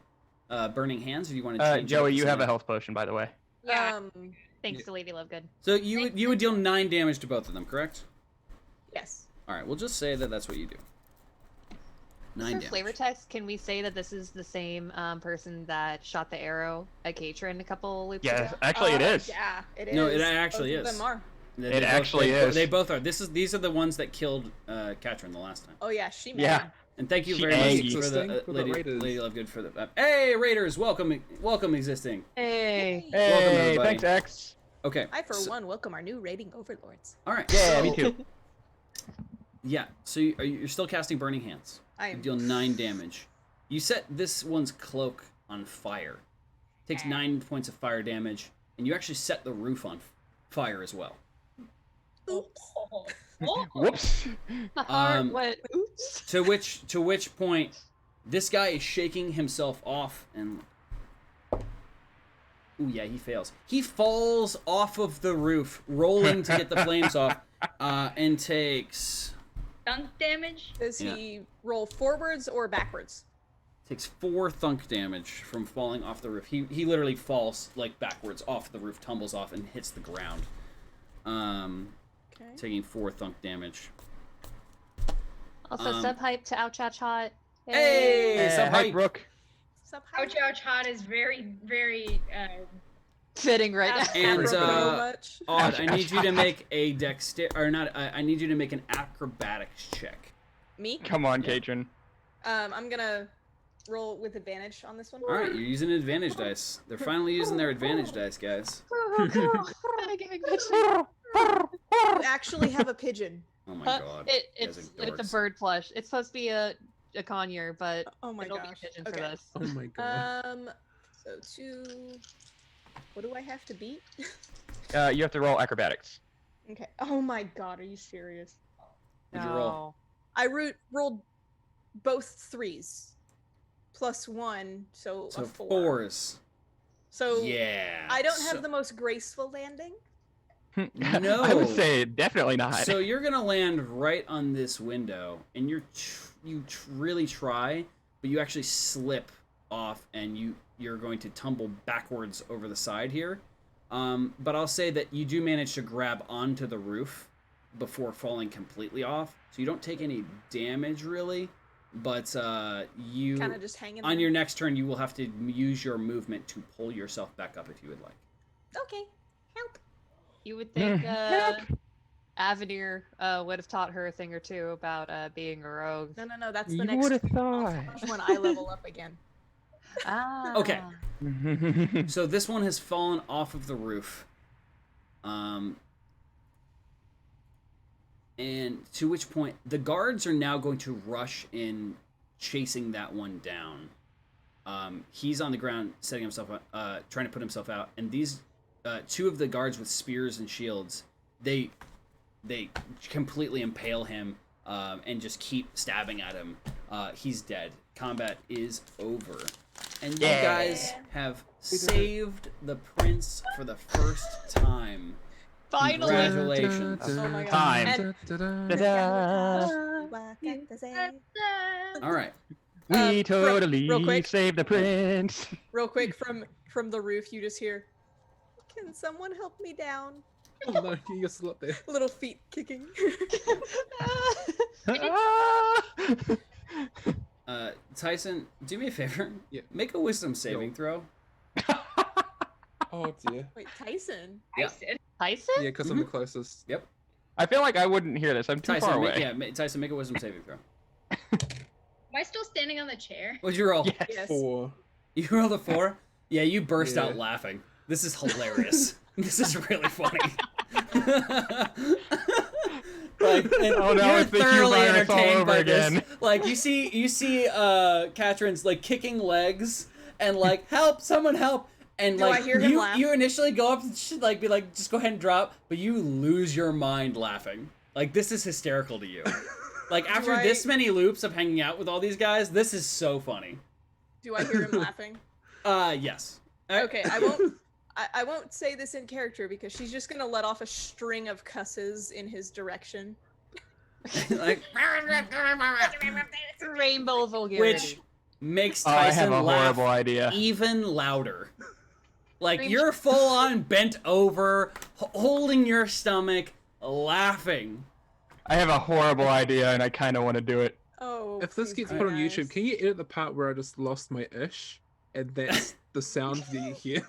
burning hands, or do you want to change? Joey, you have a health potion, by the way. Yeah. Thanks to Lady Lovegood. So you would deal 9 damage to both of them, correct? Yes. All right, we'll just say that that's what you do. 9 damage. For flavor text, can we say that this is the same person that shot the arrow at Katrin a couple loops ago? Yes, actually it is. Yeah, it is. No, it actually Both is. of them are. It actually is. They both are. These are the ones that killed Katrin the last time. Oh yeah, she mad. Yeah. And thank you She very angry. much for the Lady Lovegood for the. Hey Raiders, welcome existing. Hey. Welcome, Hey, everybody. thanks, X. Okay. I for one welcome our new rating overlords. All right. Yeah, so, me too. Yeah. So you're still casting Burning Hands. I You am. deal 9 damage. You set this one's cloak on fire. Takes 9 points of fire damage, and you actually set the roof on fire as well. Whoops. My heart went, oops. To which point, this guy is shaking himself off, and ooh yeah, he fails. He falls off of the roof, rolling to get the flames off, and takes Dunk damage. Does he roll forwards or backwards? 4 thunk damage from falling off the roof. He literally falls like backwards off the roof, tumbles off, and hits the ground. Okay. Taking 4 thunk damage. Also, sub hype to Ouch Ouch Hot. Hey, sub Hi, hype. Brooke. Ouch, ouch, hot is very, very. Fitting right now. And much. Odd, I need you to make a I need you to make an acrobatics check. Me? Come on, Yeah. Katrin. I'm gonna roll with advantage on this one. All right, you're using advantage dice. They're finally using their advantage dice, guys. You actually have a pigeon. Oh my god. It's a bird plush. It's supposed to be a conure, but Oh my it'll gosh. be a pigeon Okay. for this. Oh my god. So 2. What do I have to beat? You have to roll acrobatics. Okay. Oh my god, are you serious? What'd you roll? I rolled both 3s. Plus 1, so So a 4. 4s. So Yeah. I don't have the most graceful landing. No. I would say definitely not. So you're gonna land right on this window, and you really try, but you actually slip off, and you're going to tumble backwards over the side here. But I'll say that you do manage to grab onto the roof before falling completely off, so you don't take any damage really. But you Kind of just hanging on there. your next turn, you will have to use your movement to pull yourself back up if you would like. Okay. Help. You would think Avenir would have taught her a thing or two about being a rogue. No, that's the You next would have thought. when I level up again. Ah. Okay. So this one has fallen off of the roof. And to which point, the guards are now going to rush in, chasing that one down. He's on the ground, setting himself up, trying to put himself out. And these 2 of the guards with spears and shields, they completely impale him and just keep stabbing at him. He's dead. Combat is over. And you guys have saved the prince for the first time. Finally. Congratulations. Oh my god. Time. All right. We totally real quick. saved the prince. Real quick from the roof, you just hear, "Can someone help me down?" Oh no, you're still up there. Little feet kicking. Tyson, do me a favor. Yeah. Make a wisdom saving throw. Oh dear. Wait, Tyson. Yeah. Tyson? Yeah, because I'm the closest. Yep. I feel like I wouldn't hear this. I'm too far away. Tyson, make a wisdom saving throw. Am I still standing on the chair? What'd you roll? Yes. 4. You rolled a 4? Yeah, you burst Yeah. out laughing. This is hilarious. This is really funny. Like, and Oh no, you're it's the thoroughly Q-virus all entertained over by this. again. Like you see Katrin's like kicking legs and like help, someone help. And Do like I hear him you laugh? you initially go up and should like be like just go ahead and drop, but you lose your mind laughing. Like this is hysterical to you. Like after I- this many loops of hanging out with all these guys, this is so funny. Do I hear him laughing? Yes. Okay, I won't say this in character because she's just gonna let off a string of cusses in his direction. Like, Rainbow vulgarity. which makes I have Tyson a laugh horrible idea. even louder. Like, you're full on bent over, holding your stomach, laughing. I have a horrible idea, and I kind of want to do it. Oh. If this please gets be put on nice. YouTube, can you edit the part where I just lost my ish? And that's the sound that you hear.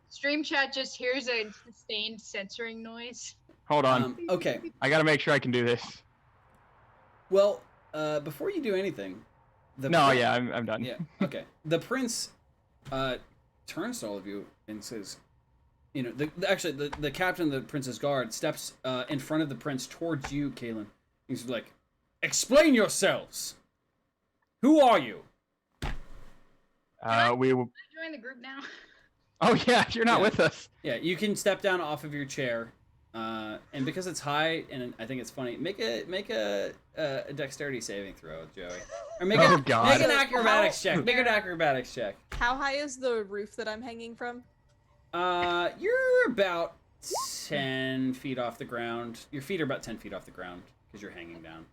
Stream chat just hears a sustained censoring noise. Hold on. Okay. I gotta make sure I can do this. Well, before you do anything, I'm done. Yeah. Okay. The prince turns to all of you and says, you know, the captain of the prince's guard steps in front of the prince towards you, Kaylin. He's like, "Explain yourselves. Who are you?" We will. Join the group now. Oh yeah, you're not with us. Yeah, you can step down off of your chair, and because it's high, and I think it's funny, make a dexterity saving throw, Joey, or make Oh, make God. an acrobatics check. Make an acrobatics check. How high is the roof that I'm hanging from? You're about 10 feet off the ground. Your feet are about 10 feet off the ground because you're hanging down.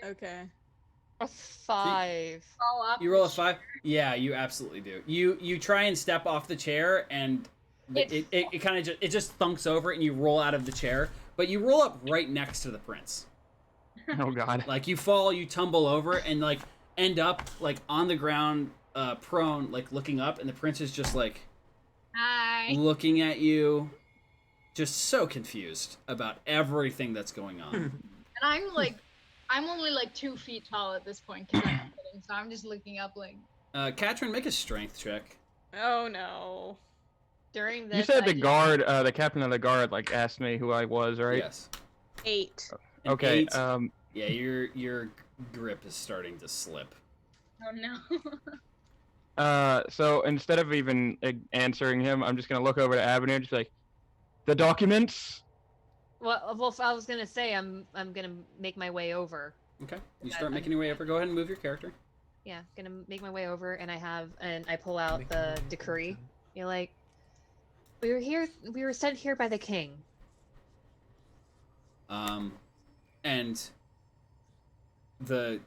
Okay. A 5. Fall off You roll a the 5? Yeah, you absolutely do. You try and step off the chair, and it kind of just thunks over, and you roll out of the chair. But you roll up right next to the prince. Oh God. Like, you fall, you tumble over, and like end up like on the ground, prone, like looking up, and the prince is just like Hi. looking at you, just so confused about everything that's going on. And I'm only like 2 feet tall at this point, 'cause I'm sitting, so I'm just looking up like. Katrin, make a strength check. Oh no. During this, You said the I- guard, the captain of the guard, like asked me who I was, right? Yes. 8. An Okay. 8. Yeah, your grip is starting to slip. Oh no. So instead of even answering him, I'm just gonna look over to Avenue and just be like, the documents. Well, I was gonna say I'm gonna make my way over. Okay. You start making your way over. Go ahead and move your character. Yeah, gonna make my way over, and I pull out the decree. You're like, we were sent here by the king. And the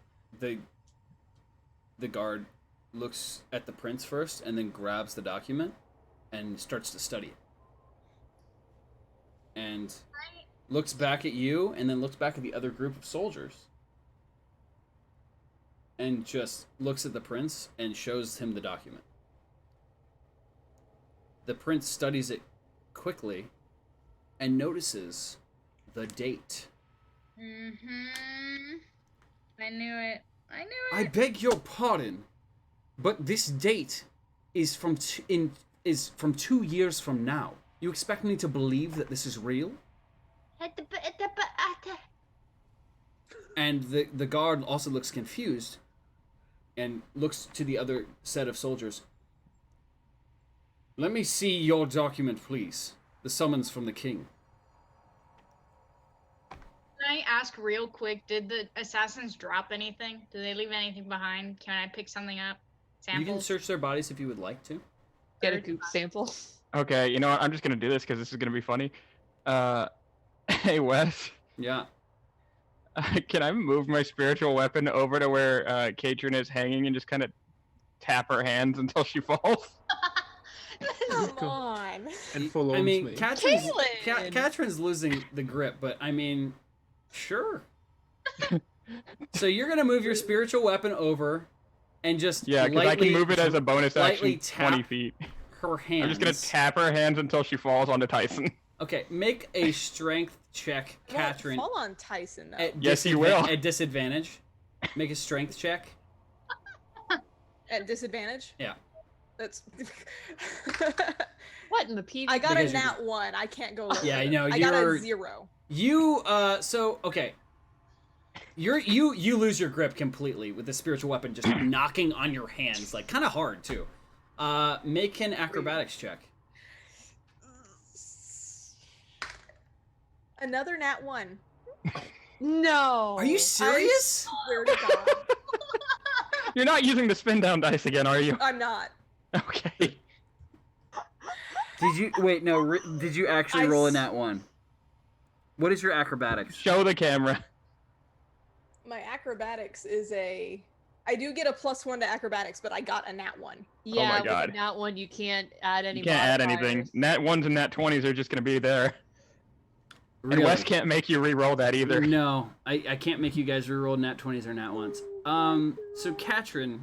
guard looks at the prince first, and then grabs the document, and starts to study it. And looks back at you, and then looks back at the other group of soldiers. And just looks at the prince and shows him the document. The prince studies it quickly and notices the date. Mm-hmm. I knew it. I beg your pardon, but this date is from 2 years from now. You expect me to believe that this is real? And the guard also looks confused and looks to the other set of soldiers. Let me see your document, please. The summons from the king. Can I ask real quick, did the assassins drop anything? Did they leave anything behind? Can I pick something up? Samples? You can search their bodies if you would like to. Get a goop sample. Okay, you know what? I'm just gonna do this because this is gonna be funny. Hey Wes, Yeah. can I move my spiritual weapon over to where Katrin is hanging and just kind of tap her hands until she falls? Come on. And full on I mean, me. Katrin's losing the grip, but I mean, sure. So you're gonna move your spiritual weapon over, and just Yeah, because I can move it as a bonus lightly action 20 tap feet. her hands. I'm just gonna tap her hands until she falls onto Tyson. Okay, make a strength check, I won't Katrin. fall on Tyson though. At Yes, you will. At disadvantage. Make a strength check. At disadvantage? Yeah. That's. What in the PV? I got a Because you're nat 1. I can't go lower. Yeah, I know, I got you're- a 0. You so okay. You lose your grip completely with the spiritual weapon just knocking on your hands, like kind of hard too. Make an acrobatics check. Another nat 1. No. Are you serious? I swear to God. You're not using the spin down dice again, are you? I'm not. Okay. Did you wait? No. Did you actually roll a nat 1? What is your acrobatics? Show the camera. My acrobatics is a. I do get a +1 to acrobatics, but I got a nat 1. Yeah, my God. with a nat 1, you can't add any. You can't add anything. modifiers. Nat 1s and nat 20s are just gonna be there. Really? And Wes can't make you re-roll that either. No, I can't make you guys re-roll nat 20s or nat 1s. So Katrin,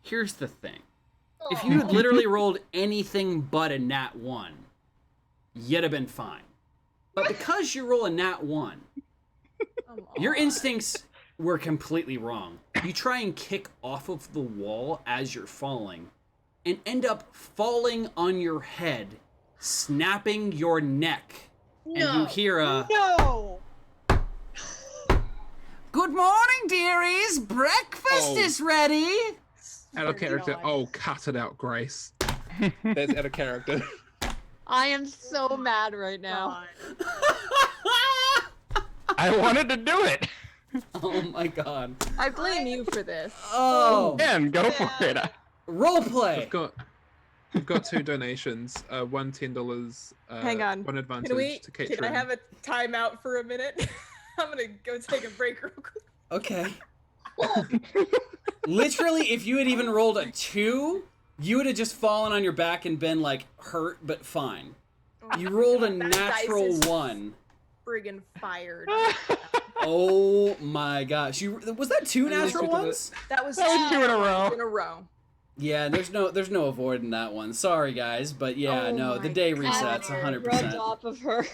here's the thing. If you had literally rolled anything but a nat 1, you'd have been fine. But because you roll a nat 1, your instincts were completely wrong. You try and kick off of the wall as you're falling, and end up falling on your head, snapping your neck. And you hear a... No! Good morning, dearies! Breakfast is ready! Out of character. Oh, cut it out, Grace. That's out of character. I am so mad right now. I wanted to do it. Oh my god. I blame you for this. Oh! Man, go for it. Roleplay! We've got 2 donations. One $10. Hang on. One advantage to Can Katrin. I have a timeout for a minute? I'm gonna go take a break real quick. Okay. Literally, if you had even rolled a 2, you would have just fallen on your back and been like hurt, but fine. You rolled a That dice natural is 1. Friggin' fired. Oh my gosh! Was that 2 At least natural we did it. ones? That was 2 in a row. in a row. Yeah, there's no avoiding that one. Sorry guys, but yeah, Oh no, the my day God. resets Rubbed 100%. off of her.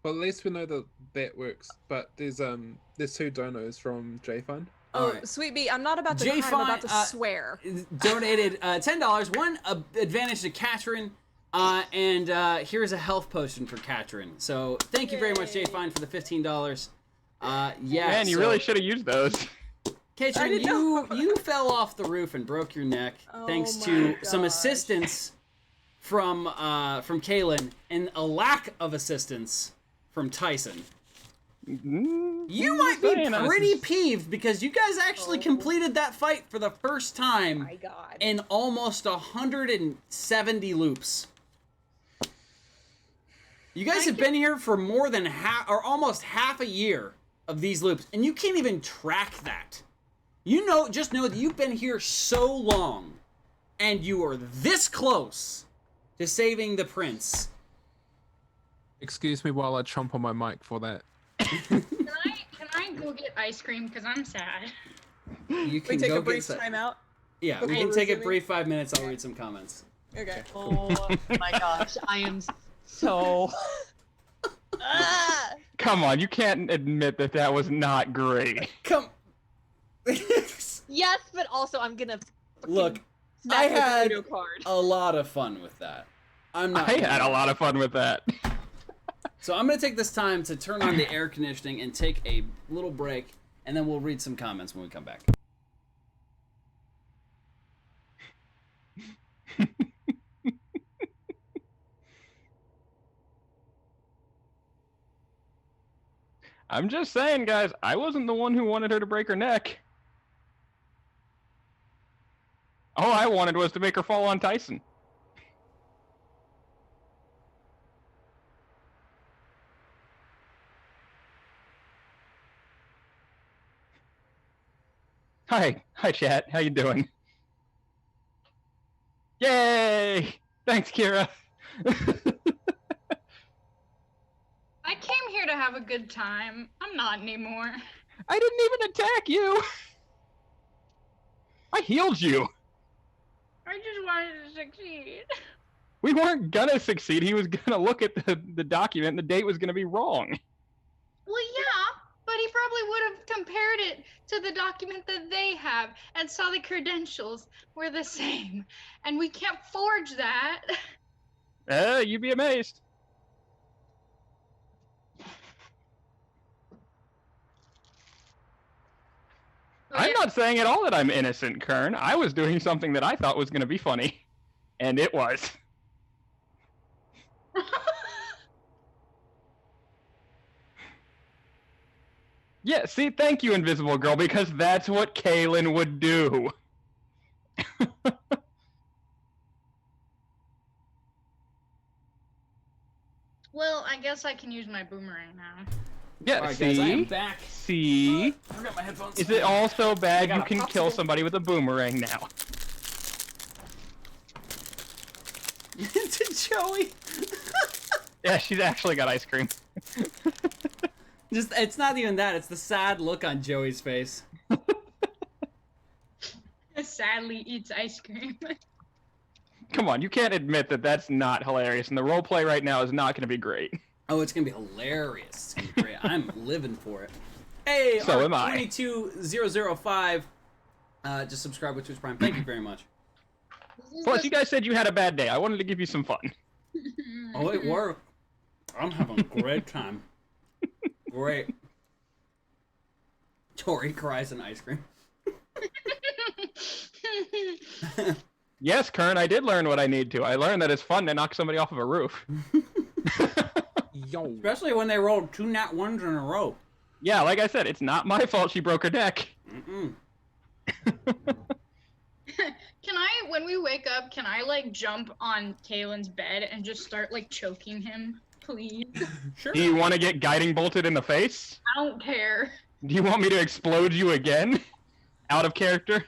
Well, at least we know that works. But there's 2 donos from JFund. Oh, Alright. Sweet Bee, I'm not about to Jay cry, I'm about to Fine, swear. Donated $10. One advantage to Katrin, and here's a health potion for Katrin. So thank you very much, Jay Fine, for the $15. Yeah, Man, you so, really should have used those. Katrin, didn't know. you fell off the roof and broke your neck thanks Oh to my some gosh. assistance from Kaylin and a lack of assistance from Tyson. You might be Saying, pretty peeved because you guys actually completed that fight for the first time My God. in almost 170 loops. You guys have been here for more than half, or almost half a year of these loops, and you can't even track that. Just know that you've been here so long, and you are this close to saving the prince. Excuse me while I chomp on my mic for that. Can I go get ice cream? Because I'm sad. You can We take go a brief get timeout. Yeah, we before can take a resuming? brief 5 minutes. I'll read some comments. Okay. Oh my gosh, I am so. Come on, you can't admit that was not great. Come. Yes, but also I'm gonna Look, snap I your had Pluto card. a lot of fun with that. I'm not. I had a lot of fun with that. So I'm gonna take this time to turn on the air conditioning and take a little break, and then we'll read some comments when we come back. I'm just saying, guys, I wasn't the one who wanted her to break her neck. All I wanted was to make her fall on Tyson. Hi, chat. How you doing? Yay! Thanks, Kira. I came here to have a good time. I'm not anymore. I didn't even attack you. I healed you. I just wanted to succeed. We weren't gonna succeed. He was gonna look at the document and the date was gonna be wrong. Well, yeah, but he probably would have compared it to the document that they have and saw the credentials were the same. And we can't forge that. You'd be amazed. I'm not saying at all that I'm innocent, Kern. I was doing something that I thought was going to be funny. And it was. Yeah, see, thank you, Invisible Girl, because that's what Kaylin would do. Well, I guess I can use my boomerang now. Yeah, Alright, see? guys, I am back. See? I forgot my headphones. Is it all so I bad got you a can kill popsicle. somebody with a boomerang now? It's Joey. Yeah, she's actually got ice cream. Just, it's not even that. It's the sad look on Joey's face. Sadly eats ice cream. Come on, you can't admit that that's not hilarious, and the roleplay right now is not going to be great. Oh, it's gonna be hilarious. It's gonna be great. I'm living for it. Hey, So am I. 22005. Just subscribe with Twitch Prime. Thank you very much. Plus, you guys said you had a bad day. I wanted to give you some fun. Oh, it worked. I'm having a great time. Great. Tori cries in ice cream. Yes, Kern, I did learn what I need to. I learned that it's fun to knock somebody off of a roof. Yo. Especially when they rolled 2 nat 1s in a row. Yeah, like I said, it's not my fault she broke her deck. Mm-mm. Can I, when we wake up, can I like jump on Kalen's bed and just start like choking him, please? Sure. Do you want to get guiding bolted in the face? I don't care. Do you want me to explode you again? Out of character?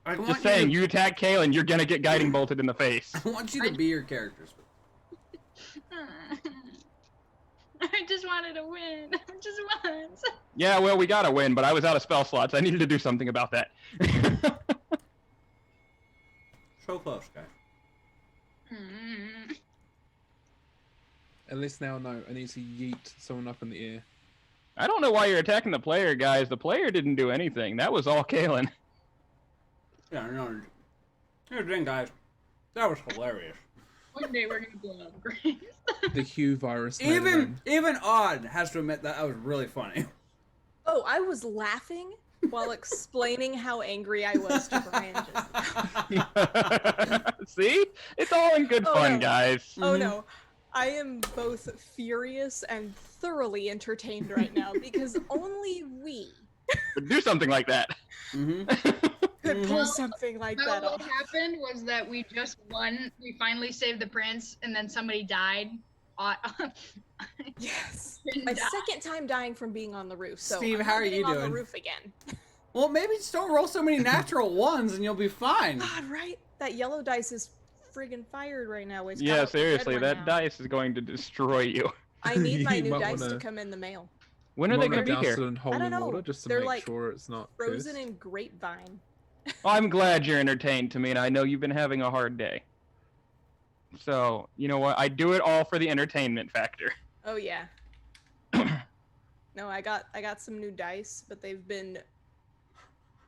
I want Just saying, you you attack Kalen, you're gonna get guiding bolted in the face. I want you to be your characters. I just wanted to win. Just once. Yeah, well, we gotta win, but I was out of spell slots. I needed to do something about that. So close, guys. At least now I know I need to yeet someone up in the air. I don't know why you're attacking the player, guys. The player didn't do anything. That was all Kalen. Yeah, no. Here's the thing, guys. That was hilarious. One day we're gonna blow up Grace. The Hue virus. made it Even in. Odd has to admit that was really funny. Oh, I was laughing while explaining how angry I was to Brian just See? It's all in good Oh, fun, no. guys. Oh no. I am both furious and thoroughly entertained right now because only we But do something like that. Mm-hmm. could pull something like No, that what off. happened was that we just won. We finally saved the prince, and then somebody died. Yes. Didn't My die. second time dying from being on the roof. So Steve, I'm how not are you getting on doing? the roof again. Well, maybe just don't roll so many natural ones and you'll be fine. God, right? That yellow dice is friggin' fired right now. It's got Yeah, a red seriously, one that now. dice is going to destroy you. I need my You new might dice to wanna- come in the mail. When are they Might going to be douse here? it in I holy don't know. water just to They're, make like, sure it's not Frozen cursed. in grapevine. Oh, I'm glad you're entertained, Tamina. I know you've been having a hard day. So, you know what? I do it all for the entertainment factor. Oh yeah. No, I got some new dice, but they've been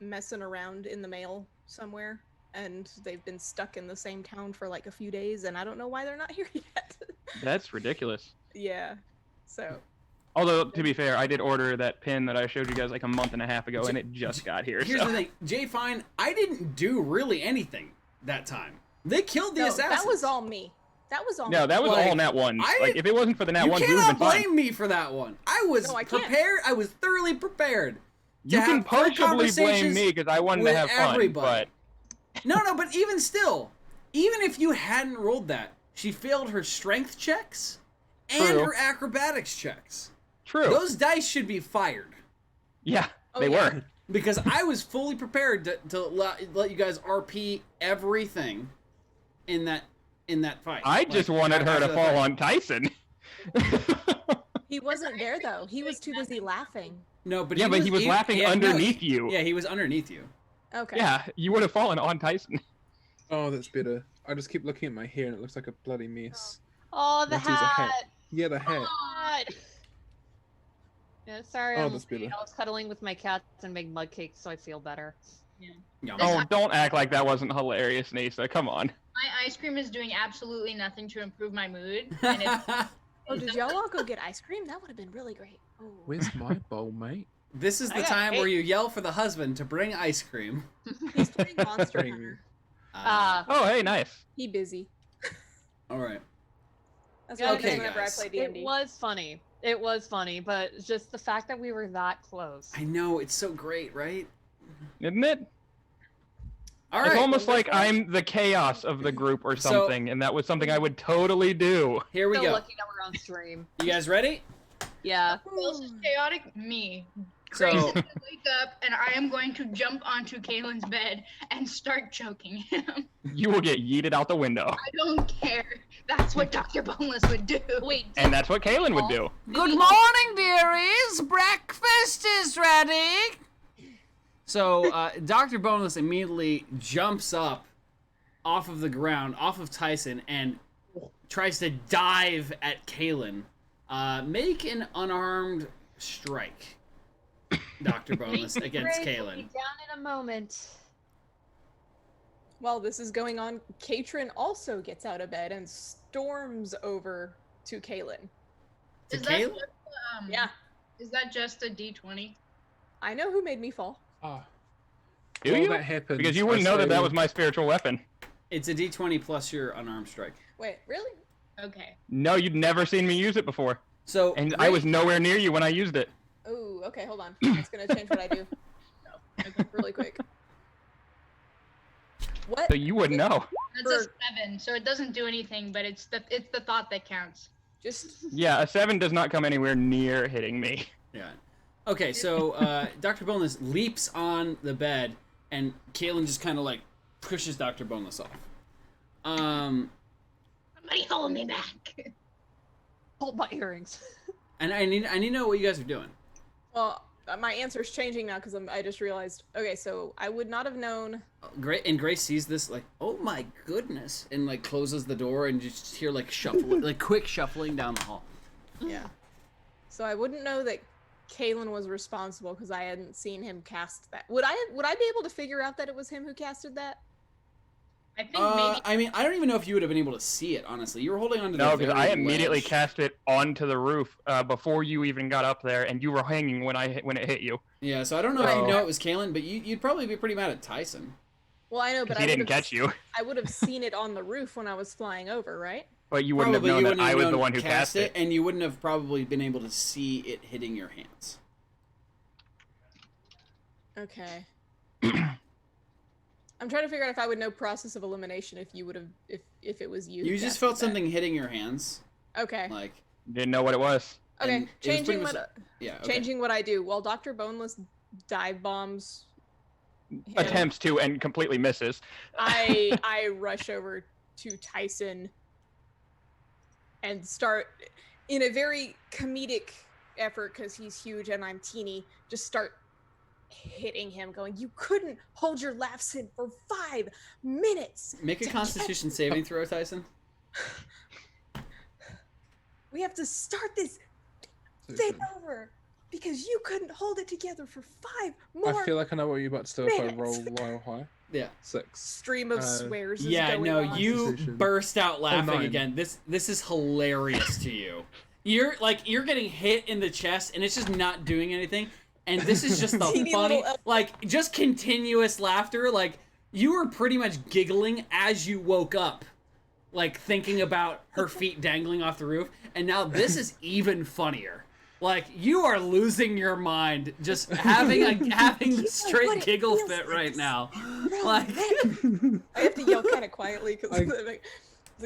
messing around in the mail somewhere, and they've been stuck in the same town for like a few days, and I don't know why they're not here yet. That's ridiculous. Yeah. So. Although, to be fair, I did order that pin that I showed you guys like a month and a half ago, and it just got here. Here's so. the thing, Jay Fine, I didn't do really anything that time. They killed the No, assassins. that was all me. That was all No, me. that was Like, all nat ones. I Like, didn't- if it wasn't for the nat You ones, we would have cannot been fine. blame me for that one. I was No, I can't. prepared. I was thoroughly prepared. You can have full partially blame conversations me because I wanted to with have fun, everybody. No, but even still, even if you hadn't rolled that, she failed her strength checks and True. her acrobatics checks. but true. Those dice should be fired Yeah, Oh, they yeah. were. because I was fully prepared to let you guys RP everything in that fight. I just wanted her after to the fall fight. on Tyson. He wasn't there though. He was too busy laughing. No, but Yeah, but he was laughing underneath you. Yeah, he was underneath you. Okay. Yeah, you would have fallen on Tyson. Oh, that's better. I just keep looking at my hair and it looks like a bloody mess. Oh, the Let's use a hat. hat. Yeah, the hat. God. Yeah, sorry. Oh, I'm that's better. I was cuddling with my cats and make mud cakes, so I feel better. Yeah. Oh, don't act like that wasn't hilarious, Nisa. Come on. My ice cream is doing absolutely nothing to improve my mood. And it's Oh, did y'all all go get ice cream? That would have been really great. Oh. Where's my bowl, mate? This is I the got time where cake. you yell for the husband to bring ice cream. He's playing Monster Bring- Hunter. Oh, hey, nice. He busy. All right. That's what Okay, I do whenever guys. I play It D&D. was funny. It was funny, but just the fact that we were that close. I know, it's so great, right? Isn't it? All It's right. almost like I'm the chaos of the group or So- something, and that was something I would totally do. Here we Still go. lucky that we're on stream. You guys ready? Yeah. Who else is chaotic? Me. So- Grace is gonna wake up, and I am going to jump onto Kalen's bed and start choking him. You will get yeeted out the window. I don't care. That's what Dr. Boneless would do. Wait. And that's what Kaylin would do. Good morning, dearies. Breakfast is ready. So Dr. Boneless immediately jumps up off of the ground, off of Tyson, and tries to dive at Kaylin. Make an unarmed strike, Dr. Boneless, against Grace will be Kaylin. down in a moment. While this is going on, Katrin also gets out of bed and storms over to Kaylin. To Is that Kaylin? just, Yeah, Is that just a D20? I know who made me fall. Ah. Do While you? that happens, Because you I wouldn't know that say- that was my spiritual weapon. It's a D20 plus your unarmed strike. Wait, really? Okay. No, you'd never seen me use it before. So And I was nowhere near you when I used it. Oh, okay, hold on. It's gonna change what I do. Really quick. What? So you wouldn't know. That's a 7, so it doesn't do anything, but it's the thought that counts. Just Yeah, a 7 does not come anywhere near hitting me. Yeah. Okay, so Dr. Boneless leaps on the bed, and Kaylin just kind of like pushes Dr. Boneless off. Somebody hold me back. Hold my earrings. And I need to know what you guys are doing. well, my answer's changing now because I just realized. Okay, so I would not have known. And Grace sees this like, oh my goodness, and like closes the door and just hear like shuffling, like quick shuffling down the hall. Yeah. So I wouldn't know that Kaylin was responsible because I hadn't seen him cast that. Would I be able to figure out that it was him who casted that? I think maybe. I mean, I don't even know if you would have been able to see it, honestly. You were holding onto No, the because very I immediately ledge. cast it onto the roof before you even got up there, and you were hanging when it hit you. Yeah, so I don't know if you Right. know it was Kaylin, but you'd probably be pretty mad at Tyson. Well, I know, but Because he didn't catch you. I would have seen it on the roof when I was flying over, right? But you wouldn't Probably have you known wouldn't that I have was known the one who cast cast it. and you wouldn't have probably been able to see it hitting your hands. Okay. I'm trying to figure out if I would know process of elimination if you would have if it was you. who You just casted felt that. something hitting your hands, Okay. like Didn't know what it was. Okay. and it was pretty Changing much- what yeah. Okay. changing what I do. While Dr. Boneless dive bombs him, Attempts to and completely misses. I rush over to Tyson and start in a very comedic effort because he's huge and I'm teeny. Just start hitting him, going, "You couldn't hold your laughs in for 5 minutes. Make a to Constitution saving throw, Tyson. We have to start this thing over because you couldn't hold it together for 5 more." I feel like I know what you're about to do if I minutes. roll low or high. Yeah. 6. Stream of swears. Is Yeah. going No, on. you Constitution. burst out laughing 9. again. This is hilarious to you. You're getting hit in the chest and it's just not doing anything. And this is just the Teeny funny, little like, just continuous laughter. Like, you were pretty much giggling as you woke up, like, thinking about her feet dangling off the roof. And now this is even funnier. Like, you are losing your mind just having a straight what it giggle feels fit like right to now. Really? Like, I have to yell kind of quietly because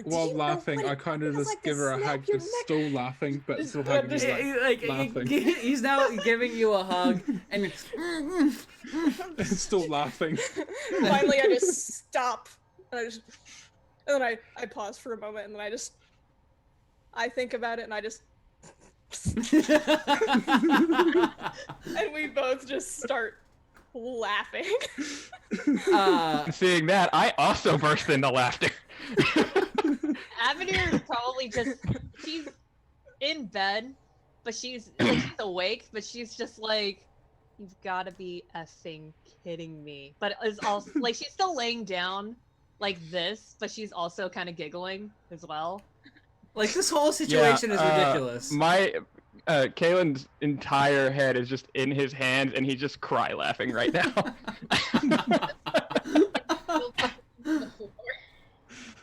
While laughing, I kind of just give her a hug, just still laughing, but still hugging me, like, laughing. he's now giving you a hug, and still laughing. Finally, I just stop. And then I pause for a moment, and then I think about it, and I just, and we both just start laughing. Seeing that, I also burst into laughter. Avenir is probably she's in bed, but she's awake, but she's just like, "You've got to be effing kidding me." But is also like, she's still laying down like this, but she's also kind of giggling as well. like this whole situation is ridiculous. My Kalen's entire head is just in his hands, and he's just cry laughing right now.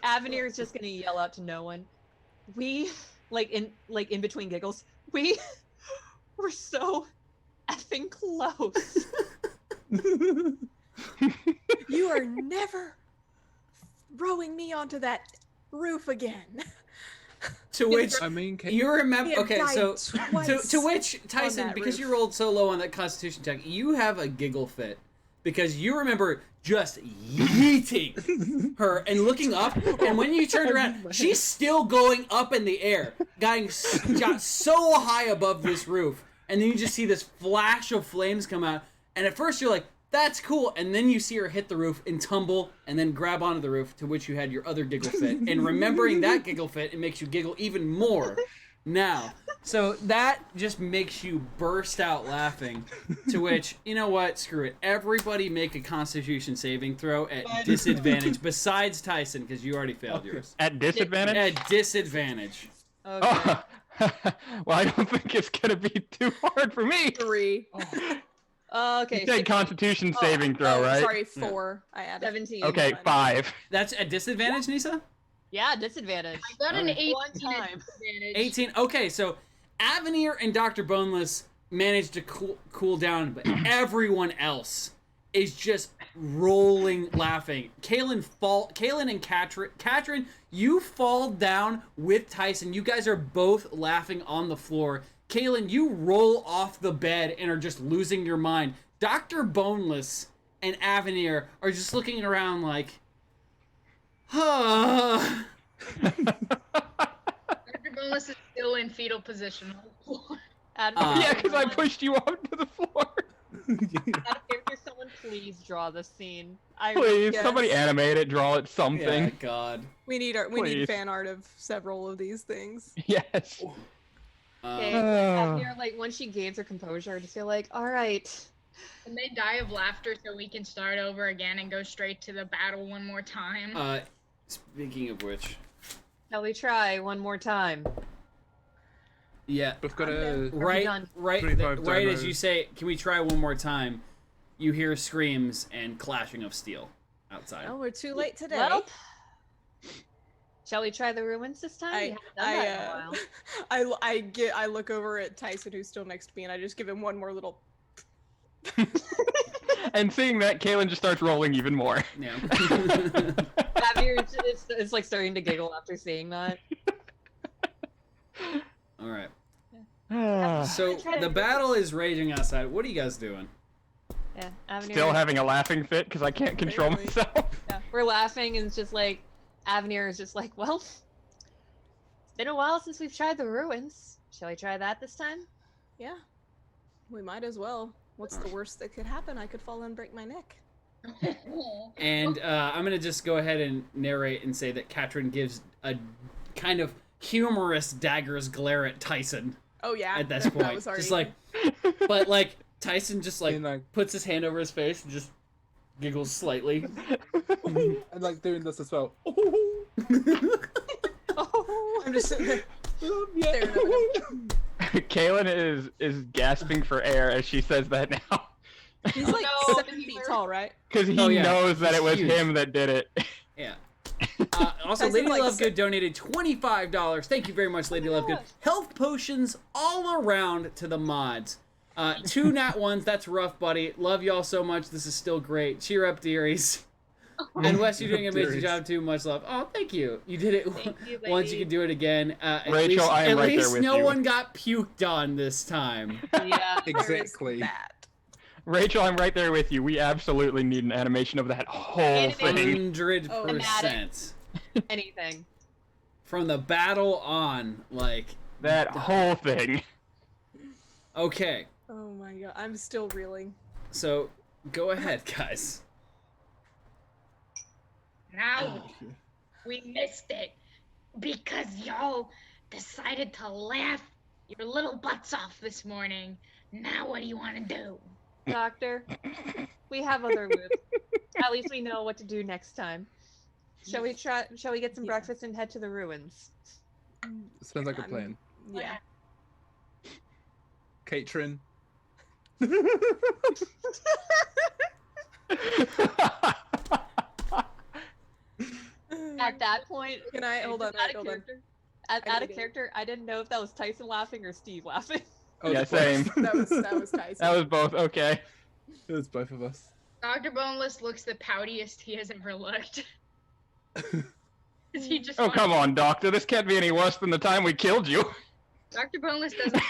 Avenir is just gonna yell out to no one. We in between giggles. We were so effing close. You are never rowing me onto that roof again. To which I mean, you remember. We have Okay, died so twice to which Tyson, that because you roof. rolled so low on that Constitution check, you have a giggle fit because you remember just yeeting her and looking up, and when you turned around, she's still going up in the air, got so high above this roof, and then you just see this flash of flames come out, and at first you're like, that's cool, and then you see her hit the roof and tumble and then grab onto the roof, to which you had your other giggle fit, and remembering that giggle fit, it makes you giggle even more now. So that just makes you burst out laughing, to which, you know what, screw it, everybody make a Constitution saving throw at disadvantage, besides Tyson, because you already failed yours. At disadvantage? At disadvantage. Okay. Oh. Well, I don't think it's gonna be too hard for me. 3. Okay. You said Constitution saving throw, oh, right? Sorry, 4. I added 17. Okay, 5. That's at disadvantage, Nisa? Yeah, disadvantage. I got an Alright. 18 One time. at disadvantage. 18. Okay, so Avenir and Dr. Boneless managed to cool down, but everyone else is just rolling laughing. Kaylin and Katrin, you fall down with Tyson. You guys are both laughing on the floor. Kaylin, you roll off the bed and are just losing your mind. Dr. Boneless and Avenir are just looking around like, huh. Dr. Boneless is still in fetal position on the floor. Yeah, because I pushed you onto the floor. Someone please draw this scene. Please, Yes. somebody animate it, draw it, something. Yeah, God. We need Please. fan art of several of these things. Yes. Okay. Uh. Avenir, like once she gains her composure, just feel like, all right. Can they die of laughter so we can start over again and go straight to the battle one more time? Speaking of which, Shall we try one more time? yeah, We've got a right, done? right, 25 right. As demo. you say, can we try one more time? You hear screams and clashing of steel outside. Oh, we're too late today. Well, shall we try the ruins this time? We haven't done that in a while. I look over at Tyson, who's still next to me, and I just give him one more little. And seeing that, Kaylin just starts rolling even more. Yeah. Avenir it's like starting to giggle after seeing that. All right. Ah. So the battle is raging outside. What are you guys doing? Yeah, Avenir. Still having a laughing fit because I can't control Apparently. myself. Yeah, we're laughing, and it's just like Avenir is just like, well, it's been a while since we've tried the ruins. Shall we try that this time? Yeah, we might as well. What's the worst that could happen? I could fall and break my neck. And I'm gonna just go ahead and narrate and say that Katrin gives a kind of humorous dagger's glare at Tyson Oh yeah. at this That point. was already- Just like, but like Tyson just like And, like- puts his hand over his face and just giggles slightly. and like doing this as well. Oh, I'm just sitting there Yeah. staring up at him. Kaylin is gasping for air as she says that now. He's like No, 7 he feet were- tall, right? Because he Oh, yeah. knows that He's it was huge. him that did it. Yeah. Also, Tyson, Lady like, Lovegood donated $25. Thank you very much, Lady Lovegood. Health potions all around to the mods. 2 nat ones. That's rough, buddy. Love y'all so much. This is still great. Cheer up, dearies. And Wes, you're doing an amazing Dearies. job too. Much love. Oh, thank you. You did it Thank you, once. You baby. can do it again. At Rachel, least, I am at right there least with no you. one got puked on this time. yeah. Exactly. That. Rachel, I'm right there with you. We absolutely need an animation of that whole Animation. thing. 100%. Anything. From the battle on, like, That whole thing. okay. Oh my god, I'm still reeling. So go ahead, guys. Now we missed it because y'all decided to laugh your little butts off this morning. Now what do you want to do? Doctor, we have other routes. At least we know what to do next time. Shall we try? Shall we get some Yeah. breakfast and head to the ruins? Sounds like a I'm- plan. Yeah. Katrin. At that point, Can I hold on? out of Hold on. character. Out I of need it. character, I didn't know if that was Tyson laughing or Steve laughing. Oh, Yeah, it's both. same. That was Tyson. That was both okay. It was both of us. Dr. Boneless looks the poutiest he has ever looked. He just Oh, come on, Doctor. This can't be any worse than the time we killed you. Dr. Boneless doesn't.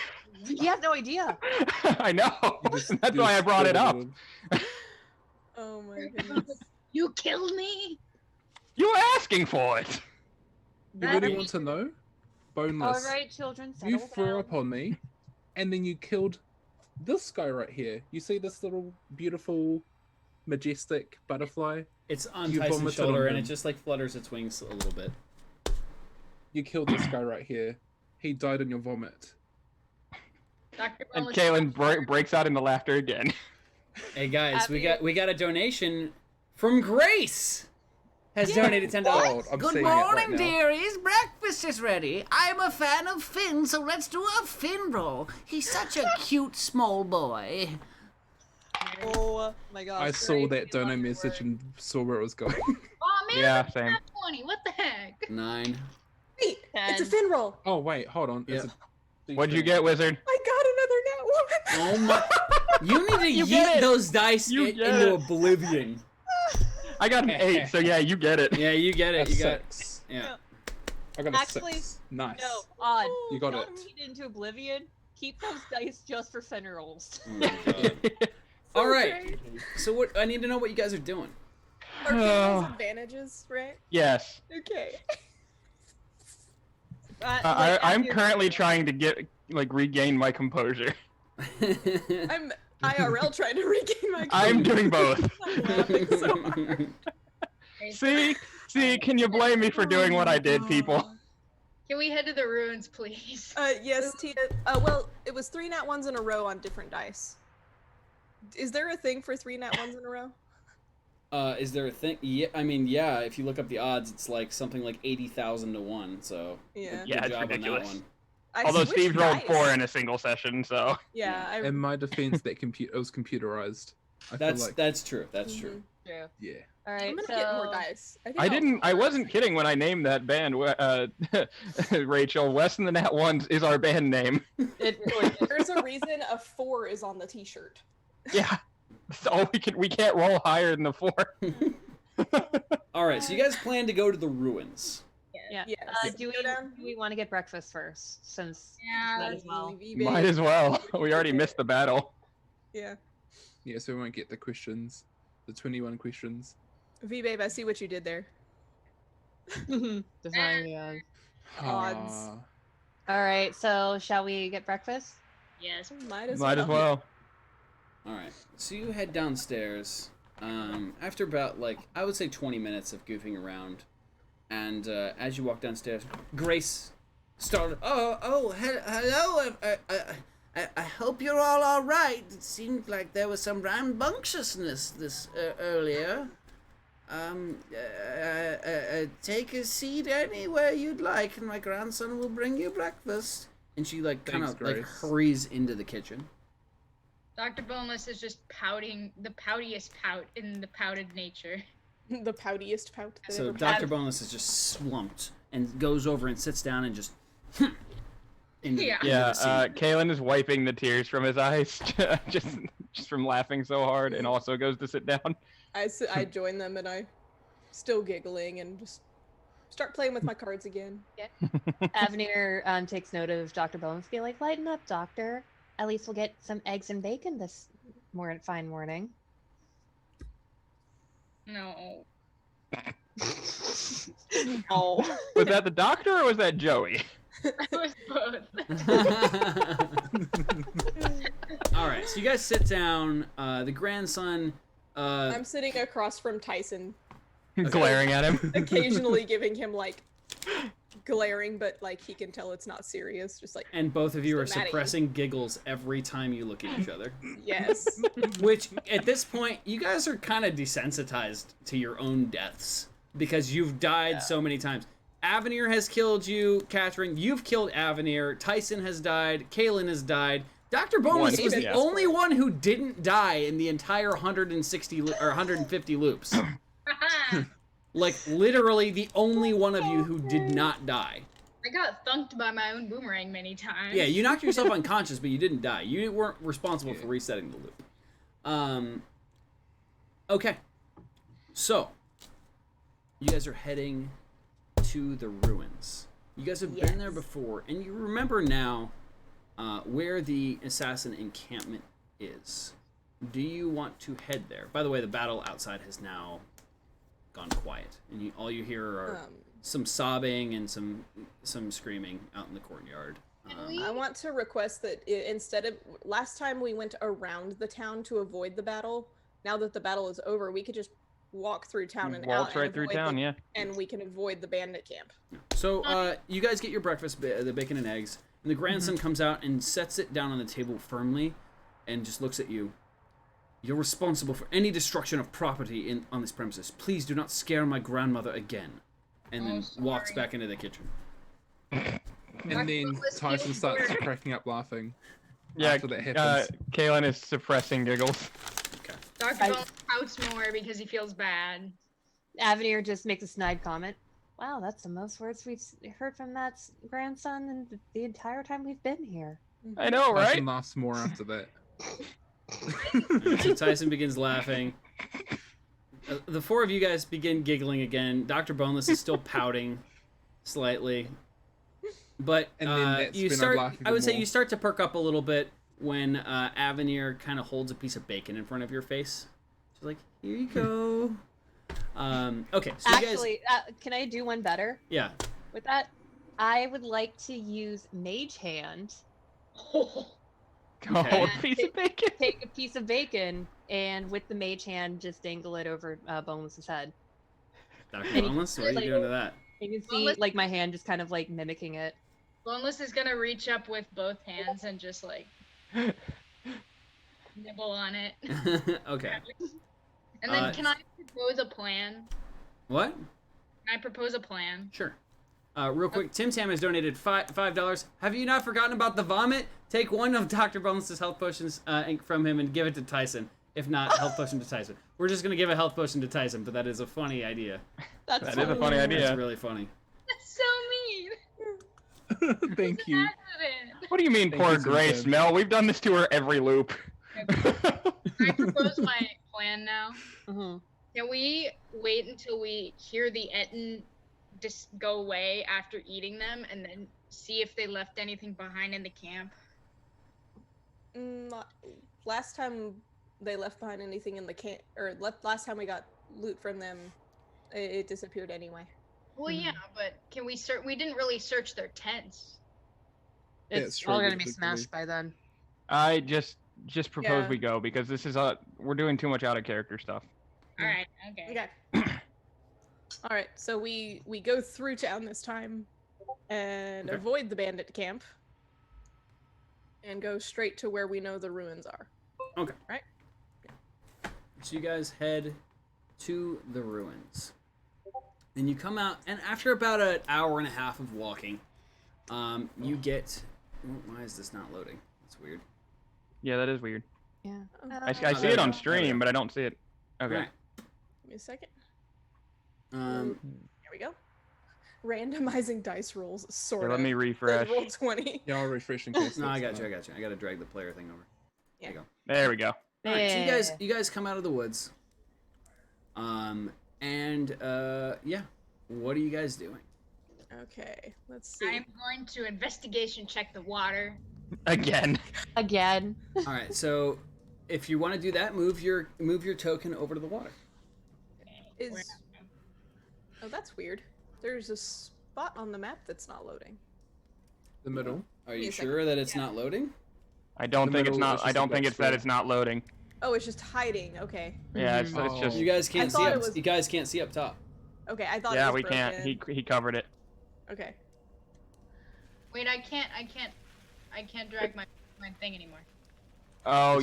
He has no idea. I know. You That's why I brought it up. Oh my goodness. You killed me? You were asking for it. You really want to know? Boneless. All right, children, You settle threw down. up on me, and then you killed this guy right here. You see this little beautiful, majestic butterfly? It's on You Tyson's vomited on shoulder, and him. it just like flutters its wings a little bit. You killed this guy right here. He died in your vomit. Dr. And Boneless. Kaylin breaks out into laughter again. Hey guys, Happy- we got a donation from Grace. Has donated $10. God, I'm Good seeing it right morning, now. dearies. Breakfast is ready. I'm a fan of Finn, so let's do a Finn roll. He's such a cute small boy. Oh my gosh. I saw that dono message and saw where it was going. Oh man, Yeah, that's same. not 20. What the heck? 9. Wait, it's a 10. fin roll. Oh wait, hold on. Yeah. It's a What'd you get, Wizard? I got another nat one. Oh my! You need to You get yeet it. those dice You into get it. oblivion. I got an 8, so yeah, you get it. Yeah, you get it. a You got 6. yeah. I got a Actually, 6. Nice. No, odd. You got Don't it. cheat into oblivion. Keep those dice just for fin rolls. Oh my God. All right. So what? I need to know what you guys are doing. Are people's advantages, right? Yes. Okay. I'm currently trying to regain my composure. I'm IRL trying to regain my. I'm doing both. I'm laughing so hard. See, can you blame me for doing what I did, people? Can we head to the ruins, please? Yes, Tia. Well, it was 3 nat 1s in a row on different dice. Is there a thing for 3 nat 1s in a row? Is there a thing? Yeah, I mean, yeah. If you look up the odds, it's like something like 80,000 to 1. So Yeah. Yeah, good it's job on that ridiculous. one. I Although switched Steve rolled dice. 4 in a single session, so Yeah, I. In my defense, that it was computerized. I feel like, That's true. That's true. True. yeah. All right, I'm gonna so get more dice. think I I'll- didn't. I wasn't kidding when I named that band. Rachel, West and the Nat Ones is our band name. it really is. There's a reason a 4 is on the T-shirt. Yeah, that's all we can. We can't roll higher than the 4. All right. So you guys plan to go to the ruins. Yeah. Yes. Do we want to get breakfast first? Since Yeah, might as well. Might as well. We already missed the battle. Yeah. Yeah, so we won't get the questions. The 21 questions. V-Babe, I see what you did there. Just wanting the Odds. Ah. All right, so shall we get breakfast? Yes. Might as Might as well. All right. So you head downstairs. After about I would say 20 minutes of goofing around, and as you walk downstairs, Grace started. Hello. I hope you're all right. It seemed like there was some rambunctiousness this earlier. Take a seat anywhere you'd like, and my grandson will bring you breakfast. And she kind Thanks, of Grace. hurries into the kitchen. Dr. Boneless is just pouting, the poutiest pout in the pouted nature. The poutiest pout. that So ever Dr. pouted. Boneless is just slumped and goes over and sits down and just into, Yeah. into Yeah, the seat. Kalen is wiping the tears from his eyes, just from laughing so hard, and also goes to sit down. I join them and I, still giggling and just start playing with my cards again. Avenir takes note of Dr. Bones. Be like, lighten up, Doctor. At least we'll get some eggs and bacon this fine morning. No. Oh. Was that the doctor or was that Joey? It was both. All right, so you guys sit down. The grandson. I'm sitting across from Tyson, Glaring at him. occasionally giving him glaring, but he can tell it's not serious. Just And both of you are Still mad at you. suppressing giggles every time you look at each other. yes. Which, at this point, you guys are kind of desensitized to your own deaths because you've died so many times. Avenir has killed you, Catherine. You've killed Avenir. Tyson has died. Kaylin has died. Dr. Bonus was the yeah. only one who didn't die in the entire 160 or 150 loops. Literally the only one of you who did not die. I got thunked by my own boomerang many times. Yeah, you knocked yourself unconscious, but you didn't die. You weren't responsible for resetting the loop. Okay. So, you guys are heading to the ruins. You guys have been there before, and you remember now where the assassin encampment is. Do you want to head there? By the way, the battle outside has now gone quiet, and all you hear are some sobbing and some screaming out in the courtyard. I want to request that instead of last time we went around the town to avoid the battle. Now that the battle is over, we could just walk through town and waltz out right and through avoid town, yeah. and we can avoid the bandit camp. So you guys get your breakfast, the bacon and eggs, and the grandson comes out and sets it down on the table firmly, and just looks at you. You're responsible for any destruction of property on this premises. Please do not scare my grandmother again. And then walks back into the kitchen. And then Tyson starts cracking up laughing. Yeah, after that happens. Kaylin is suppressing giggles. Okay. Dr. Bone pouts more because he feels bad. Avenir just makes a snide comment. Wow, that's the most words we've heard from that grandson in the entire time we've been here. I know, right? Tyson laughs more after that. So Tyson begins laughing. The four of you guys begin giggling again. Dr. Boneless is still pouting slightly. But you start, I would say you start to perk up a little bit when Avenir kind of holds a piece of bacon in front of your face. She's like, here you go. Okay, so Actually, you guys... can I do one better? Yeah. With that, I would like to use Mage Hand. Okay. A piece of bacon. Take a piece of bacon and with the Mage Hand, just dangle it over Boneless's head. Dr. Boneless, what are you doing to that? You can see like my hand just kind of like mimicking it. Boneless is gonna reach up with both hands and just like nibble on it. Okay. And then can I propose a plan? What? Can I propose a plan? Sure. Real quick, Tim Tam has donated $5. Have you not forgotten about the vomit? Take one of Dr. Boneless's health potions from him and give it to Tyson. If not, health potion to Tyson. We're just gonna give a health potion to Tyson, but that is a funny idea. That is a funny idea. That's really funny. That's so mean. Thank you. What do you mean, poor Grace, Mel? We've done this to her every loop. I propose my plan now. Mm-hmm. Can we wait until we hear the Etten just go away after eating them, and then see if they left anything behind in the camp? Last time they left behind anything in the camp, or last time we got loot from them, it disappeared anyway. Well, yeah, but can we search? We didn't really search their tents. It's all gonna be smashed by then. I just propose we go because this is we're doing too much out of character stuff. All right. Okay. All right. So we go through town this time, and avoid the bandit camp, and go straight to where we know the ruins are. Okay. Right. So you guys head to the ruins. Then you come out, and after about an hour and a half of walking, you get... Why is this not loading? That's weird. Yeah, that is weird. Yeah. I see it on stream, but I don't see it. Okay. Right. Give me a second. Here we go. Randomizing dice rolls, sort of. Let me refresh. Roll 20. Yeah, I'll refresh in case. No, I got you. I gotta drag the player thing over. Yeah. There you go. There we go. All right, so you guys come out of the woods. Yeah, what are you guys doing? Okay, let's see. I'm going to investigation check the water. Again. All right, so if you want to do that, move your token over to the water. Oh, that's weird. There's a spot on the map that's not loading. The middle. Are you sure that it's not loading? I don't think it's not. I don't think it's that it's not loading. Oh, it's just hiding. Okay. Yeah, it's just. You guys can't see up. You guys can't see up top. Okay, I thought. Yeah, it was we broken. can't. He covered it. Okay. Wait, I can't drag my thing anymore. Oh,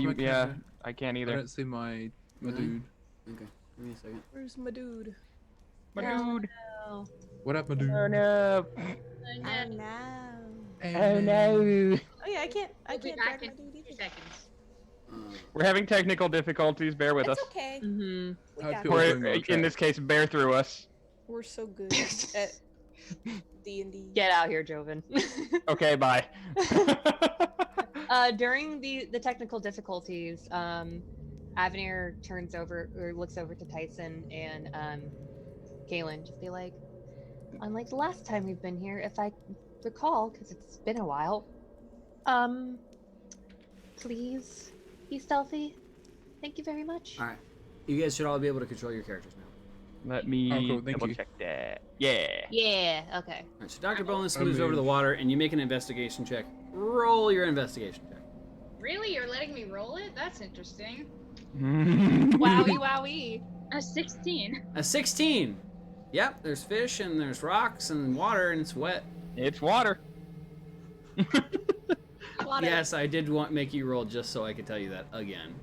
I can't either. I don't see my dude. Okay, give me a second. Where's my dude? My dude. No. What up, my dude? Oh no. Oh no. Oh no. Oh yeah, I can't drag my dude either. 2 seconds. We're having technical difficulties. Bear with us. It's okay. Mm-hmm. Or, in this case, bear through us. We're so good at D&D. Get out here, Joven. Okay, bye. During the technical difficulties, Avenir turns over or looks over to Tyson and Kaylin, just be like, unlike the last time we've been here, if I recall, because it's been a while, please be stealthy. Thank you very much. All right. You guys should all be able to control your characters now. Let me cool, thank double you. check that. Yeah. Yeah, okay. All right, so Dr. Boneless moves over the water, and you make an investigation check. Roll your investigation check. Really? You're letting me roll it? That's interesting. Wowie, wowie. A 16. A 16. Yep, there's fish, and there's rocks, and water, and it's wet. It's water. Water. Yes, I did make you roll just so I could tell you that again.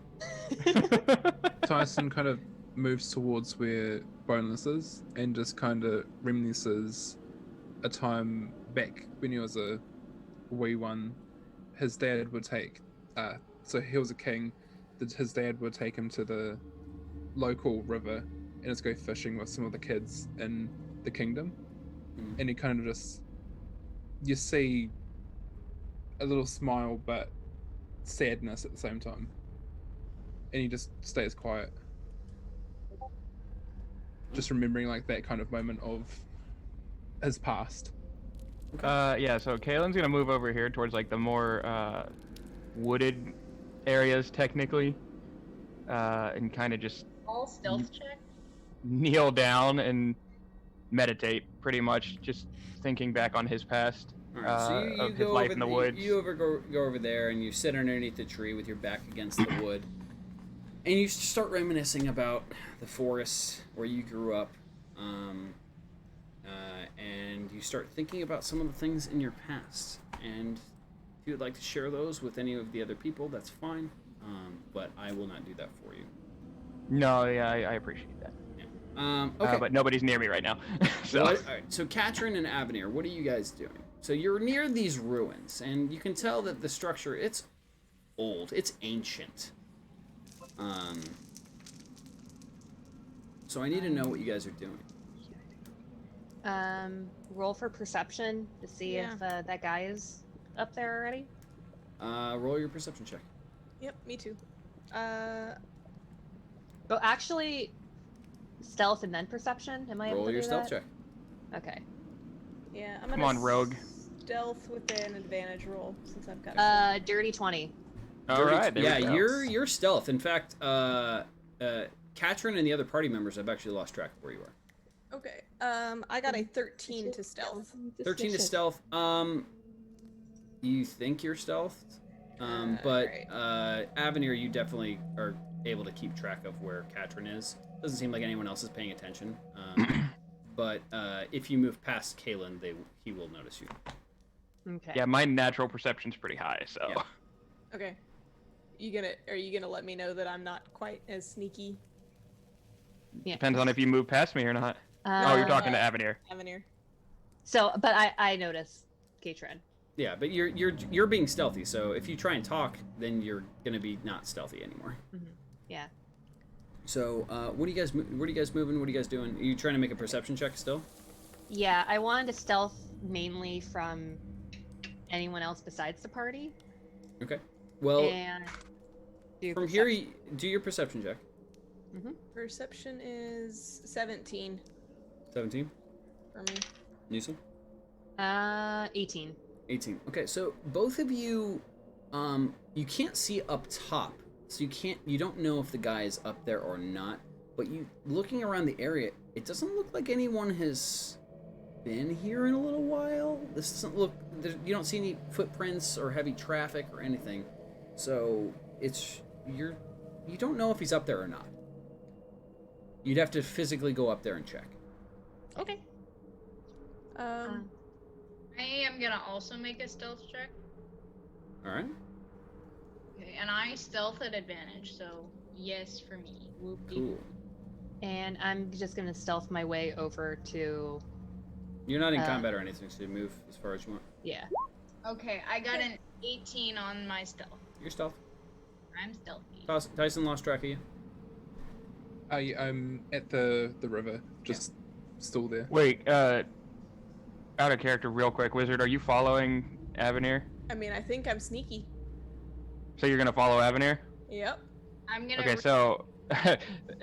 Tyson kind of moves towards where Boneless is and just kind of reminisces a time back when he was a wee one. His dad would take, so he was a king. His dad would take him to the local river and just go fishing with some of the kids in the kingdom. And he kind of just, you see a little smile but sadness at the same time. And he just stays quiet. Just remembering like that kind of moment of his past. Yeah, so Kaylin's gonna move over here towards like the more wooded areas technically. And kind of just All stealth check? kneel down and meditate pretty much, just thinking back on his past. All right, so you of his go life over in the woods. You go over there, and you sit underneath the tree with your back against the wood. And you start reminiscing about the forest where you grew up, and you start thinking about some of the things in your past. And if you would like to share those with any of the other people, that's fine. But I will not do that for you. No, yeah, I appreciate that. Yeah. Okay. But nobody's near me right now. So. All right. So Katrin and Avenir, what are you guys doing? So you're near these ruins, and you can tell that the structure, it's old, it's ancient. So I need to know what you guys are doing. Roll for perception to see if that guy is up there already. Roll your perception check. Yep, me too. Oh, actually, stealth and then perception. Am I able Roll to your do stealth that? check. Okay. Yeah, I'm Come gonna on, rogue. stealth with an advantage roll since I've got a Dirty 20. All right. Yeah, there we go. you're stealth. In fact, Katrin and the other party members have actually lost track of where you are. Okay. I got a 13 to stealth. 13 to stealth. You think you're stealthed, but right. Avenir, you definitely are able to keep track of where Katrin is. Doesn't seem like anyone else is paying attention. But if you move past Kaylin, he will notice you. Okay. Yeah, my natural perception's pretty high, so. Yeah. Okay. Are you gonna let me know that I'm not quite as sneaky? Yeah. Depends on if you move past me or not. Oh, you're talking to Avenir. Avenir. So, but I notice Katrin. Yeah, but you're being stealthy. So if you try and talk, then you're gonna be not stealthy anymore. Mm-hmm. Yeah. So what are you guys moving? What are you guys doing? Are you trying to make a perception check still? Yeah, I wanted to stealth mainly from anyone else besides the party. Okay. Well, And from here, do your perception check. Mm-hmm. Perception is 17 17. for me. Newsom? 18. 18. Okay, so both of you, you can't see up top, so you don't know if the guy is up there or not. But looking around the area, it doesn't look like anyone has been here in a little while. This doesn't look. You don't see any footprints or heavy traffic or anything, so you don't know if he's up there or not. You'd have to physically go up there and check. Okay. I am gonna also make a stealth check. All right. Okay, and I stealth at advantage, so yes for me. Whoop-dee. Cool. And I'm just gonna stealth my way over to. You're not in combat or anything, so you move as far as you want. Yeah. Okay, I got an 18 on my stealth. You're stealth. I'm stealthy. Tyson lost track of you. I'm at the river, just still there. Wait, out of character real quick. Wizard, are you following Avenir? I mean, I think I'm sneaky. So you're gonna follow Avenir? Yep. I'm gonna. Okay, so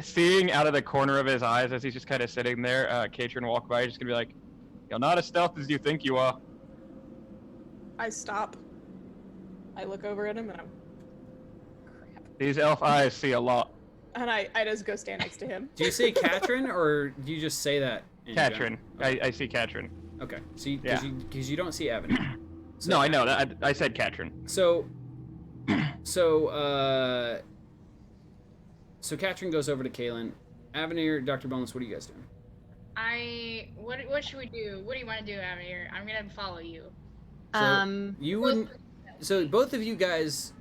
seeing out of the corner of his eyes as he's just kind of sitting there, Katrin walk by, just gonna be like, "You're not as stealthy as you think you are." I stop. I look over at him and I'm. Crap. These elf eyes see a lot. And I just go stand next to him. Do you say Katrin or do you just say that? Katrin. Okay. I see Katrin. Okay. So Yeah. because you don't see Avenue. So, No, I know that. I said Katrin. So Katrin goes over to Kaylin. Avenir, Dr. Bonus, what are you guys doing? What should we do? What do you want to do, Avenir? I'm gonna follow you. So you wouldn't. So both of you guys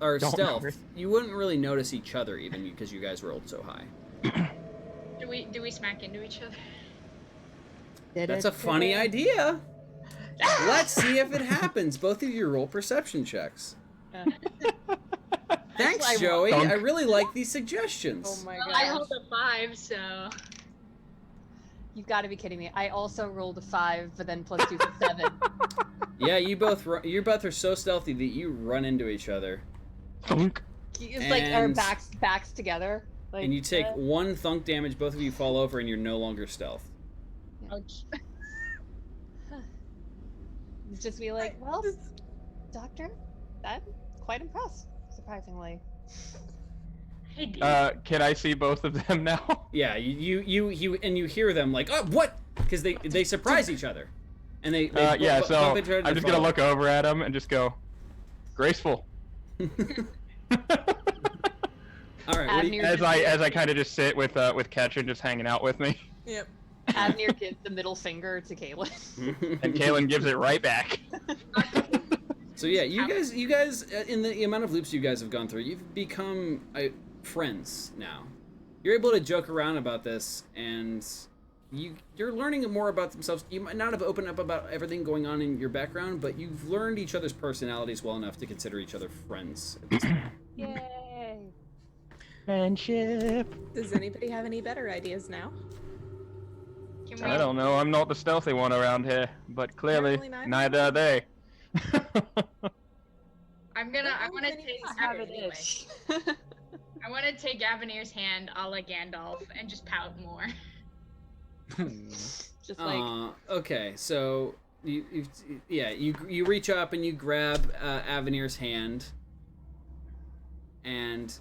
are Don't stealth. worry. You wouldn't really notice each other even because you guys rolled so high. Do we smack into each other? That's a funny idea. Let's see if it happens. Both of you roll perception checks. Thanks, Joey. I really like these suggestions. Oh my Well, god. I rolled a 5, so. You've got to be kidding me. I also rolled a 5, but then plus 2 is 7. Yeah, you both are so stealthy that you run into each other. Thunk. It's like our And- backs together. Like, And you take 1 thunk damage, both of you fall over, and you're no longer stealth. Ouch. It's just be like, well, Doctor, I'm quite impressed, surprisingly. Hey, dude. Can I see both of them now? Yeah, you hear them like, oh, what? Because they surprise each other, and they Yeah. So bump into each other I'm and just gonna fall. look over at him and just go, graceful. All right. What do you, Avenir As I kind of just sit with Katrin just hanging out with me, Yep. Avenir gives the middle finger to Kaylin. and Kaylin gives it right back. So yeah, you guys, in the amount of loops you guys have gone through, you've become friends now. You're able to joke around about this, and you're learning more about themselves. You might not have opened up about everything going on in your background, but you've learned each other's personalities well enough to consider each other friends at this point. Yay! Friendship. Does anybody have any better ideas now? Can I don't know. I'm not the stealthy one around here, but clearly Apparently neither. neither are they. I want to take. Anyway. I want to take Avenir's hand, a la Gandalf, and just pout more. Just like, Okay, so you reach up and you grab Avenir's hand, and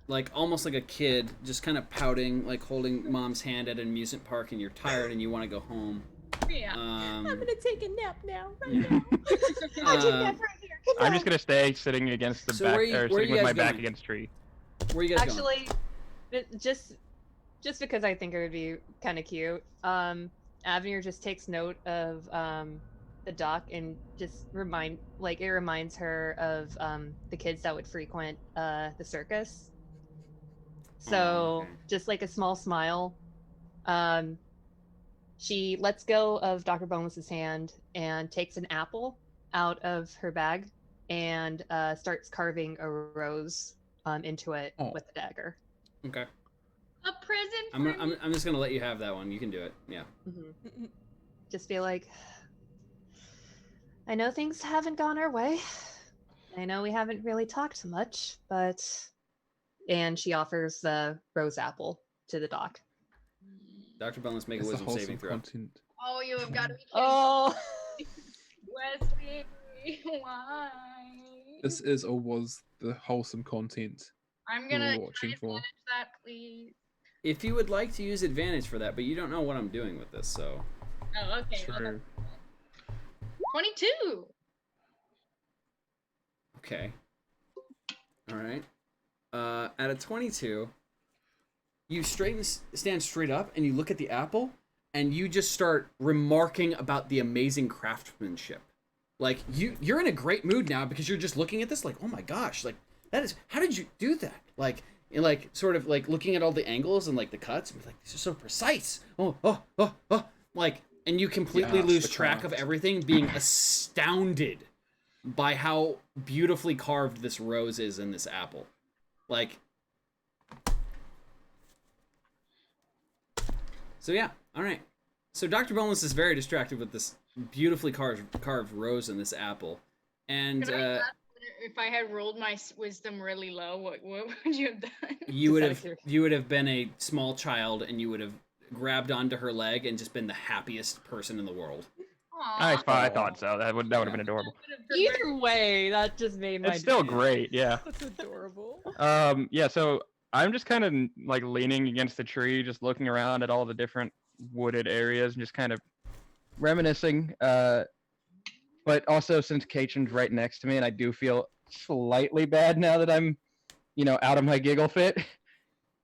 like almost like a kid, just kind of pouting, like holding mom's hand at an amusement park, and you're tired and you want to go home. Yeah. I'm gonna take a nap now, right now. I'll take that right here. Good I'm night. just gonna stay sitting against the So back, where you or sitting guys with my back going? against a tree. Where are you guys Actually, just because I think it would be kind of cute, Avenir just takes note of the dock and just it reminds her of the kids that would frequent the circus. So okay. just like a small smile, she lets go of Dr. Boneless's hand and takes an apple out of her bag and starts carving a rose into it with the dagger. going? Okay. A present for me. I'm just gonna let you have that one. You can do it. Yeah. Mm-hmm. Just be like, I know things haven't gone our way. I know we haven't really talked much, but... And she offers the rose apple to the doc. Dr. Boneless, make a It's the wisdom wholesome saving throw. content. Oh, you have got to be kidding. Oh! Wesley, why? This is or was the wholesome content. I'm we gonna were watching try for. advantage that, please. If you would like to use advantage for that, but you don't know what I'm doing with this, so. Oh, okay. Well, True. 22. Okay. All right. At a 22, you stand straight up and you look at the apple and you just start remarking about the amazing craftsmanship. Like you're in a great mood now because you're just looking at this like, oh my gosh, like that is, how did you do that? Like, and like sort of like looking at all the angles and like the cuts and be like, these are so precise. Like, and you completely Yes, lose the track of craft. everything, being astounded by how beautifully carved this rose is in this apple. Like, so yeah, all right. So Dr. Boneless is very distracted with this beautifully carved rose in this apple, and Can I ask what If I had rolled my wisdom really low, what would you have done? You would have been a small child, and you would have grabbed onto her leg and just been the happiest person in the world. I thought so. That would have been adorable. Either way, that just made my. It's still great, yeah. That's adorable. Yeah. So I'm just kind of like leaning against the tree, just looking around at all the different wooded areas, and just kind of reminiscing. But also, since Katrin's right next to me, and I do feel slightly bad now that I'm, out of my giggle fit.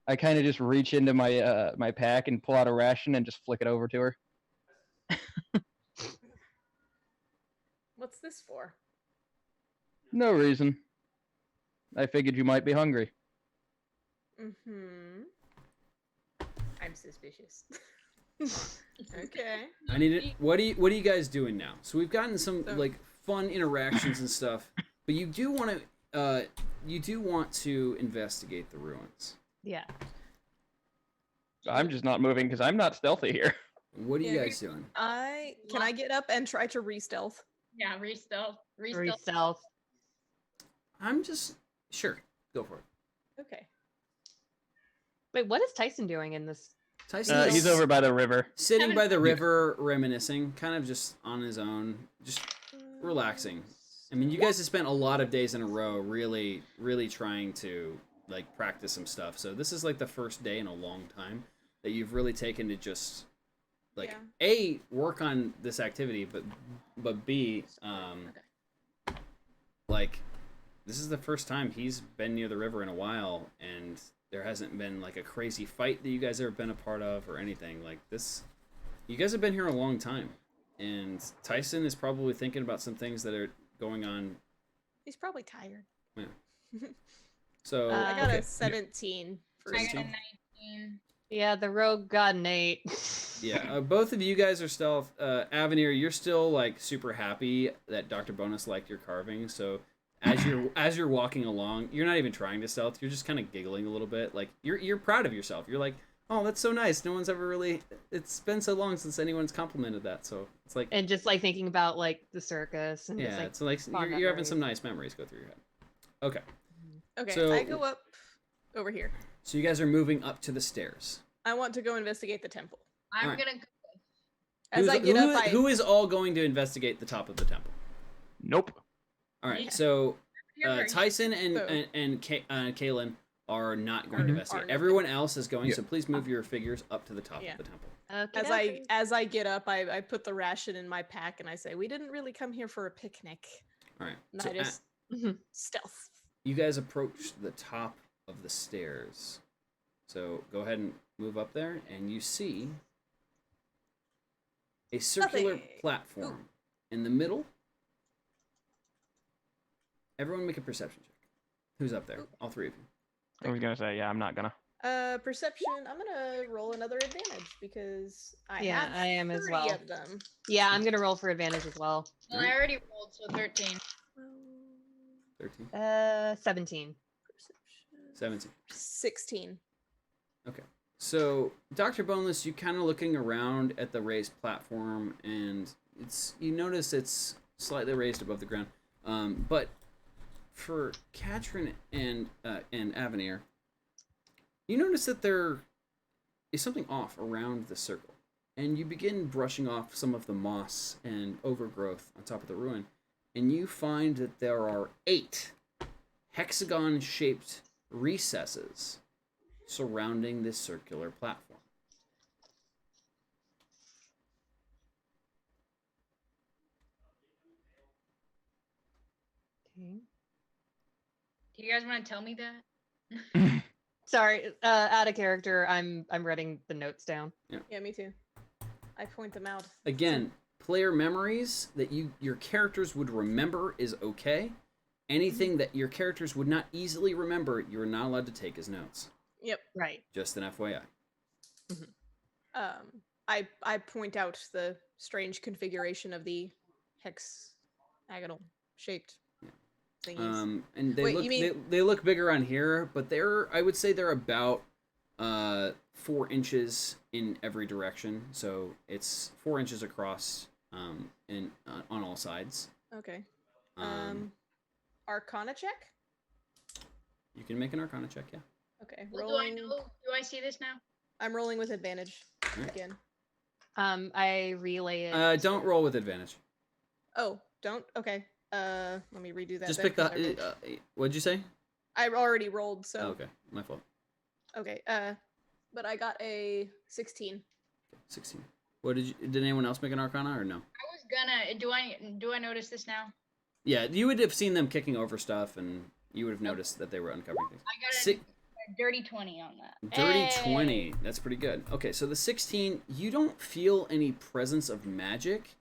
I kind of just reach into my my pack and pull out a ration and just flick it over to her. What's this for? No reason. I figured you might be hungry. Mm-hmm. I'm suspicious. Okay. I need it. What are you guys doing now? So we've gotten some like fun interactions and stuff, but you do want to investigate the ruins. Yeah. I'm just not moving because I'm not stealthy here. What are you guys doing? Can I get up and try to re-stealth? Yeah, re-stealth. Re-stealth. I'm just sure. Go for it. Okay. Wait, what is Tyson doing in this? Tyson he's over by the river. Sitting by the river, reminiscing, kind of just on his own, just relaxing. I mean, you guys have spent a lot of days in a row really, really trying to like practice some stuff. So this is like the first day in a long time that you've really taken to just like A, work on this activity, but B, like this is the first time he's been near the river in a while, and there hasn't been like a crazy fight that you guys ever been a part of or anything like this. You guys have been here a long time, and Tyson is probably thinking about some things that are going on. He's probably tired. Yeah. So I got a 17. I got a 19. Yeah, the rogue got an 8. Yeah, both of you guys are stealth. Avenir, you're still like super happy that Dr. Bonus liked your carving. So as you're walking along, you're not even trying to stealth. You're just kind of giggling a little bit. Like you're proud of yourself. You're like, oh, that's so nice. No one's ever really. It's been so long since anyone's complimented that. So it's like and just like thinking about like the circus and yeah, just, like, it's like you're having some nice memories go through your head. Okay. Okay, so, I go up over here. So you guys are moving up to the stairs. I want to go investigate the temple. I'm gonna go. As I get up, who is all going to investigate the top of the temple? Nope. All right, so Tyson and Kaylin are not going to investigate. Everyone else is going, so please move your figures up to the top of the temple. Okay. As I get up, I put the ration in my pack and I say, we didn't really come here for a picnic. All right. And So I just stealth. you guys approach the top of the stairs. So go ahead and move up there, and you see a circular platform in the middle. Everyone make a perception check. Who's up there? All three of you. I was gonna say, yeah, I'm not gonna. Perception. I'm gonna roll another advantage because I am as 30 well. of them. Yeah, I'm gonna roll for advantage as well. Well, I already rolled, so 13. 13. 17. 17. 16. Okay. So, Dr. Boneless, you kind of looking around at the raised platform, and you notice it's slightly raised above the ground. But for Katrin and Avenir, you notice that there is something off around the circle, and you begin brushing off some of the moss and overgrowth on top of the ruin, and you find that there are 8 hexagon-shaped recesses surrounding this circular platform. Okay. Do you guys want to tell me that? Sorry, out of character. I'm writing the notes down. Yeah, me too. I point them out. Again, player memories that your characters would remember is okay. Anything that your characters would not easily remember, you're not allowed to take as notes. Yep. Right. Just an FYI. I point out the strange configuration of the hexagonal shaped thingies. And they Wait, look you mean... they look bigger on here, but I would say they're about 4 inches in every direction. So it's 4 inches across on all sides. Okay. Arcana check? You can make an Arcana check, yeah. Okay, Well, rolling. do I see this now? I'm rolling with advantage again. I relay it. Don't roll with advantage. Oh, don't? Okay. Let me redo that. Just then, pick the. What'd you say? I already rolled, so. Oh, okay, my fault. Okay. But I got a 16. 16. What did anyone else make an Arcana or no? I was gonna. Do I notice this now? Yeah, you would have seen them kicking over stuff, and you would have noticed that they were uncovering things. I got a dirty 20 on that. Dirty 20. That's pretty good. Okay, so the 16, you don't feel any presence of magic.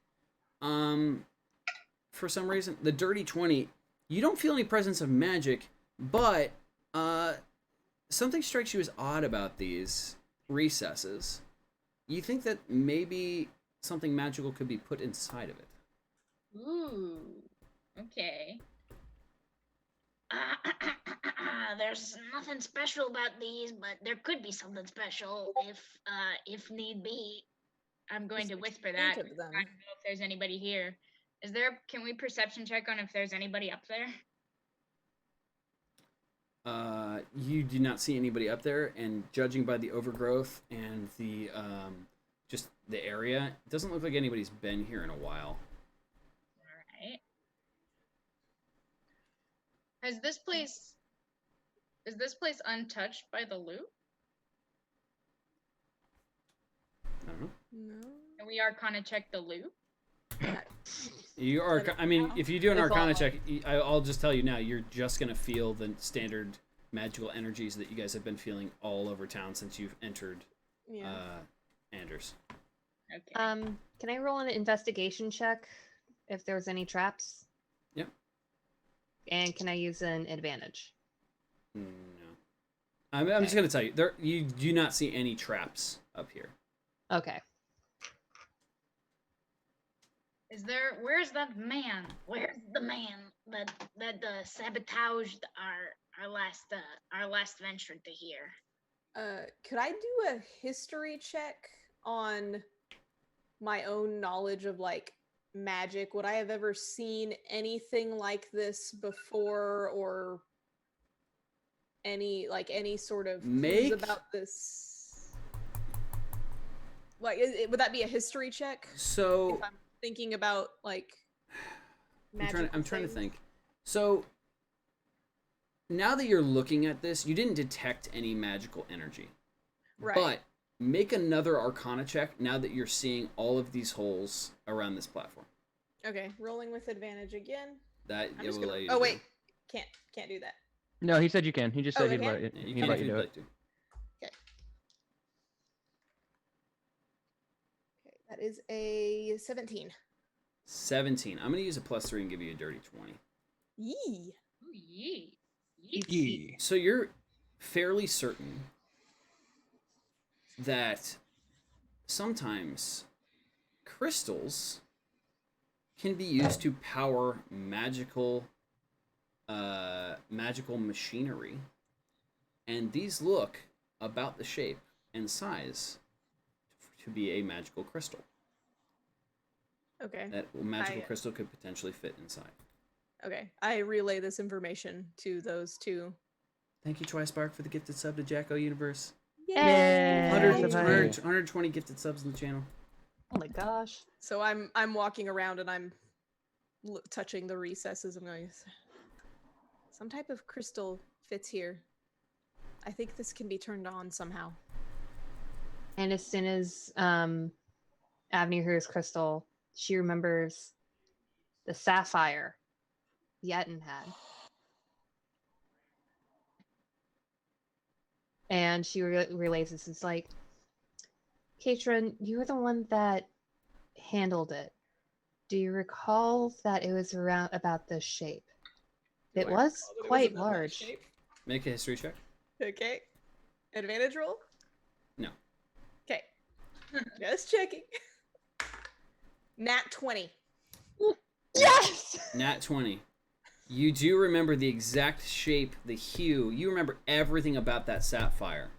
For some reason, the dirty 20, you don't feel any presence of magic, but something strikes you as odd about these recesses. You think that maybe something magical could be put inside of it. Ooh. Okay. There's nothing special about these, but there could be something special if need be. I'm going to whisper that. I don't know if there's anybody here. Can we perception check on if there's anybody up there? You do not see anybody up there, and judging by the overgrowth and the just the area, it doesn't look like anybody's been here in a while. Alright. Is this place untouched by the loot? I don't know. No. Can we Arcana check the loot? You are. I mean, if you do an Arcana check, I'll just tell you now, you're just gonna feel the standard magical energies that you guys have been feeling all over town since you've entered Anders. Okay. Can I roll an investigation check if there's any traps? Yep. And can I use an advantage? No. I'm just gonna tell you, you do not see any traps up here. Okay. Where's that man? Where's the man that sabotaged our last venture to here? Could I do a history check on my own knowledge of like magic? Would I have ever seen anything like this before, or any sort of clues about this? Like, would that be a history check? So if I'm thinking about like magic. I'm trying to think. So now that you're looking at this, you didn't detect any magical energy. Right. But make another Arcana check now that you're seeing all of these holes around this platform. Okay, rolling with advantage again. That I'm it just will gonna... let you. Oh wait, can't do that. No, he said you can. He just said he'd can? let you. You He'd can let if you you'd do like it. to. Okay, that is a 17. 17. I'm gonna use a +3 and give you a dirty 20. Yee. Ooh, yee. Yeah. So you're fairly certain that sometimes crystals can be used to power magical machinery, and these look about the shape and size to be a magical crystal. Okay. That magical crystal could potentially fit inside. Okay, I relay this information to those two. Thank you, Twispark, for the gifted sub to Jacko Universe. Yay! 120 gifted subs in the channel. Oh my gosh. So I'm walking around and I'm touching the recesses. I'm going, some type of crystal fits here. I think this can be turned on somehow. And as soon as Avenue hears crystal, she remembers the sapphire Yetin had. And she relays this. It's like, Katrin, you were the one that handled it. Do you recall that it was around about this shape? It was quite large. Make a history check. Okay. Advantage roll? No. Okay. Just checking. Nat 20. Yes! Nat 20. You do remember the exact shape, the hue. You remember everything about that sapphire.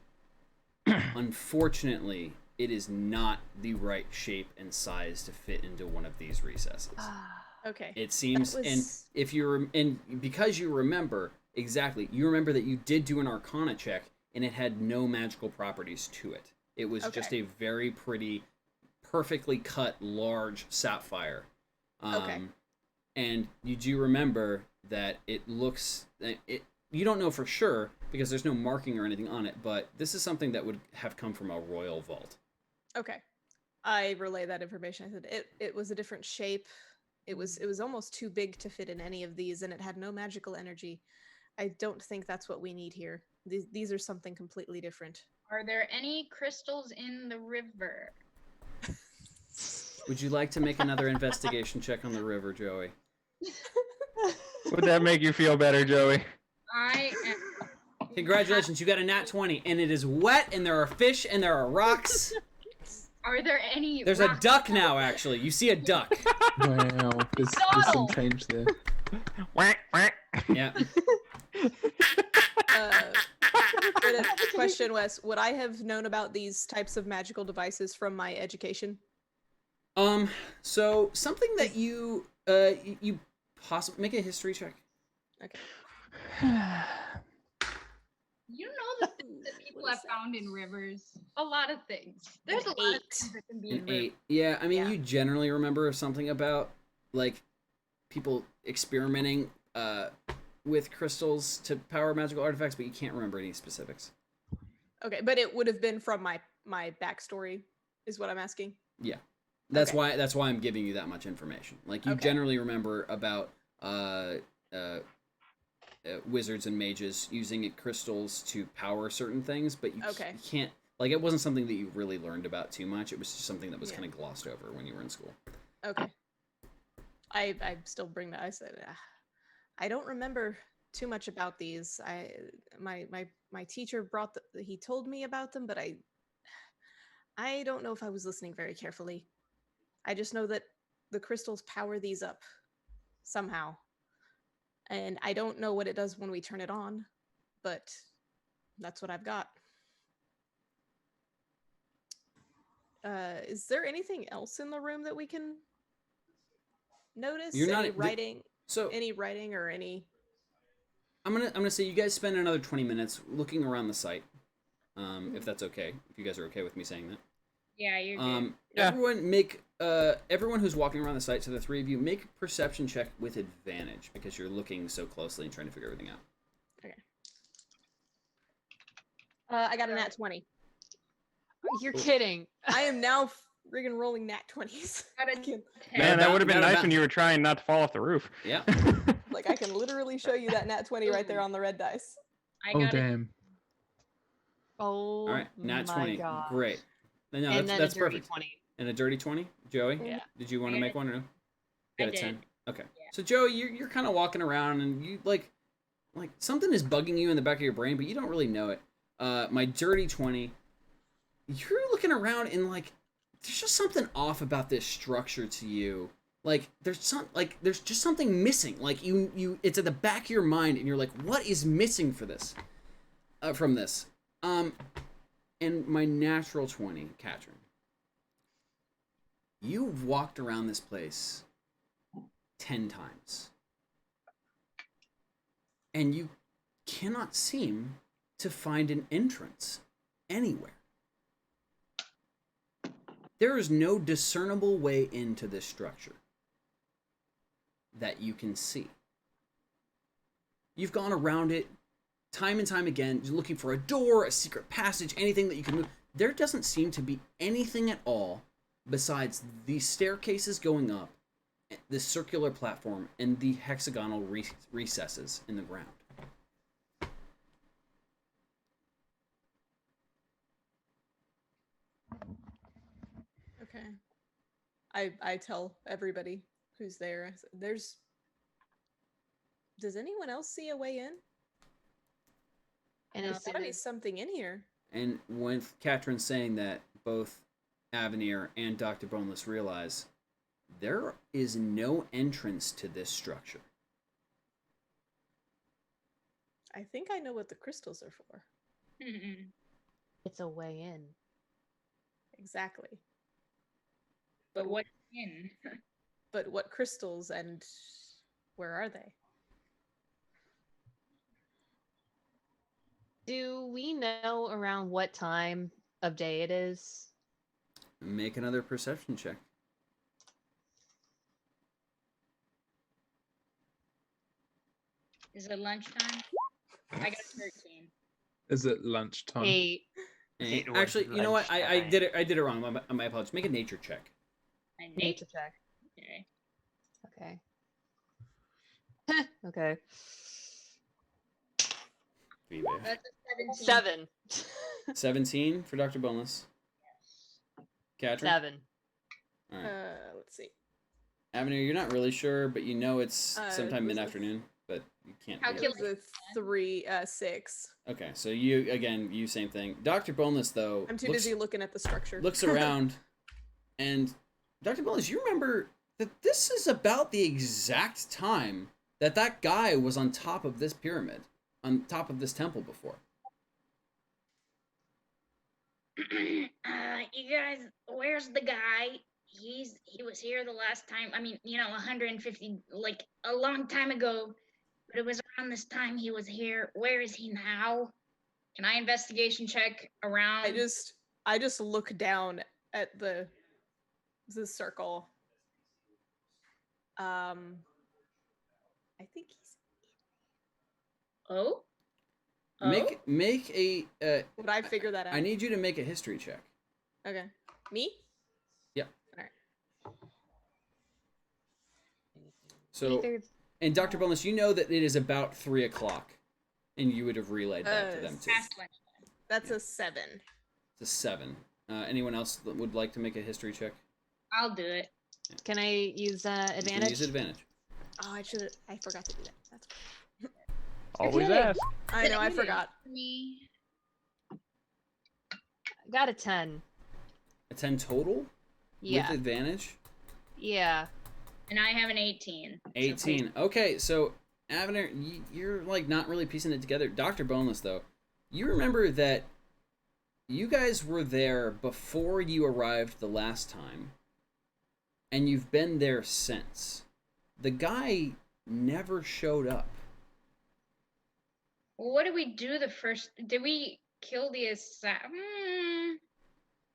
Unfortunately, it is not the right shape and size to fit into one of these recesses. Okay. It seems, and if because you remember exactly, you remember that you did do an Arcana check, and it had no magical properties to it. It was just a very pretty, perfectly cut, large sapphire. And you do remember that it looks. You don't know for sure because there's no marking or anything on it, but this is something that would have come from a royal vault. Okay. I relay that information. I said it was a different shape. It was almost too big to fit in any of these, and it had no magical energy. I don't think that's what we need here. These are something completely different. Are there any crystals in the river? Would you like to make another investigation check on the river, Joey? Would that make you feel better, Joey? I am. Congratulations, you got a nat 20, and it is wet, and there are fish, and there are rocks. Are there any? There's a duck now, actually. You see a duck. Wow, there's some change there. Yeah. Question, Wes. Would I have known about these types of magical devices from my education? So something that you possibly make a history check. Okay. You know the things that people have found in rivers. A lot of things. There's a lot of things that can be in rivers. 8. Yeah, I mean, you generally remember something about like people experimenting with crystals to power magical artifacts, but you can't remember any specifics. Okay, but it would have been from my backstory, is what I'm asking. Yeah, that's why I'm giving you that much information. Like you generally remember about wizards and mages using crystals to power certain things, but you can't. Like it wasn't something that you really learned about too much. It was just something that was kind of glossed over when you were in school. Okay. I still bring that. I said I don't remember too much about these. My teacher he told me about them, but I don't know if I was listening very carefully. I just know that the crystals power these up somehow. And I don't know what it does when we turn it on, but that's what I've got. Is there anything else in the room that we can notice? Any writing or any? I'm gonna say you guys spend another 20 minutes looking around the site, if that's okay. If you guys are okay with me saying that. Yeah, you're good. Everyone who's walking around the site, so the three of you, make a perception check with advantage because you're looking so closely and trying to figure everything out. Okay. I got a nat 20. You're kidding. I am now friggin' rolling nat 20s. Man, that would have been nice when you were trying not to fall off the roof. Yeah. Like I can literally show you that nat 20 right there on the red dice. Damn. Oh, all right, nat 20. God. Great. No, that's perfect. 20. And a dirty 20, Joey. Yeah. Did you want to make one or no? I Got a 10. did. Okay. Yeah. So Joey, you're kind of walking around and you like something is bugging you in the back of your brain, but you don't really know it. My dirty 20. You're looking around and like there's just something off about this structure to you. Like there's just something missing. Like you it's at the back of your mind and you're like, what is missing for this? From this. And my natural 20, Katrin. You've walked around this place 10 times. And you cannot seem to find an entrance anywhere. There is no discernible way into this structure that you can see. You've gone around it time and time again, looking for a door, a secret passage, anything that you can move. There doesn't seem to be anything at all besides these staircases going up, this circular platform, and the hexagonal recesses in the ground. Okay. I tell everybody who's there, does anyone else see a way in? And there's gotta be something in here. And when Katrin's saying that, both Avenir and Dr. Boneless realize there is no entrance to this structure. I think I know what the crystals are for. It's a way in. Exactly. But what's in? But what crystals and where are they? Do we know around what time of day it is? Make another perception check. Is it lunchtime? I got 13. Is it lunchtime? 8. Actually, you know what? I did it wrong. My apologies. Make a nature check. Nature check. Okay. Okay. That's a 17. 17 for Dr. Boneless. Katrin? 7. All right. Let's see. Avenue, you're not really sure, but you know it's sometime was mid-afternoon, but you can't. It was a 6. Okay, so you same thing. Dr. Boneless, though, I'm too busy looking at the structure. Looks around, and Dr. Boneless, you remember that this is about the exact time that guy was on top of this pyramid, on top of this temple before. You guys, where's the guy? He was here the last time. I mean, 150, like a long time ago. But it was around this time he was here. Where is he now? Can I investigation check around? I just look down at the circle. I think he's. Oh. Make a. Would I figure that out? I need you to make a history check. Okay. Me? Yep. All right. So, and Dr. Boneless, you know that it is about 3 o'clock, and you would have relayed that to them too. That's a 7. It's a 7. Anyone else that would like to make a history check? I'll do it. Yeah. Can I use advantage? You can use advantage. Oh, I forgot to do that. That's cool. Always ask. I know, I forgot. Got a 10. A 10 total? Yeah. With advantage? Yeah. And I have an 18. 18. Okay, so Avner, you're like not really piecing it together. Dr. Boneless, though, you remember that you guys were there before you arrived the last time, and you've been there since. The guy never showed up. Well, what did we do the first? Did we kill the assassin?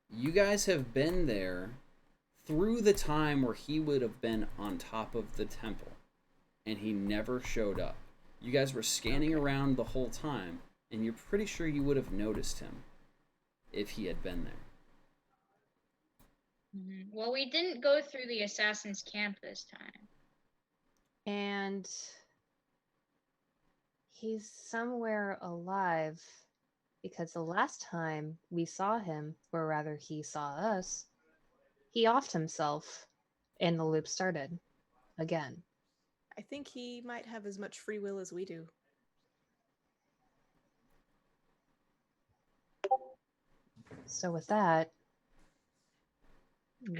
You guys have been there through the time where he would have been on top of the temple, and he never showed up. You guys were scanning around the whole time, and you're pretty sure you would have noticed him if he had been there. Well, we didn't go through the assassin's camp this time. And he's somewhere alive, because the last time we saw him, or rather he saw us, he offed himself, and the loop started again. I think he might have as much free will as we do. So with that,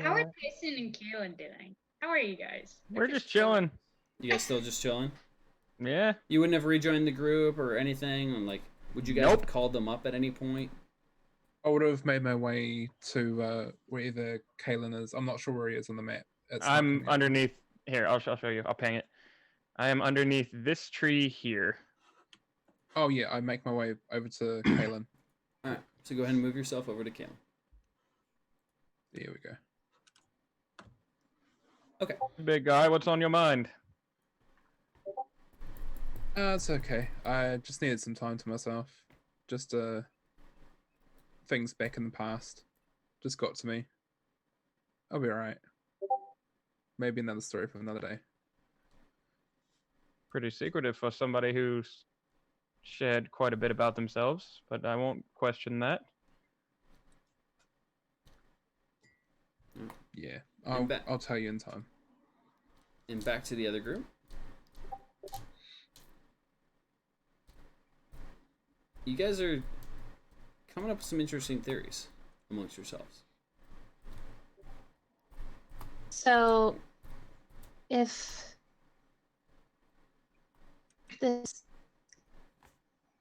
How are Tyson and Kaylin doing? How are you guys? We're just chilling. You guys still just chilling? Yeah. You wouldn't have rejoined the group or anything? And like, would you guys have called them up at any point? I would have made my way to where either Kaylin is. I'm not sure where he is on the map. I'm underneath here. I'll show you. I'll ping it. I am underneath this tree here. Oh yeah, I make my way over to Kaylin. All right, so go ahead and move yourself over to Kaylin. There we go. Okay. Big guy, what's on your mind? It's okay. I just needed some time to myself. Just things back in the past just got to me. I'll be alright. Maybe another story for another day. Pretty secretive for somebody who's shared quite a bit about themselves, but I won't question that. Yeah, I'll tell you in time. And back to the other group. You guys are coming up with some interesting theories amongst yourselves. So, if this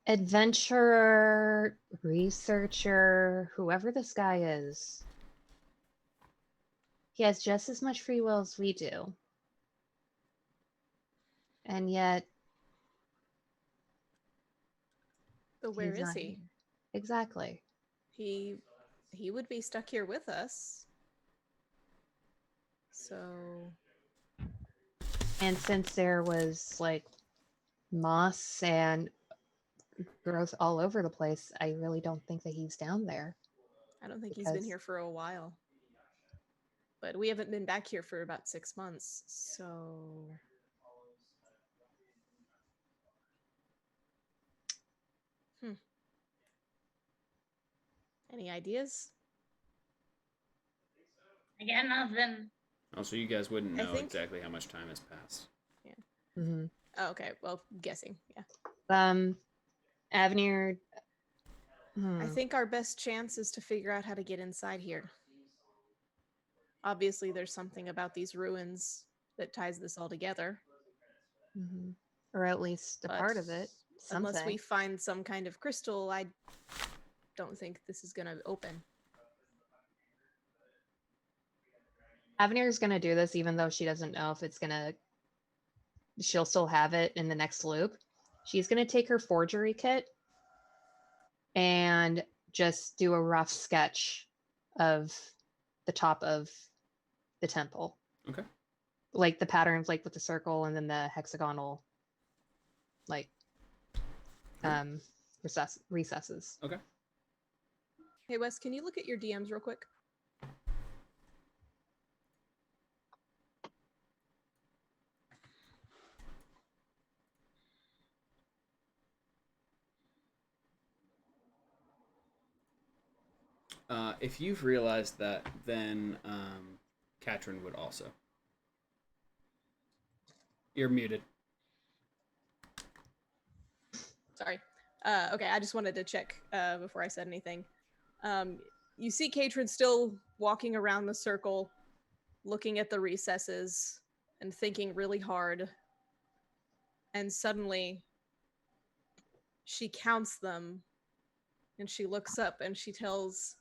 adventurer, researcher, whoever this guy is, he has just as much free will as we do, And yet... So where he's is not he? here. Exactly. He would be stuck here with us. So... And since there was, like, moss and growth all over the place, I really don't think that he's down there. I don't think he's been here for a while. But we haven't been back here for about 6 months, so... Any ideas? I got nothing. Also, you guys wouldn't know think- exactly how much time has passed. Mm-hmm. Oh, okay, well, guessing, yeah. Avenir... I think our best chance is to figure out how to get inside here. Obviously, there's something about these ruins that ties this all together. Mm-hmm. Or at least a But part of it. Something. Unless we find some kind of crystal, I don't think this is going to open. Avenir's gonna do this even though she doesn't know if it's gonna... She'll still have it in the next loop. She's gonna take her forgery kit and just do a rough sketch of the top of the temple. Okay. Like the patterns, like with the circle and then the hexagonal, like, recesses. Okay. Hey, Wes, can you look at your DMs real quick? If you've realized that, then Katrin would also. You're muted. Sorry. Okay, I just wanted to check before I said anything. You see Katrin still walking around the circle, looking at the recesses and thinking really hard. And suddenly, she counts them, and she looks up and she tells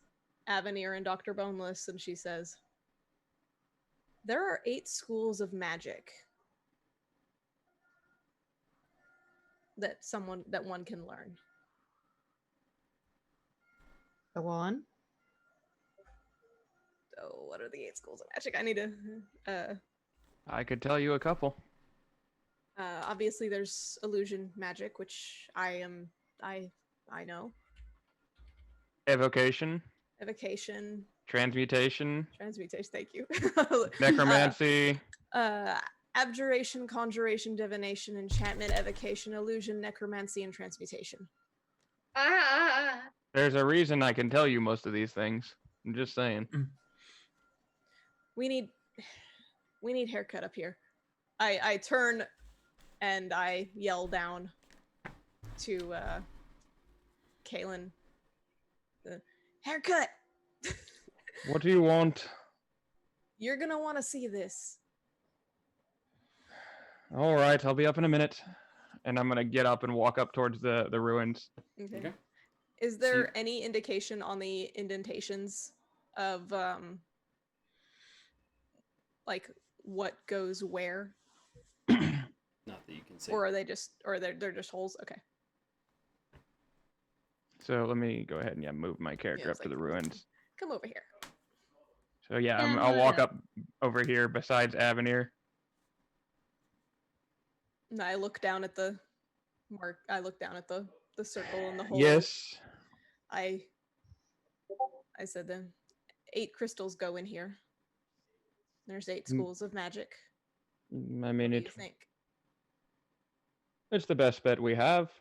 Avenir and Dr. Boneless, and she says, "There are 8 schools of magic that one can learn." Go on. Oh, what are the 8 schools of magic? I need to I could tell you a couple. obviously there's illusion magic, which I know. Evocation, Evocation, transmutation, thank you. necromancy. Abjuration, conjuration, divination, enchantment, evocation, illusion, necromancy, and transmutation. There's a reason I can tell you most of these things. I'm just saying. We need haircut up here. I turn and I yell down to Kaylin. Haircut! What do you want? You're gonna want to see this. All right, I'll be up in a minute. And I'm going to get up and walk up towards the ruins. Okay. Is there any indication on the indentations of like what goes where? Not that you can see. Or are they just they're just holes? Okay. So let me go ahead and move my character up to the ruins. Come over here. So I'll walk up over here besides Avenir. And I look down at the mark. I look down at the circle and the hole. Yes. I said then 8 crystals go in here. There's 8 schools of magic. I mean, What do you think? It's the best bet we have.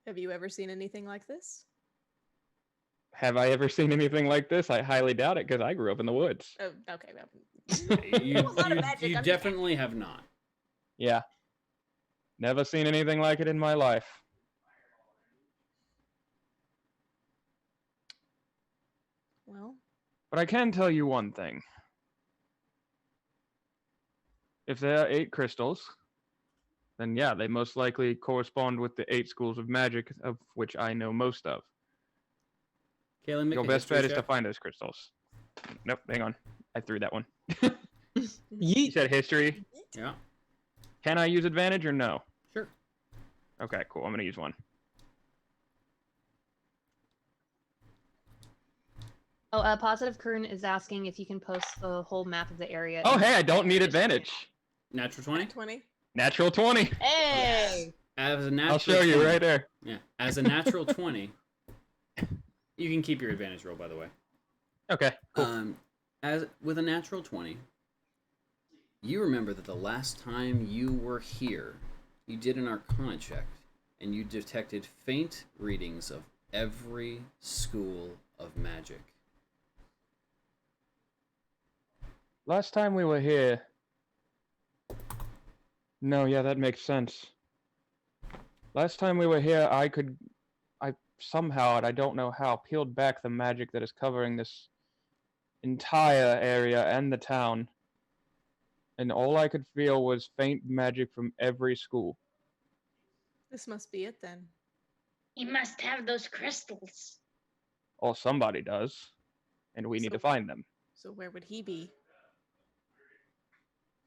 Have you ever seen anything like this? Have I ever seen anything like this? I highly doubt it because I grew up in the woods. Oh, okay. Well, You definitely have not. Yeah. Never seen anything like it in my life. Well. But I can tell you one thing. If there are 8 crystals, then they most likely correspond with the 8 schools of magic, of which I know most of. Kaylin, your best bet is to find those crystals. Nope, hang on. I threw that one. Yeet. You said history? Yeah. Can I use advantage or no? Sure. Okay, cool. I'm gonna use one. Oh, Positive Kern is asking if you can post the whole map of the area. Oh, hey, I don't need advantage. Natural 20? 20. Natural 20. Hey! As a natural I'll show you 20, right there. Yeah. As a natural 20, you can keep your advantage roll, by the way. Okay, cool. As with a natural 20, you remember that the last time you were here, you did an Arcana check, and you detected faint readings of every school of magic. Last time we were here... No, yeah, that makes sense. Last time we were here, I somehow, and I don't know how, peeled back the magic that is covering this entire area and the town. And all I could feel was faint magic from every school. This must be it then. He must have those crystals. Or somebody does. And we need to find them. So where would he be?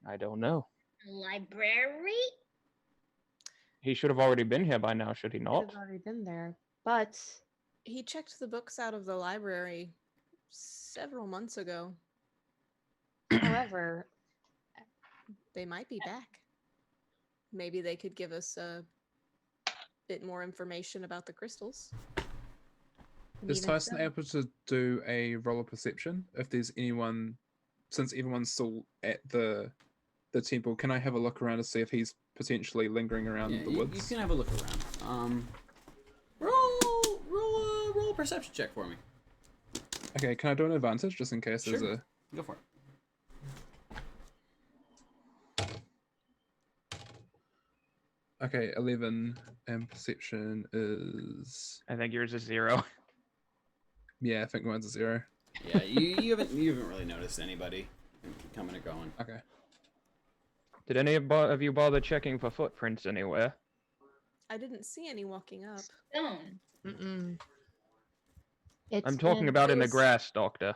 I don't know. Library? He should have already been here by now, should he Could not? have already been there, but He checked the books out of the library several months ago. however, They might be back. Maybe they could give us a bit more information about the crystals. and Is even Tyson so- able to do a roll of perception if there's anyone, since everyone's still at the temple? Can I have a look around to see if he's potentially lingering around Yeah, the you woods? can have a look around. Roll a perception check for me. Okay, can I do an advantage just in case there's Sure. a... Go for it. Okay, 11, and perception is... I think yours is 0. Yeah, I think mine's a 0. Yeah, you haven't really noticed anybody coming or going. Okay. Did any of you bother checking for footprints anywhere? I didn't see any walking up. Stone. Mm-mm. It's I'm talking been- about it in the was- grass, Doctor.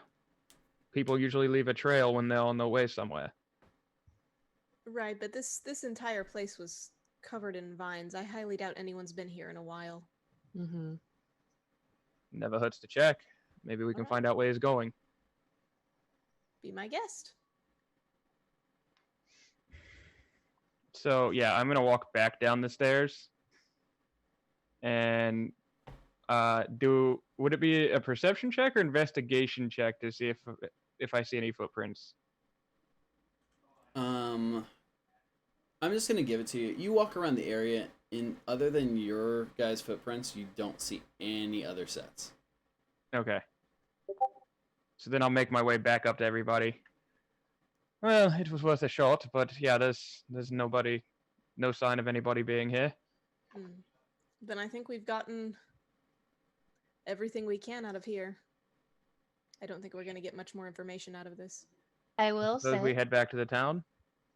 People usually leave a trail when they're on their way somewhere. Right, but this entire place was covered in vines. I highly doubt anyone's been here in a while. Mhm. Never hurts to check. Maybe we can Alright. find out where he's going. Be my guest. So, yeah, I'm going to walk back down the stairs. And would it be a perception check or investigation check to see if I see any footprints? I'm just gonna give it to you. You walk around the area, and other than your guys' footprints, you don't see any other sets. Okay. So then I'll make my way back up to everybody. Well, it was worth a shot, but yeah, there's no sign of anybody being here. Then I think we've gotten everything we can out of here. I don't think we're going to get much more information out of this. I will So say, we head back to the town.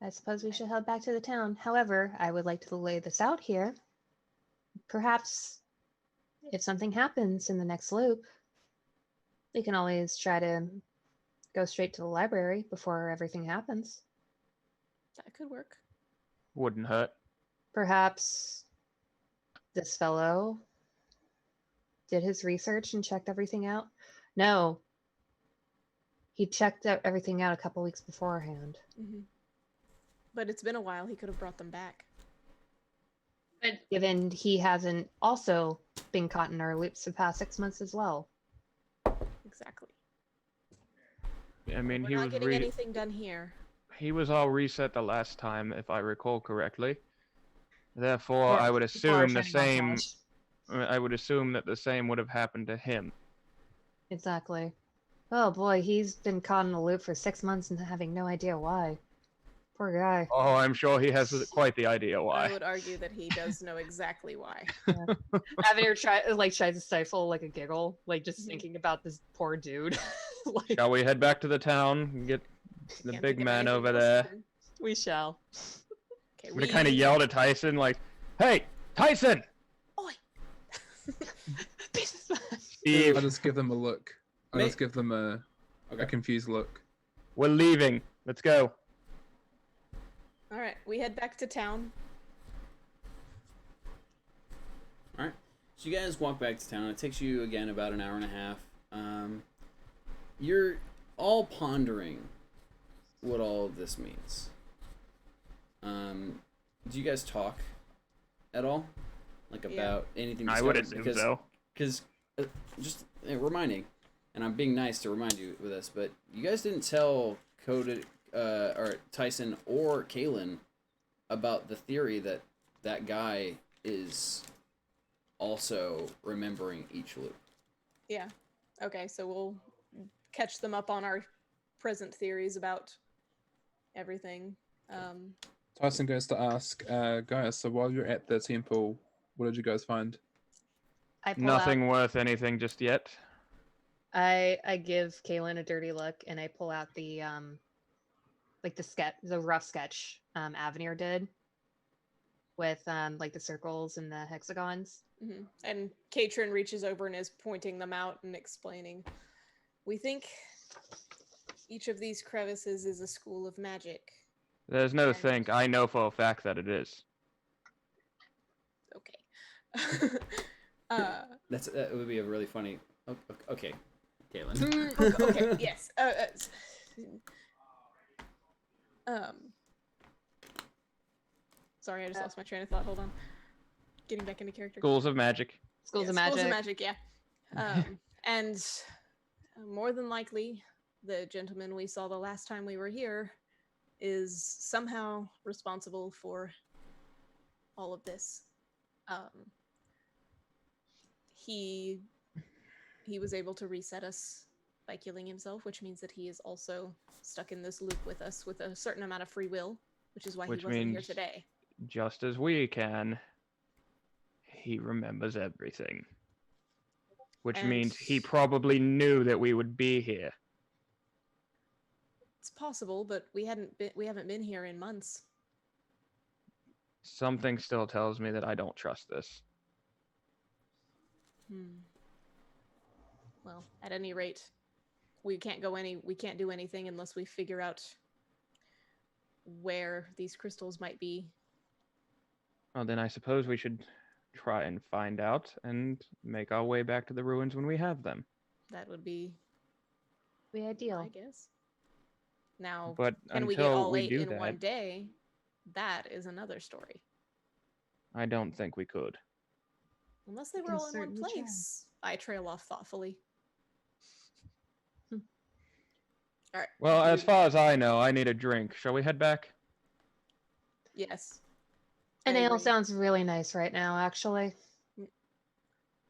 I suppose we should head back to the town. However, I would like to lay this out here. Perhaps if something happens in the next loop, we can always try to go straight to the library before everything happens. That could work. Wouldn't hurt. Perhaps this fellow did his research and checked everything out. No, he checked everything out a couple weeks beforehand. But it's been a while. He could have brought them back. But Given he hasn't also been caught in our loops the past 6 months as well. Exactly. I mean, We're he not was getting anything done here. he was all reset the last time, if I recall correctly. Therefore, Or- I would or assume the shining same. I would assume that the same would have happened to him. Exactly. Oh boy, he's been caught in a loop for 6 months and having no idea why. Poor guy. Oh, I'm sure he has quite the idea I why. would argue that he does know exactly why. Avenir tries to stifle like a giggle, like just thinking about this poor dude. Like, Shall we head back to the town and get the Can't big think of man anything over else there? to do. we shall. Okay, I'm gonna kind of yell to Tyson, like, "Hey, Tyson!" Oi! Steve, I'll just give them a look. I'll May- just give them a Okay. confused look. we're leaving. Let's go. All right, we head back to town. All right. So you guys walk back to town. It takes you again about an hour and a half. You're all pondering what all of this means. Do you guys talk at all, like about anything? I would assume so. Because just reminding, and I'm being nice to remind you with this, but you guys didn't tell or Tyson or Kaylin about the theory that that guy is also remembering each loop. Yeah. Okay, so we'll catch them up on our present theories about everything. Tyson goes to ask, guys, so while you're at the temple, what did you guys find? Nothing worth anything just yet. I give Kaylin a dirty look and I pull out the like the rough sketch Avenir did with like the circles and the hexagons. Mm-hmm. And Katrin reaches over and is pointing them out and explaining. We think each of these crevices is a school of magic. There's no think. I know for a fact that it is. Okay. That would be a really funny. Okay, Kaylin. Okay. Yes. Sorry, I just lost my train of thought. Hold on. Getting back into character. Schools of magic. Schools of magic. Schools of magic. Yeah. And more than likely, the gentleman we saw the last time we were here is somehow responsible for all of this. He was able to reset us by killing himself, which means that he is also stuck in this loop with us with a certain amount of free will, which is why he wasn't here today. Just as we can, he remembers everything. Which means he probably knew that we would be here. It's possible, but we haven't been here in months. Something still tells me that I don't trust this. Well, at any rate, we can't do anything unless we figure out where these crystals might be. Well, then I suppose we should try and find out and make our way back to the ruins when we have them. That would be the ideal, I guess. Now, but can we get all 8 in one day? That is another story. I don't think we could. Unless they were all in one place. I trail off thoughtfully. All right. Well, as far as I know, I need a drink. Shall we head back? Yes. An ale sounds really nice right now, actually.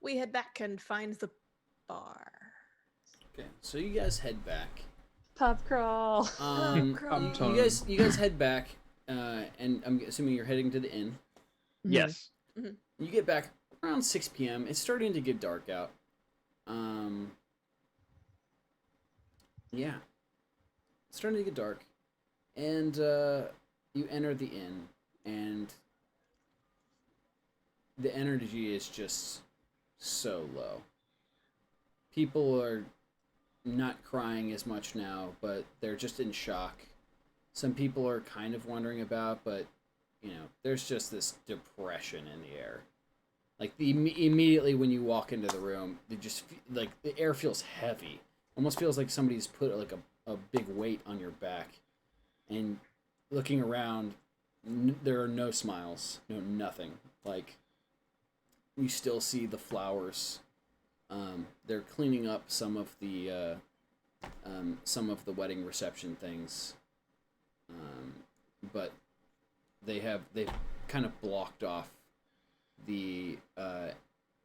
We head back and find the bar. Okay, so you guys head back. Pub crawl. You guys head back, and I'm assuming you're heading to the inn. Yes. Mm-hmm. You get back around 6 p.m. It's starting to get dark out. Yeah. It's starting to get dark. And you enter the inn, and the energy is just so low. People are not crying as much now, but they're just in shock. Some people are kind of wondering about, but, you know, there's just this depression in the air. Like, immediately when you walk into the room, they just like the air feels heavy. Almost feels like somebody's put like a big weight on your back. And looking around, there are no smiles, nothing. Like, you still see the flowers. They're cleaning up some of the wedding reception things, but they've kind of blocked off the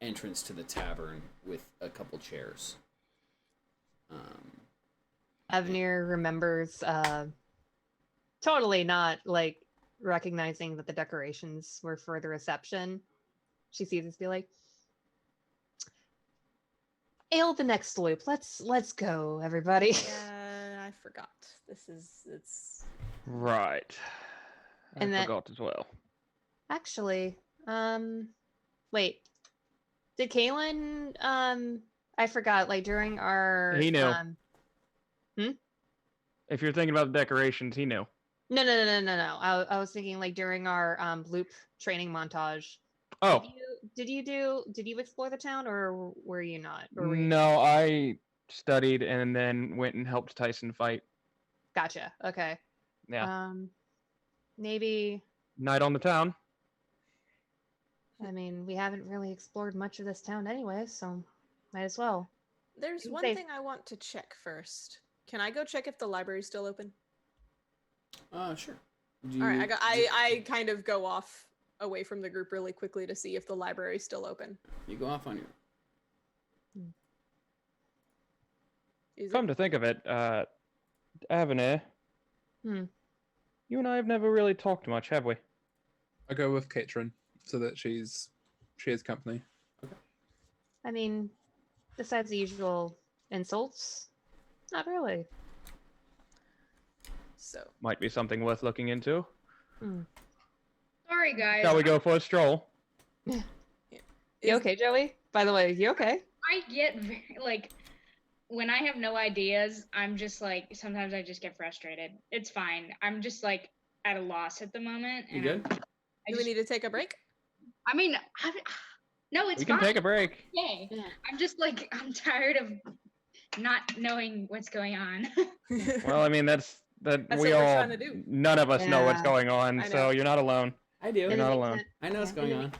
entrance to the tavern with a couple chairs. Avenir remembers totally not like recognizing that the decorations were for the reception. She sees this, be like, ale the next loop. Let's go, everybody. I forgot. It's right. I And forgot as well. Actually, wait. Did Kaylin I forgot, like during our He knew. If you're thinking about the decorations, he knew. No. I was thinking like during our loop training montage. Oh. Did you explore the town, or were you not? Or were you No, I studied and then went and helped Tyson fight. Gotcha. Okay. Yeah. Maybe. Night on the town. I mean, we haven't really explored much of this town anyway, so might as well. There's one thing I want to check first. Can I go check if the library's still open? Sure. All right, I kind of go off away from the group really quickly to see if the library's still open. You go off on your. Come to think of it, Avenir. You and I have never really talked much, have we? I go with Katrin so that she has company. Okay. I mean, besides the usual insults, not really. So might be something worth looking into. Sorry, guys. Shall we go for a stroll? You okay, Joey? By the way, you okay? I get when I have no ideas, I'm just like, sometimes I just get frustrated. It's fine. I'm just like at a loss at the moment. You good? Do we need to take a break? I mean, no, it's fine. We can take a break. Yay. Yeah. I'm just like, I'm tired of not knowing what's going on. Well, I mean, that's we all, none of us know what's going on, so you're not alone. I do. You're not alone. I know what's going on.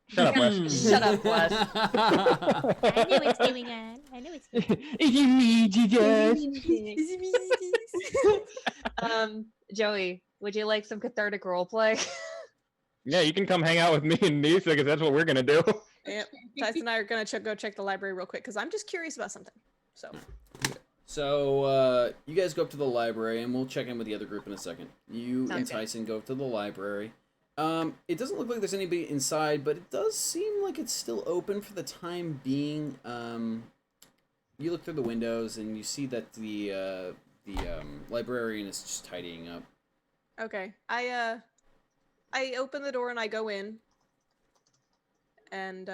Shut up, Wes. Shut up, Wes. I know what's going on. I know what's going on. Is it me, Joey, would you like some cathartic roleplay? Yeah, you can come hang out with me and Nisa, because that's what we're gonna do. Yep. Tyson and I are gonna go check the library real quick because I'm just curious about something. So you guys go up to the library, and we'll check in with the other group in a second. You and Tyson go up to the library. It doesn't look like there's anybody inside, but it does seem like it's still open for the time being. You look through the windows, and you see that the librarian is just tidying up. Okay, I open the door and I go in, and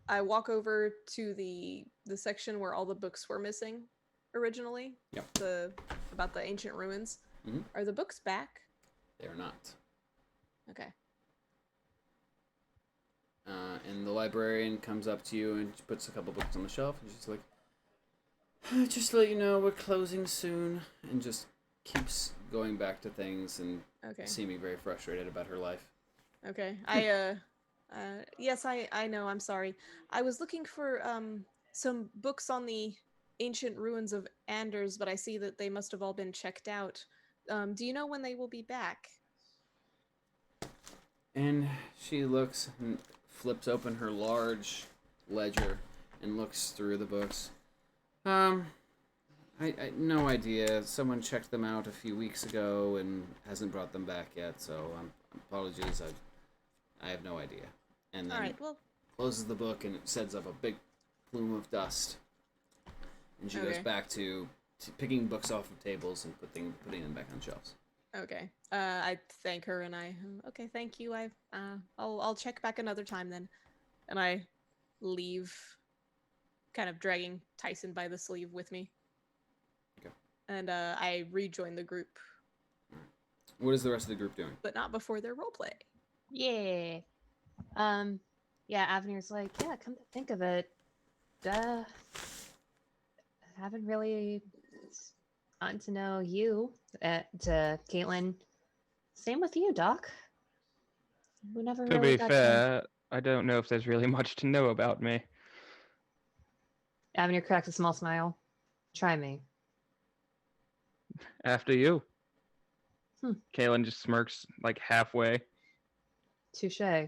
I walk over to the section where all the books were missing originally. Yep. About the ancient ruins. Mm-hmm. Are the books back? They're not. Okay. And the librarian comes up to you and puts a couple books on the shelf, and she's like, just to let you know, we're closing soon, and just keeps going back to things and seeming very frustrated about her life. Okay. Yes, I know, I'm sorry. I was looking for some books on the ancient ruins of Anders, but I see that they must have all been checked out. Do you know when they will be back? And she looks and flips open her large ledger and looks through the books. I no idea. Someone checked them out a few weeks ago and hasn't brought them back yet, so apologies. I have no idea. And then closes the book and it sends up a big plume of dust. And she goes back to picking books off of tables and putting them back on shelves. Okay. I thank her and okay, thank you. I'll check back another time then. And I leave, kind of dragging Tyson by the sleeve with me. Okay. And I rejoin the group. What is the rest of the group doing? But not before their roleplay. Yeah. Yeah, Avenir's like, yeah, come to think of it, I haven't really gotten to know you, to Caitlin. Same with you, Doc. We never To really be fair, I don't know if there's really much to know about me. Avenir cracks a small smile. Try me. After you. Caitlin just smirks like halfway. Touche.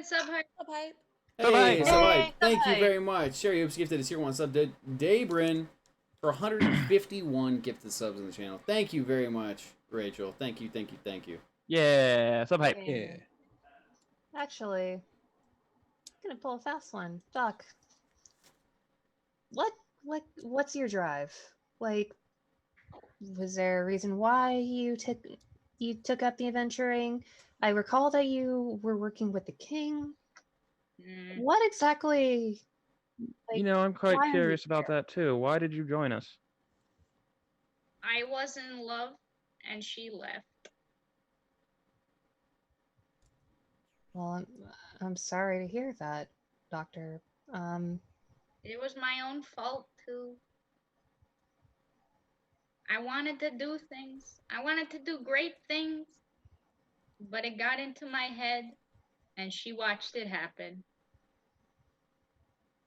Sub hype. Hey, Hey. Thank you very much. Sherry Oops gifted us here one sub to Dabrin for 151 gifted subs in the channel. Thank you very much, Rachel. Thank you. Yeah, sub hype. Yeah. Actually, I'm gonna pull a fast one. Doc, what's your drive? Like, was there a reason why you took up the adventuring? I recall that you were working with the king. What exactly? I'm quite curious about that too. Why did you join us? I was in love and she left. Well, I'm sorry to hear that, Doctor. It was my own fault too. I wanted to do things. I wanted to do great things. But it got into my head and she watched it happen.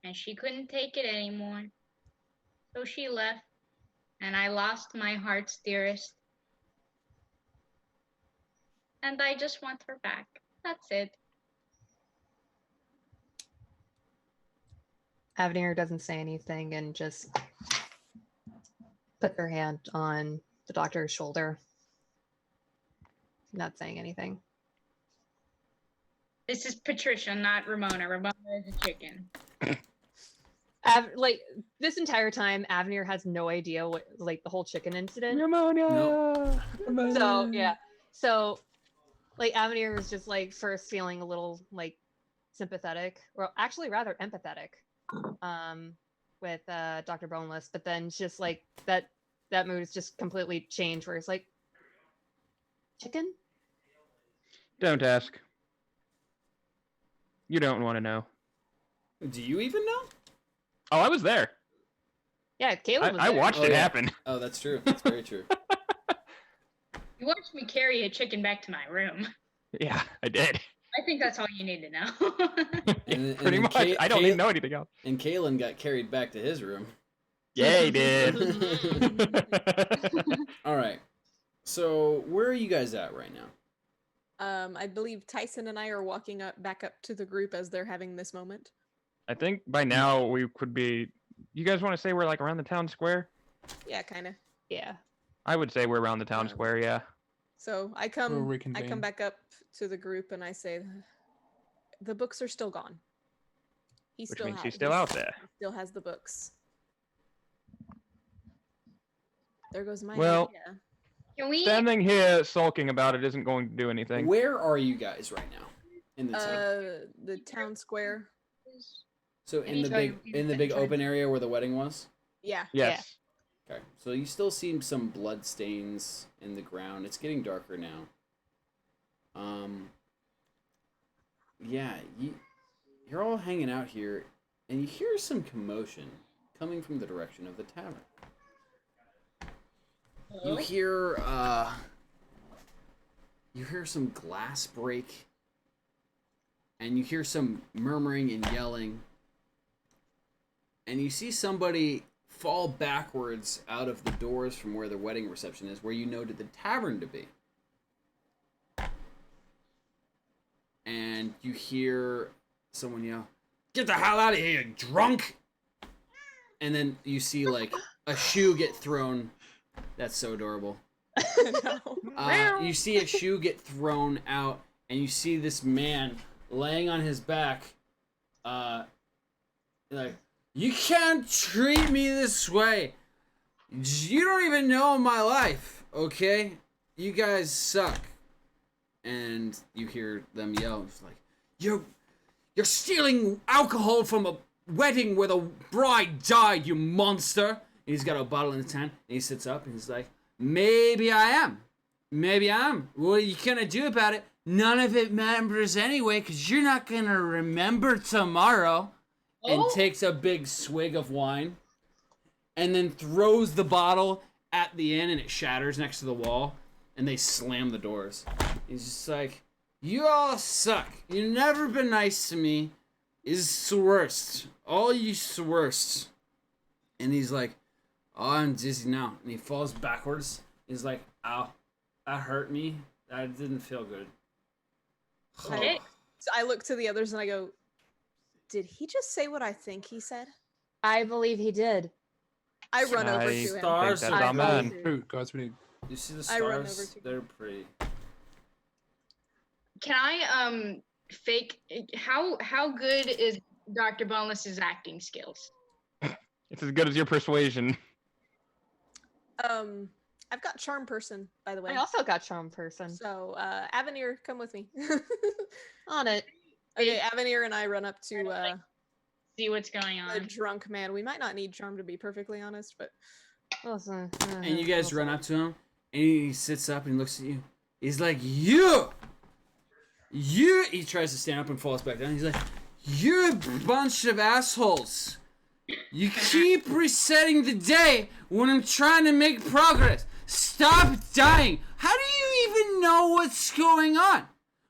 And she couldn't take it anymore. So she left and I lost my heart's dearest. And I just want her back. That's it. Avenir doesn't say anything and just put her hand on the doctor's shoulder. Not saying anything. This is Patricia, not Ramona. Ramona is a chicken. Like this entire time, Avenir has no idea what, like, the whole chicken incident. Pneumonia. Nope. So yeah, so like Avenir was just like first feeling a little like sympathetic, or actually rather empathetic, with Dr. Boneless, but then just like that mood is just completely changed, where it's like, chicken. Don't ask. You don't want to know. Do you even know? Oh, I was there. Yeah, Caleb was I there. watched it happen. Oh, that's true. That's very true. You watched me carry a chicken back to my room. Yeah, I did. I think that's all you need to know. And Pretty much. I don't need to know anything else. And Kalen got carried back to his room. Yeah, he did. All right. So where are you guys at right now? I believe Tyson and I are walking back up to the group as they're having this moment. I think by now we could be. You guys want to say we're like around the town square? Yeah, kind of. Yeah. I would say we're around the town square. Yeah. So I We'll come reconvene. back up to the group and I say, the books are still gone. Which means he's still out there. He still has the books. There goes my Well, idea. Can we? Standing here sulking about it isn't going to do anything. Where are you guys right now in the town? The town square. So Can in you the try big repeating in the that? big Try- open area where the wedding was? Yeah. Yes. Okay. So you still see some blood stains in the ground. It's getting darker now. Yeah, you're all hanging out here and you hear some commotion coming from the direction of the tavern. You hear some glass break, and you hear some murmuring and yelling, and you see somebody fall backwards out of the doors from where the wedding reception is, where you noted the tavern to be. And you hear someone yell, "Get the hell out of here, you drunk!" And then you see like a shoe get thrown. That's so adorable. No. You see a shoe get thrown out, and you see this man laying on his back, like, "You can't treat me this way. You don't even know my life, okay? You guys suck." And you hear them yell, it's like, You're stealing alcohol from a wedding where the bride died, you monster!" And he's got a bottle in his hand, and he sits up, and he's like, "Maybe I am. Maybe I am. What are you gonna do about it? None of it matters anyway, because you're not gonna remember tomorrow." And takes a big swig of wine, and then throws the bottle at the inn, and it shatters next to the wall, and they slam the doors. He's just like, "You all suck. You've never been nice to me. It's the worst. All you's the worst." And he's like, "Oh, I'm dizzy now." And he falls backwards. He's like, "Ow, that hurt me. That didn't feel good." Okay. So I look to the others and I go, did he just say what I think he said? I believe he did. I run over to I him. think Stars that's are our man. Fruit, guys, we need. You see the I run stars? over to- They're pretty. Can I fake? How good is Dr. Boneless's acting skills? It's as good as your persuasion. I've got charm person, by the way. I also got charm person. So, Avenir, come with me. On it. Okay, Avenir and I run up to See what's going the on. drunk man. We might not need charm, to be perfectly honest, but Listen. And you guys run up to him, and he sits up and looks at you. He's like, you. He tries to stand up and falls back down. He's like, you're a bunch of assholes. You keep resetting the day when I'm trying to make progress. Stop dying. How do you even know what's going on?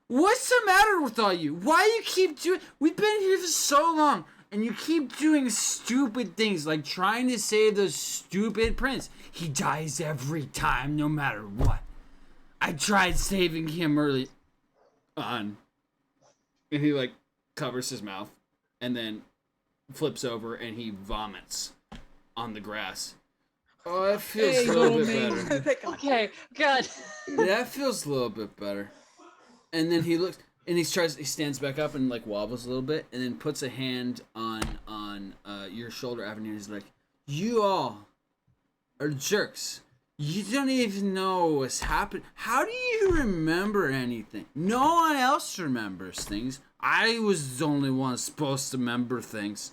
What's the matter with all you? Why you keep doing... We've been here for so long, and you keep doing stupid things, like trying to save the stupid prince. He dies every time, no matter what. I tried saving him early on. And he, like, covers his mouth, and then flips over, and he vomits on the grass. Oh, that feels a little bit better. Okay, good. That feels a little bit better. And then he looks, and he stands back up and like wobbles a little bit, and then puts a hand on your shoulder, Avenir. He's like, "You all are jerks. You don't even know what's happened. How do you remember anything? No one else remembers things. I was the only one supposed to remember things."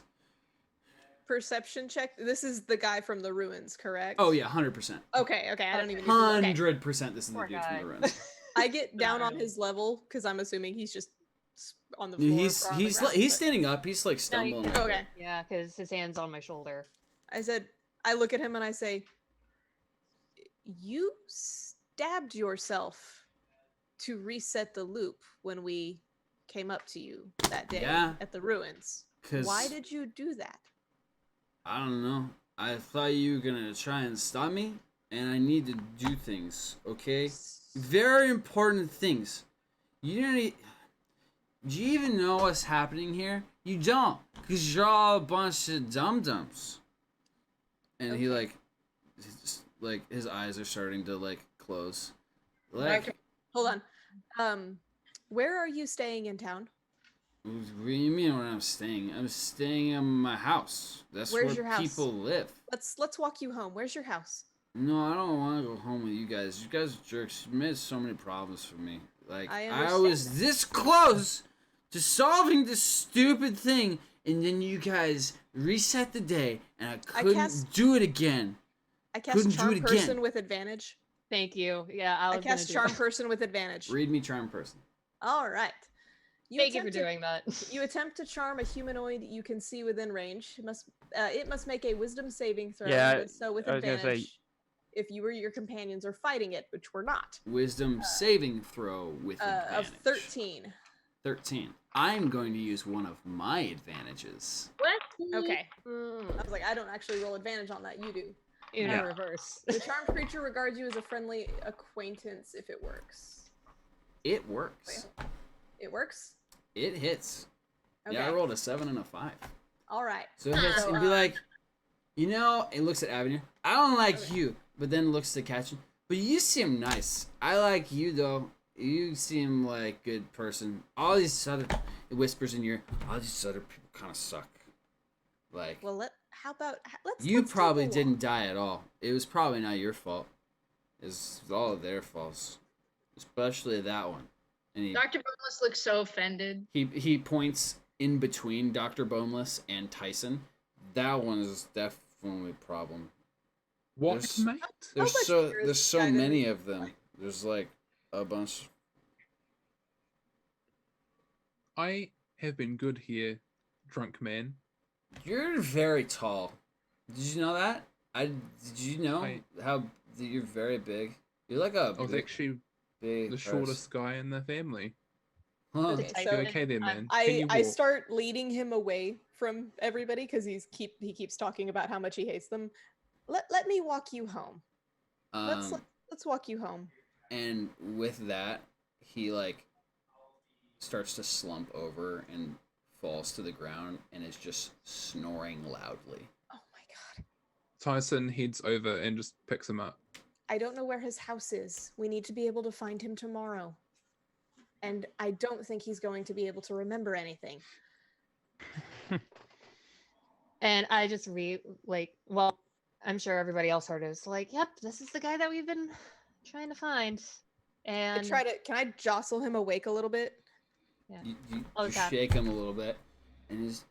Perception check. This is the guy from the ruins, correct? Oh yeah, 100%. Okay. I don't even. 100%. This is the Poor dude guy. from the ruins. I get down on his level because I'm assuming he's just on the floor. He's standing up. He's like stumbling. Okay. Yeah, because his hand's on my shoulder. I look at him and I say, you stabbed yourself to reset the loop when we came up to you that day at the ruins. Why did you do that? I don't know. I thought you were gonna try and stop me, and I need to do things, okay? Very important things. You don't do you even know what's happening here? You don't, because you're all a bunch of dum-dums. And he like his eyes are starting to like close. Like, hold on. Where are you staying in town? What do you mean where I'm staying? I'm staying in my house. That's Where's where your house? people live. Let's walk you home. Where's your house? No, I don't want to go home with you guys. You guys are jerks. You made so many problems for me. Like, I was this close to solving this stupid thing, and then you guys reset the day, and I couldn't do it again. I cast Charm Person with advantage. Thank you. Yeah, I cast Charm Person with advantage. Read me Charm Person. All right. Thank you for doing that. You attempt to charm a humanoid you can see within range. It must make a Wisdom saving throw. Yeah, so with I was gonna advantage. say- If you or your companions are fighting it, which we're not. Wisdom saving throw with advantage. Of 13. 13. I'm going to use one of my advantages. What? Okay. I was like, I don't actually roll advantage on that. You do. In reverse. The charmed creature regards you as a friendly acquaintance if it works. It works. It works? It hits. Okay. Yeah, I rolled a 7 and a 5. All right. So it hits and be like, you know, it looks at Avenue. I don't like you, but then looks to Catchin. But you seem nice. I like you though. You seem like a good person. All these other, it whispers in your ear, all these other people kind of suck. Like, well, let's. You probably didn't die at all. It was probably not your fault. It's all of their faults, especially that one. And Dr. Boneless looks so offended. He points in between Dr. Boneless and Tyson. That one is definitely a problem. What, mate? There's so many of them. There's like a bunch. I have been good here, drunk man. You're very tall. Did you know that? Did you know how you're very big? You're like a. I was actually the shortest guy in the family. Huh. Okay then, man. I start leading him away from everybody because he keeps talking about how much he hates them. Let me walk you home. Let's walk you home. And with that, he like starts to slump over and falls to the ground and is just snoring loudly. Oh my god. Tyson heads over and just picks him up. I don't know where his house is. We need to be able to find him tomorrow. And I don't think he's going to be able to remember anything. And I just I'm sure everybody else heard it. It's like, yep, this is the guy that we've been trying to find. And can I jostle him awake a little bit? Yeah. You shake him a little bit, and he's,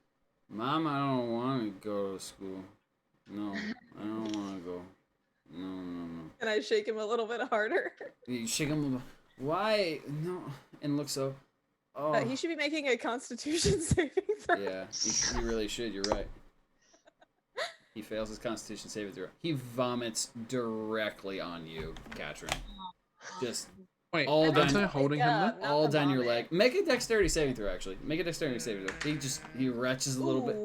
Mom, I don't want to go to school. No, I don't want to go. And I shake him a little bit harder. You shake him. Why? No. And looks up. Oh. He should be making a Constitution saving throw. Yeah, he really should. You're right. He fails his Constitution saving throw. He vomits directly on you, Katrin. Just wait. All down, holding him. All down your leg. Make a dexterity saving throw. Actually, make a dexterity saving throw. He retches a little bit.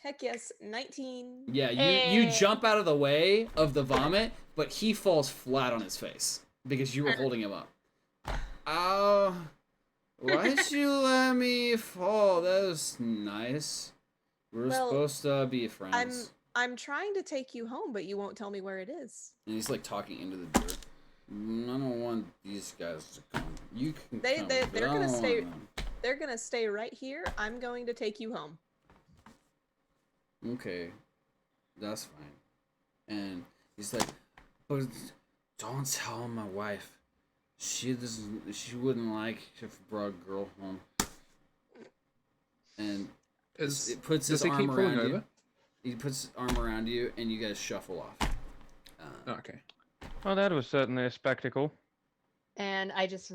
Heck yes, 19. Yeah, you jump out of the way of the vomit, but he falls flat on his face because you were holding him up. Oh, why'd you let me fall? That was nice. We're supposed to be friends. I'm trying to take you home, but you won't tell me where it is. And he's like talking into the dirt. I don't want these guys to come. You can come, they're gonna stay. They're gonna stay right here. I'm going to take you home. Okay, that's fine. And he's like, but don't tell my wife. She wouldn't like if I brought a girl home. And it puts his arm around you. He puts his arm around you, and you guys shuffle off. Okay. Well, that was certainly a spectacle. And I just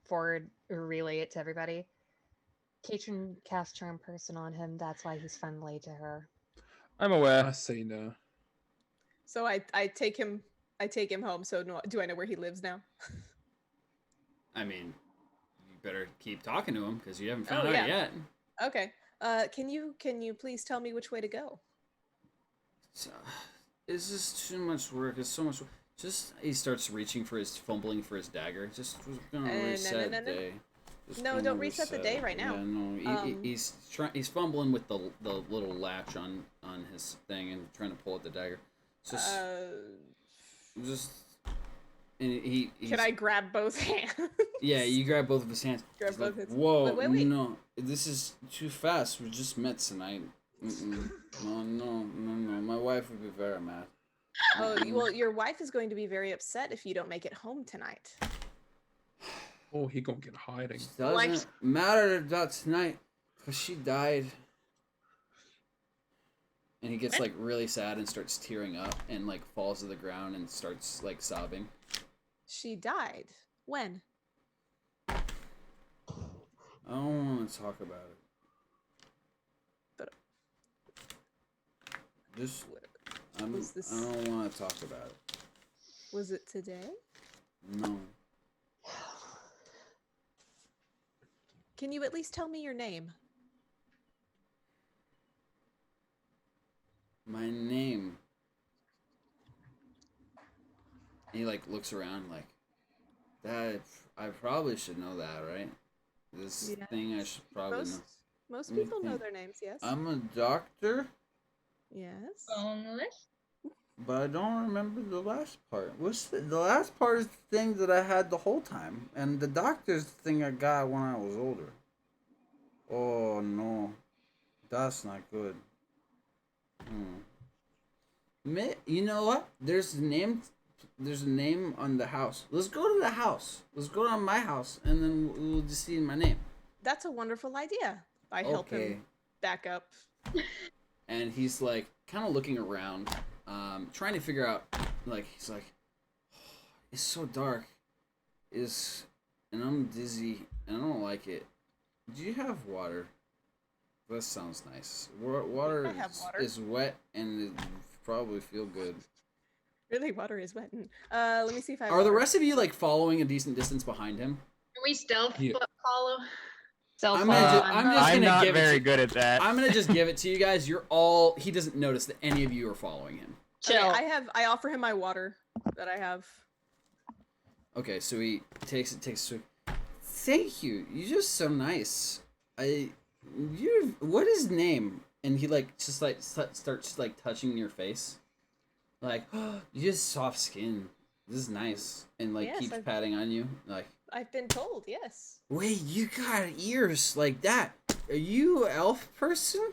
forward relay it to everybody. Katrin cast Charm Person on him. That's why he's friendly to her. I'm aware. I see now. So I take him home. So do I know where he lives now? I mean, you better keep talking to him because you haven't found out yet. Okay. Can you please tell me which way to go? It's just too much work. It's so much work. He starts fumbling for his dagger. Just gonna reset the day. No, don't reset the day right now. Yeah, no. He's fumbling with the little latch on his thing and trying to pull out the dagger. Can I grab both hands? Yeah, you grab both of his hands. Grab both hands. Whoa, wait. no, this is too fast. We just met tonight. No. My wife would be very mad. Oh, well, your wife is going to be very upset if you don't make it home tonight. Oh, he gonna get hiding. Doesn't matter about tonight, because she died. And he gets like really sad and starts tearing up and like falls to the ground and starts like sobbing. She died. When? I don't want to talk about it. But I don't want to talk about it. Was it today? No. Can you at least tell me your name? My name. He like looks around like that. I probably should know that, right? This thing I should probably know. Most people know their names, yes. I'm a doctor. Yes. Boneless. But I don't remember the last part. The last part is the thing that I had the whole time, and the doctor's the thing I got when I was older. Oh no, that's not good. You know what? There's a name on the house. Let's go to the house. Let's go to my house, and then we'll just see my name. That's a wonderful idea. I help him back up. And he's like kind of looking around, trying to figure out. Like he's like, oh, it's so dark, and I'm dizzy, and I don't like it. Do you have water? That sounds nice. Water is wet and it probably feel good. Really, water is wet. Let me see if I have Are the water. rest of you like following a decent distance behind him? Can we stealth follow? I'm not very good at that. I'm gonna just give it to you guys. He doesn't notice that any of you are following him. Chill. Okay, I offer him my water that I have. Okay, so he takes it. Thank you. You're just so nice. What is his name? And he like just like starts like touching your face, like, oh, you just soft skin. This is nice, and like keeps patting on you, like. I've been told, yes. Wait, you got ears like that? Are you an elf person?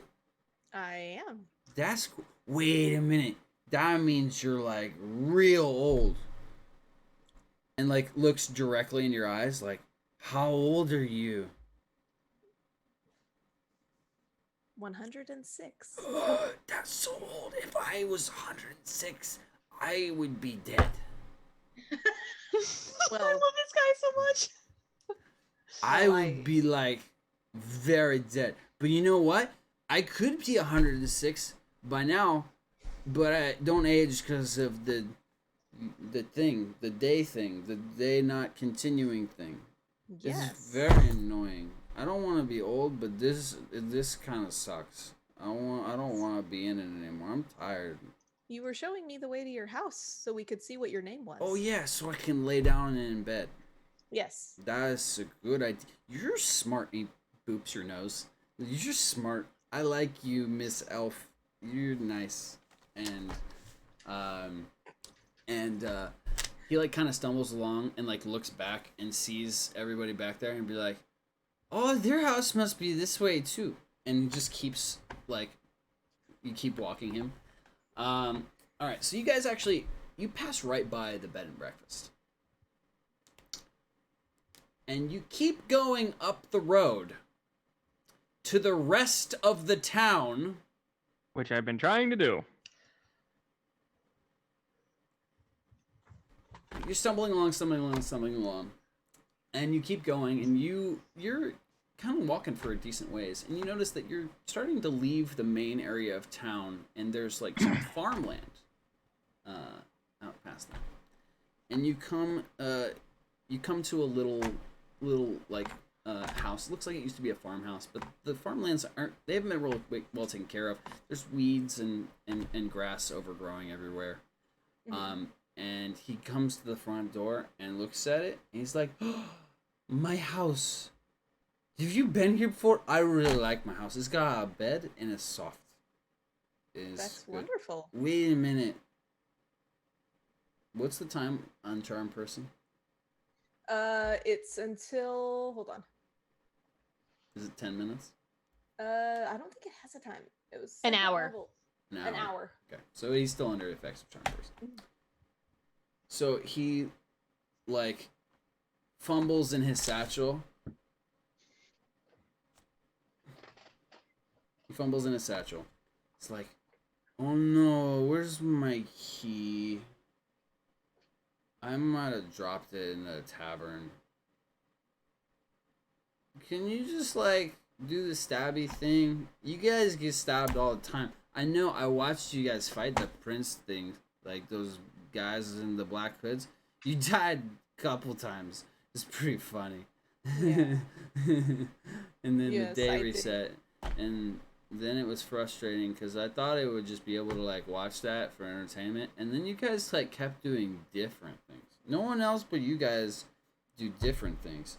I am. That's cool. Wait a minute. That means you're like real old. And like looks directly in your eyes, like, how old are you? 106. That's so old. If I was 106, I would be dead. Well, I love this guy so much. I would be like very dead. But you know what? I could be 106 by now, but I don't age because of the day not continuing thing. Yes. It's very annoying. I don't want to be old, but this kind of sucks. I don't want to be in it anymore. I'm tired. You were showing me the way to your house so we could see what your name was. Oh yeah, so I can lay down in bed. Yes. That's a good idea. You're smart. He boops your nose. You're smart. I like you, Miss Elf. You're nice. And he like kind of stumbles along and like looks back and sees everybody back there and be like, "Oh, their house must be this way too." And he just keeps like, you keep walking him. All right, so you guys actually you pass right by the bed and breakfast. And you keep going up the road to the rest of the town. Which I've been trying to do. You're stumbling along. And you keep going, and you're kind of walking for a decent ways. And you notice that you're starting to leave the main area of town, and there's like some farmland out past that. And you come to a little like house. It looks like it used to be a farmhouse, but the farmlands they haven't been really well taken care of. There's weeds and grass overgrowing everywhere. And he comes to the front door and looks at it, and he's like, "Oh, my house. Have you been here before? I really like my house. It's got a bed and it's soft." That's good. Wonderful. Wait a minute. What's the time on Charm Person? It's until, hold on. Is it 10 minutes? I don't think it has a time. It was an hour. An hour. Okay, so he's still under effects of Charm Person. So he, like, fumbles in his satchel. It's like, "Oh no, where's my key? I might have dropped it in the tavern. Can you just, like, do the stabby thing? You guys get stabbed all the time. I know, I watched you guys fight the prince thing, like those guys in the black hoods. You died a couple times. It's pretty funny." Yeah. And then Yes, the day I did. reset, and then it was frustrating because I thought I would just be able to like watch that for entertainment, and then you guys like kept doing different things. No one else but you guys do different things.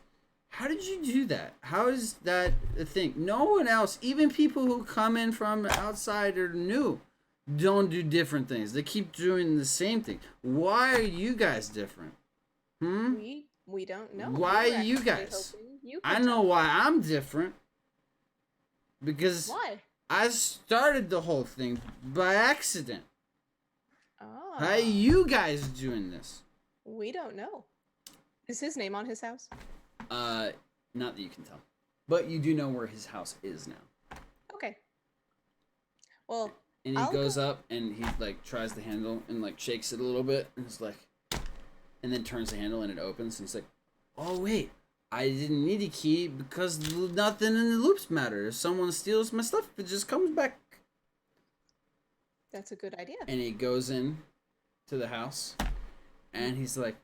How did you do that? How is that a thing? No one else, even people who come in from outside or new, don't do different things. They keep doing the same thing. Why are you guys different? We don't know. Why We were are you actually guys? hoping you I could know tell. why I'm different. Because Why? I started the whole thing by accident. Oh. How are you guys doing this? We don't know. Is his name on his house? Not that you can tell. But you do know where his house is now. Okay. Well, And he goes up and he like tries the handle and like shakes it a little bit and it's like, and then turns the handle and it opens and he's like, "Oh wait, I didn't need a key because nothing in the loops matter. If someone steals my stuff, it just comes back." That's a good idea. And he goes in to the house and he's like,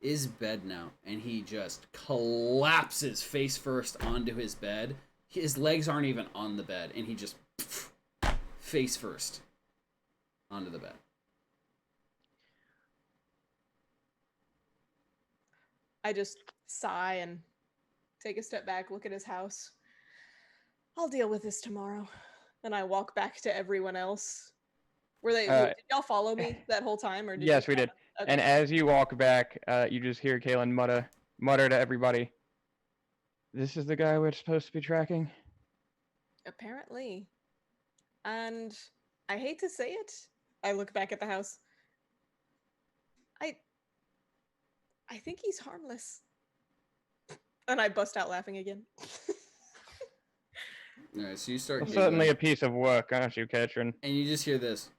"Is bed now," and he just collapses face first onto his bed. His legs aren't even on the bed, and he just face first onto the bed. I just sigh and take a step back, look at his house. I'll deal with this tomorrow. And I walk back to everyone else. Did y'all follow me that whole time? Or Yes, we did. Okay. And as you walk back, you just hear Kaylin mutter to everybody, "This is the guy we're supposed to be tracking?" Apparently. And I hate to say it. I look back at the house. I think he's harmless. And I bust out laughing again. Alright, so you start Certainly a piece of work, aren't you, Katrin? And you just hear this.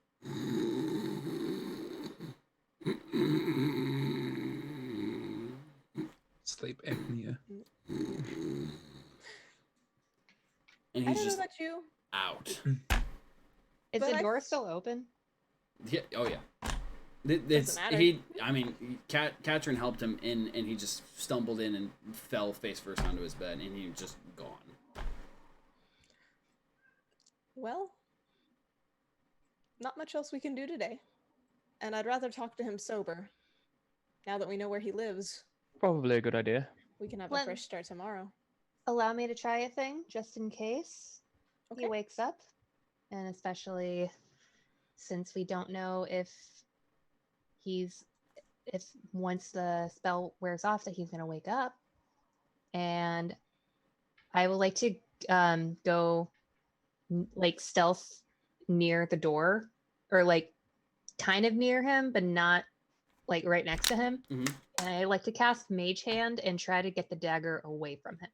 Sleep apnea. And I he's don't know just about you. out. Is But the I door f- still open? Yeah. Oh yeah. It's matter. Katrin helped him in, and he just stumbled in and fell face first onto his bed, and he was just gone. Well, not much else we can do today. And I'd rather talk to him sober. Now that we know where he lives, Probably a good idea. we can have a Let- fresh start tomorrow. Allow me to try a thing just in case Okay. he wakes up, and especially since we don't know if once the spell wears off that he's going to wake up. And I would like to go like stealth near the door, or like kind of near him but not like right next to him. Mhm. And I like to cast Mage Hand and try to get the dagger away from him.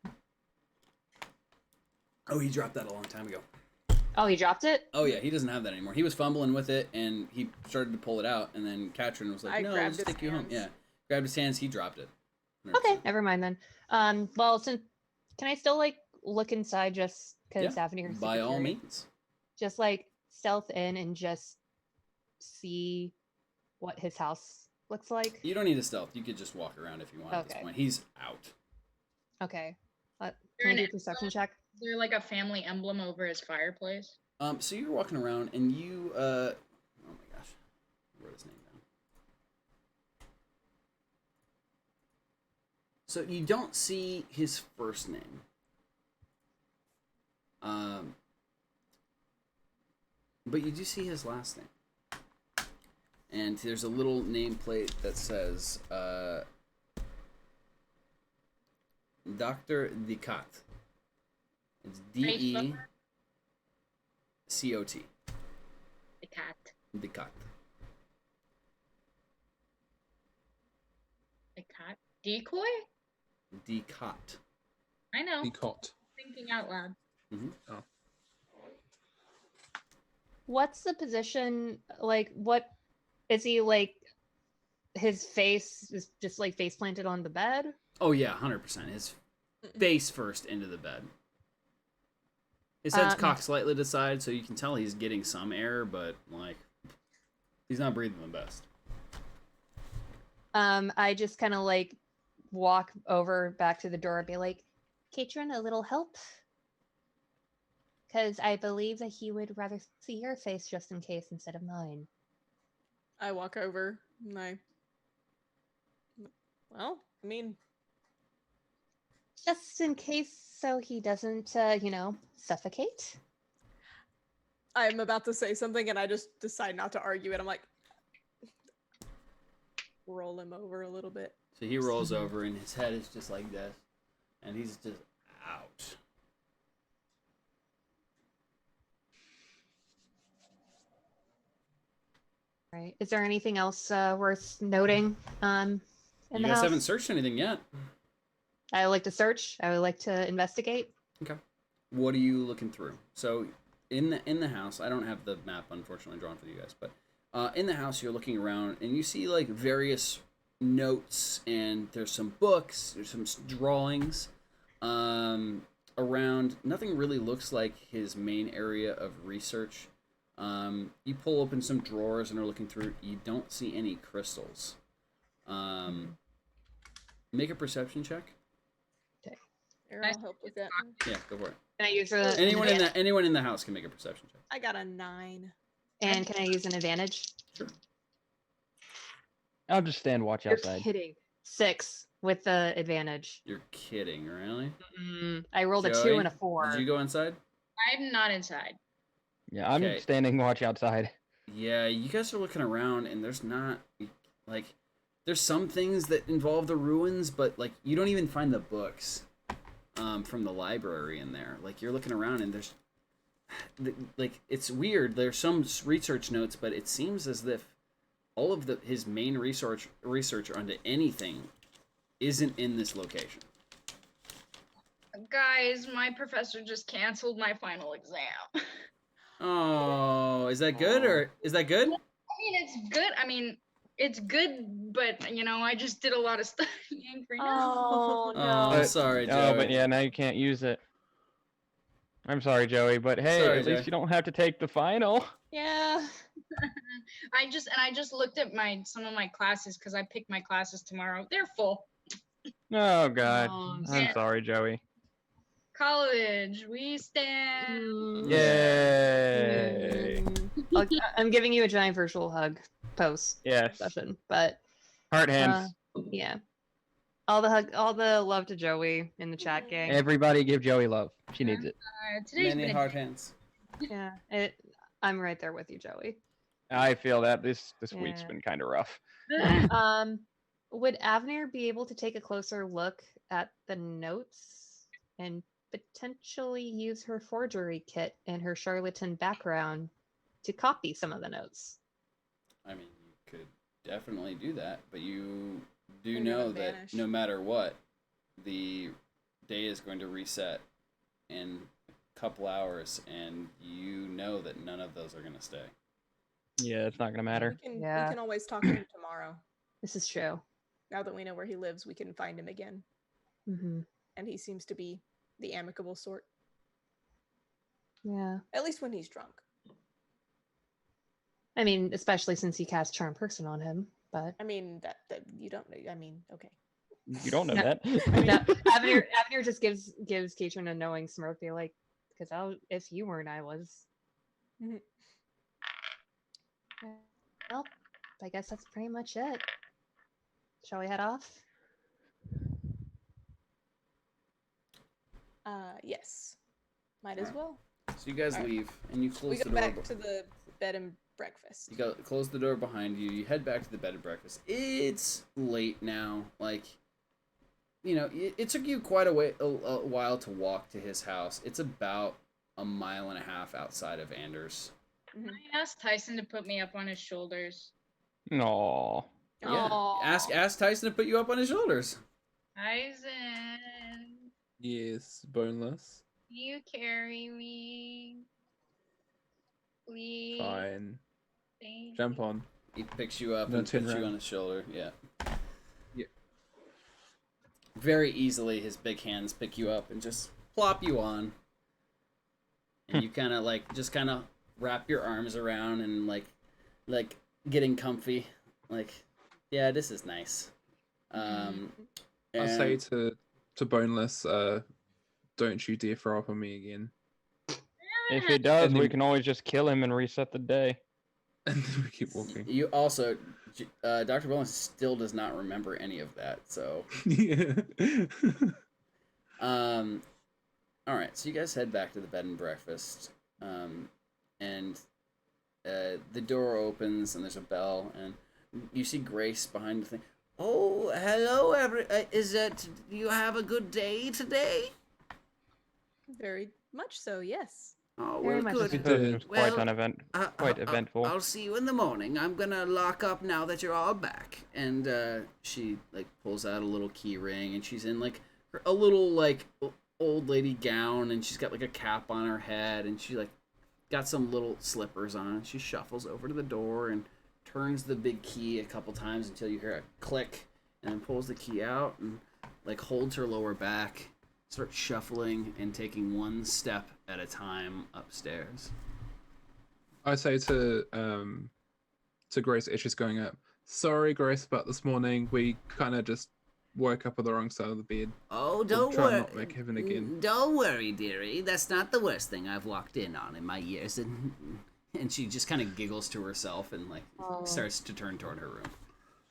Oh, he dropped that a long time ago. Oh, he dropped it? Oh yeah, he doesn't have that anymore. He was fumbling with it, and he started to pull it out, and then Katrin was like, I "No, grabbed let's his take you home." hands. Yeah, grabbed his hands. He dropped it. 100%. Okay, never mind then. Well, since can I still like look inside just because Yeah, Avenir is by super all curious? means. Just like stealth in and just see what his house looks like. You don't need a stealth. You could just walk around if you want at this Okay. point. He's out. Okay. Can You're I do an a perception check? Is there like a family emblem over his fireplace? So you're walking around, and you oh my gosh, I wrote his name down. So you don't see his first name. But you do see his last name. And there's a little nameplate that says, Dr. Dicat. It's D-E-C-O-T. The cat. Dicat. The cat. Decoy? Dicat. I know. Decot. Thinking out loud. Mm-hmm. Oh. What's the position? Like, what is he like? His face is just like face planted on the bed. Oh yeah, 100%. His face first into the bed. His head's cocked slightly to the side, so you can tell he's getting some air, but like he's not breathing the best. I just kind of like walk over back to the door and be like, Katrin, a little help? Because I believe that he would rather see your face just in case instead of mine. I walk over and well, I mean, Just in case so he doesn't, suffocate. I'm about to say something and I just decide not to argue it. I'm like, roll him over a little bit. So he rolls over and his head is just like this, and he's just out. Right. Is there anything else worth noting in You the guys house? haven't searched anything yet. I would like to search. I would like to investigate. Okay. What are you looking through? So in the house, I don't have the map unfortunately drawn for you guys, but in the house you're looking around and you see like various notes, and there's some books, there's some drawings around. Nothing really looks like his main area of research. You pull open some drawers and are looking through. You don't see any crystals. Make a perception check. Here, I'll help with that. Yeah, go for it. Can I use Anyone in the house can make a perception check. I got a 9. And can I use an advantage? Sure. I'll just stand watch You're outside. kidding. 6 with the advantage. You're kidding, really? I rolled a 2 Joey, and a 4. Did you go inside? I'm not inside. Yeah, I'm Okay. standing watch outside. Yeah, you guys are looking around, and there's not like there's some things that involve the ruins, but like you don't even find the books from the library in there. Like you're looking around, and there's like it's weird. There's some research notes, but it seems as if all of his main research onto anything isn't in this location. Guys, my professor just canceled my final exam. Oh, is that good or is that good? I mean, it's good. I mean, It's good, but I just did a lot of studying for now. Oh no. Oh, sorry, Joey. Oh, but yeah, now you can't use it. I'm sorry, Joey, but hey, Sorry, at least Joey. you don't have to take the final. Yeah. I just looked at some of my classes because I picked my classes tomorrow. They're full. Oh God, Oh, I'm yeah. sorry, Joey. College, we stand. Yay! I'm giving you a giant virtual hug post Yes. session, but Heart hands. yeah. All the love to Joey in the chat gang. Everybody give Joey love. She needs it. Today's Many been hard hands. Yeah, I'm right there with you, Joey. I feel that this week's Yeah. been kind of rough. Would Avner be able to take a closer look at the notes and potentially use her forgery kit and her charlatan background to copy some of the notes? I mean, you could definitely do that, but you do They're know gonna that vanish. no matter what, the day is going to reset in a couple hours, and you know that none of those are going to stay. Yeah, it's not gonna matter. We Yeah. can always talk to him tomorrow. This is true. Now that we know where he lives, we can find him again. Mm-hmm. And he seems to be the amicable sort. Yeah. At least when he's drunk. I mean, especially since he cast Charm Person on him, but I mean, that you don't know. I mean, okay. You don't know No. that. no, Avner just gives Katrin a knowing smirk, be like, because if you weren't, I was. Mhm. Well, I guess that's pretty much it. Shall we head off? Yes. Might as well. So you guys Alright. leave, and you close We the go door. back to the bed and breakfast. You go close the door behind you. You head back to the bed and breakfast. It's late now. Like, it took you quite a while to walk to his house. It's about a mile and a half outside of Anders. Mhm. I asked Tyson to put me up on his shoulders. No. Yeah. Aw. Ask Tyson to put you up on his shoulders. Tyson, Yes, boneless. you carry me. Please. Fine. Thank Jump you. on. He picks you up No, and turn puts you around. on his shoulder. Yeah. Yeah. Very easily, his big hands pick you up and just plop you on. And you kind of wrap your arms around and like getting comfy. Like, yeah, this is nice. I'll say And to boneless, don't you dare throw up on me again. If he does, And we then- can always just kill him and reset the day. And then we keep walking. you also, Dr. Bowen still does not remember any of that. So, Yeah. all right. So you guys head back to the bed and breakfast, and the door opens and there's a bell, and you see Grace behind the thing. Oh, hello, do you have a good day today? Very much so, yes. Oh, Very well, much good. so. It was quite eventful. I'll see you in the morning. I'm gonna lock up now that you're all back. And she pulls out a little key ring, and she's in a little old lady gown, and she's got a cap on her head, and she got some little slippers on. She shuffles over to the door and turns the big key a couple times until you hear a click, and then pulls the key out and holds her lower back, starts shuffling and taking one step at a time upstairs. I say to Grace, as she's going up, sorry, Grace, but this morning we kind of just woke up on the wrong side of the bed. Oh, We'll don't try worry. and not make heaven again. Don't worry, dearie. That's not the worst thing I've walked in on in my years. And she just kind of giggles to herself and Oh. starts to turn toward her room.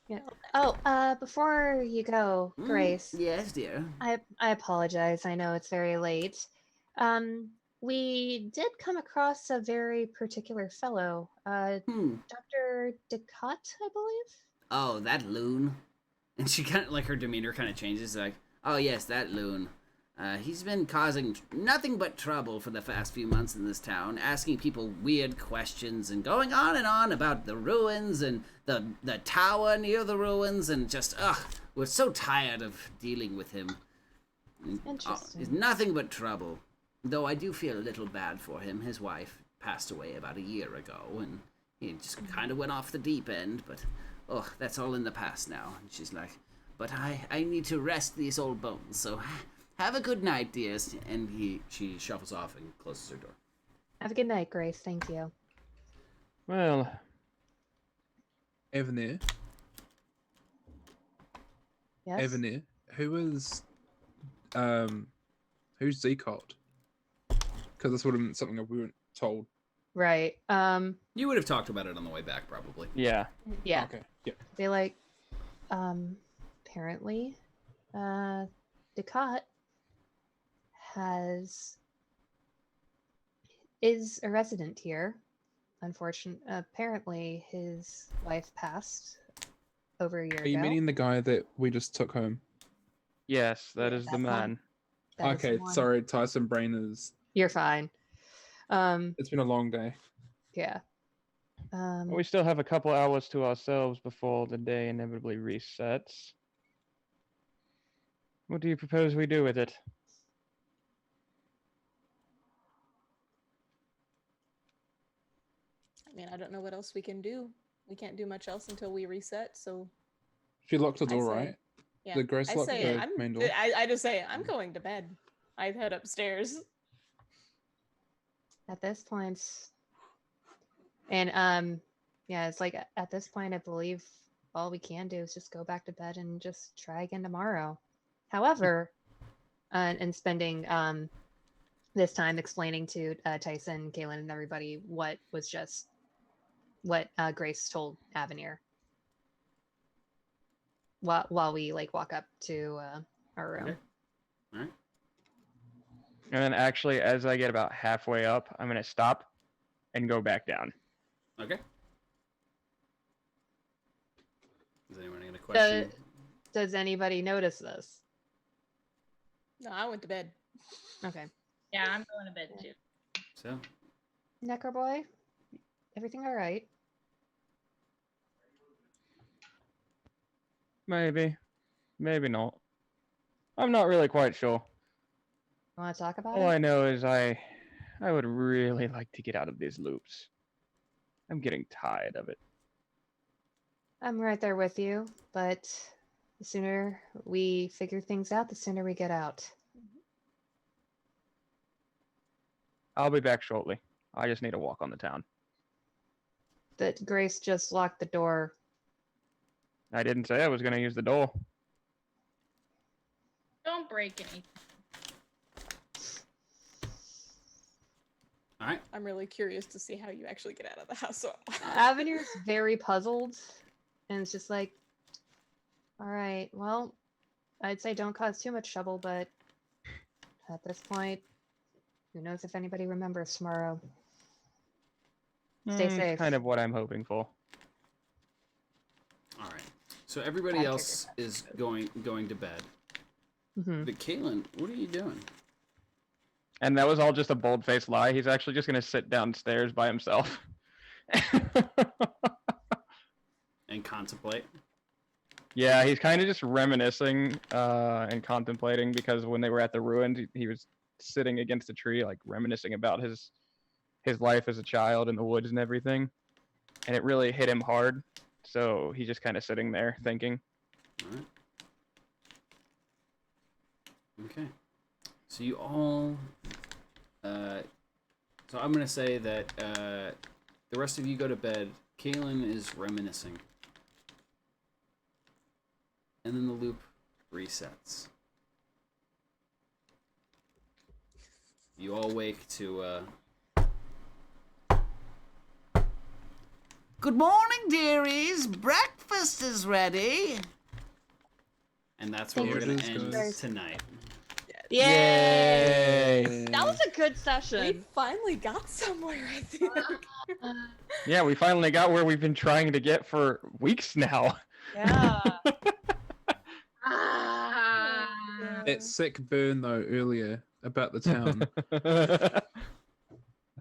Yeah. Oh, before you go, Grace, Yes, dear. I apologize. I know it's very late. We did come across a very particular fellow, Dr. Ducat, I believe. Oh, that loon. And she kind of her demeanor kind of changes. Oh, yes, that loon. He's been causing nothing but trouble for the past few months in this town, asking people weird questions and going on about the ruins and the tower near the ruins, and just, we're so tired of dealing with him. Interesting. It's nothing but trouble. Though I do feel a little bad for him. His wife passed away about a year ago, and he just kind of went off the deep end, but oh, that's all in the past now. And she's like, but I need to rest these old bones, so have a good night, dears. And she shuffles off and closes her door. Have a good night, Grace. Thank you. Well, Avenir. Yes. Avenir. Who's Zcot? Because that's something that we weren't told. Right. You would have talked about it on the way back, probably. yeah. Yeah. Okay. Yeah. They apparently, Ducat is a resident here. Apparently his wife passed over a year ago. Are you meaning the guy that we just took home? Yes, that is the that's man. That is the Okay, one. sorry, Tyson Brain is. You're fine. It's been a long day. Yeah. We still have a couple hours to ourselves before the day inevitably resets. What do you propose we do with it? I mean, I don't know what else we can do. We can't do much else until we reset, so She locked the I door, say- right? yeah. The Grace I locked say the main door. I just say I'm going to bed. I head upstairs. At this point, and yeah, it's like at this point, I believe all we can do is just go back to bed and just try again tomorrow. However, and spending this time explaining to Tyson, Kaylin, and everybody what Grace told Avenir while we walk up to our room. Okay. All right. And then actually, as I get about halfway up, I'm going to stop and go back down. Okay. Is anyone going to question? Does anybody notice this? No, I went to bed. Okay. Yeah, I'm going to bed too. So, Necro boy, everything all right? Maybe. Maybe not. I'm not really quite sure. Want to talk about All it? I know is I would really like to get out of these loops. I'm getting tired of it. I'm right there with you, but the sooner we figure things out, the sooner we get out. I'll be back shortly. I just need a walk on the town. That Grace just locked the door. I didn't say I was going to use the door. Don't break anything. all right. I'm really curious to see how you actually get out of the house. So Avenir's very puzzled, and it's just like, all right, well, I'd say don't cause too much trouble, but at this point, who knows if anybody remembers tomorrow. Stay safe. Kind of what I'm hoping for. All right. So everybody Gotta else is going to bed. Mm-hmm. But Caitlin, what are you doing? And that was all just a bold-faced lie. He's actually just going to sit downstairs by himself. And contemplate. Yeah, he's kind of just reminiscing and contemplating, because when they were at the ruins, he was sitting against a tree, like reminiscing about his life as a child in the woods and everything. And it really hit him hard. So he's just kind of sitting there thinking. All right. Okay. So you all. So I'm gonna say that the rest of you go to bed. Kaylin is reminiscing, and then the loop resets. You all wake to. Good morning, dearies. Breakfast is ready. And that's where we're gonna Cheers, end guys. tonight. Yay! That was a good session. we finally got somewhere, I think. Yeah, we finally got where we've been trying to get for weeks now. Yeah. Ah. That sick burn though earlier about the town.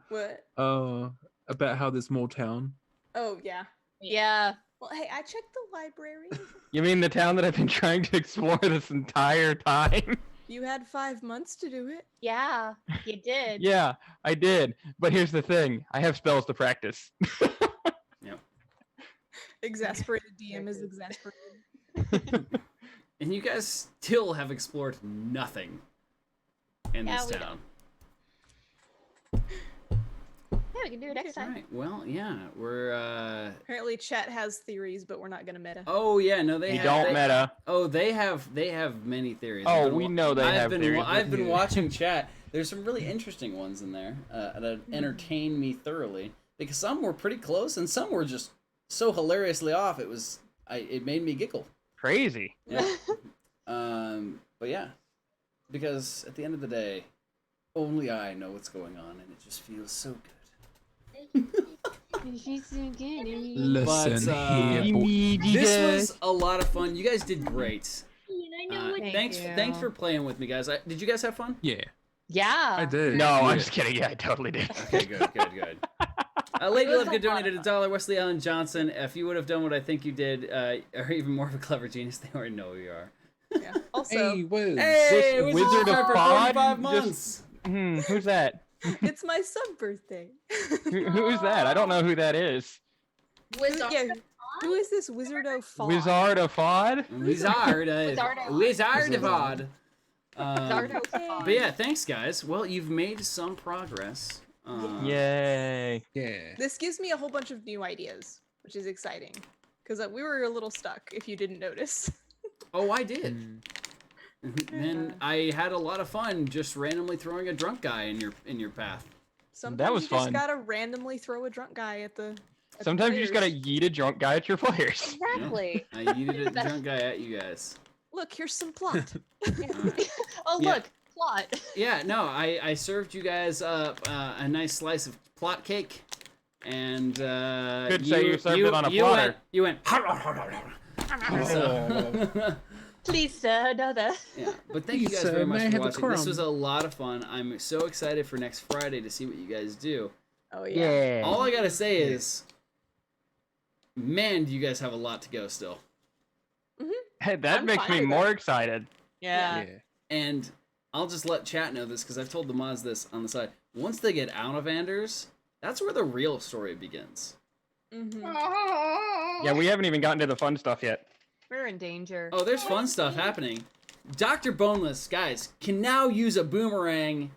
What? Oh, about how there's more town. Oh yeah. Yeah. Well, hey, I checked the library. You mean the town that I've been trying to explore this entire time? You had 5 months to do it. Yeah, you did. Yeah, I did. But here's the thing. I have spells to practice. Yep. Exasperated DM is exasperated. And you guys still have explored nothing in this we town. Yeah, we can do it next time. Alright, well, yeah, we're Apparently, chat has theories, but we're not gonna meta. Oh yeah, no, they don't meta. Oh, they have many theories. Oh, we know they have theories. I've been watching chat. There's some really interesting ones in there that entertained me thoroughly because some were pretty close and some were just so hilariously off. It made me giggle. Crazy. Yeah. But yeah, because at the end of the day, only I know what's going on, and it just feels so good. Listen here, boy. This was a lot of fun. You guys did great. Thanks Thanks for playing with me, guys. Did you guys have fun? Yeah. Yeah. I did. No, I'm just kidding. Yeah, I totally did. Okay, good. Lady Lovegood donated $1. Wesley Allen Johnson. If you would have done what I think you did, or even more of a clever genius, they already know who you are. Yeah. Also, Hey, Wiz. Hey, This Wizard Wizard of for Pod 45 months. Who's that? it's my sub birthday. Who's that? I don't know who that is. Who is this Wizardo Fawn? Wizard of Fod? Wizard of Odd. Zardo Fawn. But yeah, thanks guys. Well, you've made some progress. Yay. Yeah. This gives me a whole bunch of new ideas, which is exciting. Because we were a little stuck, if you didn't notice. Oh, I did. And I had a lot of fun just randomly throwing a drunk guy in your path. Sometimes That was you just fun. gotta randomly throw a drunk guy at the. Sometimes you just gotta yeet a drunk guy at your players. Exactly. I yeeted a drunk guy at you guys. Look, here's some plot. Oh, Yeah. look, plot. Yeah, no, I served you guys a nice slice of plot cake, and Could say you served it on a platter. You went. Please, sir, another. Yeah, but thank you guys very much for watching. This was a lot of fun. I'm so excited for next Friday to see what you guys do. Oh yeah. All I gotta say is, man, do you guys have a lot to go still. Hey, that I'm makes fine me with more excited. Yeah. And I'll just let chat know this because I've told the mods this on the side. Once they get out of Anders, that's where the real story begins. Yeah, we haven't even gotten to the fun stuff yet. We're in danger. Oh, there's fun stuff happening. Dr. Boneless, guys, can now use a boomerang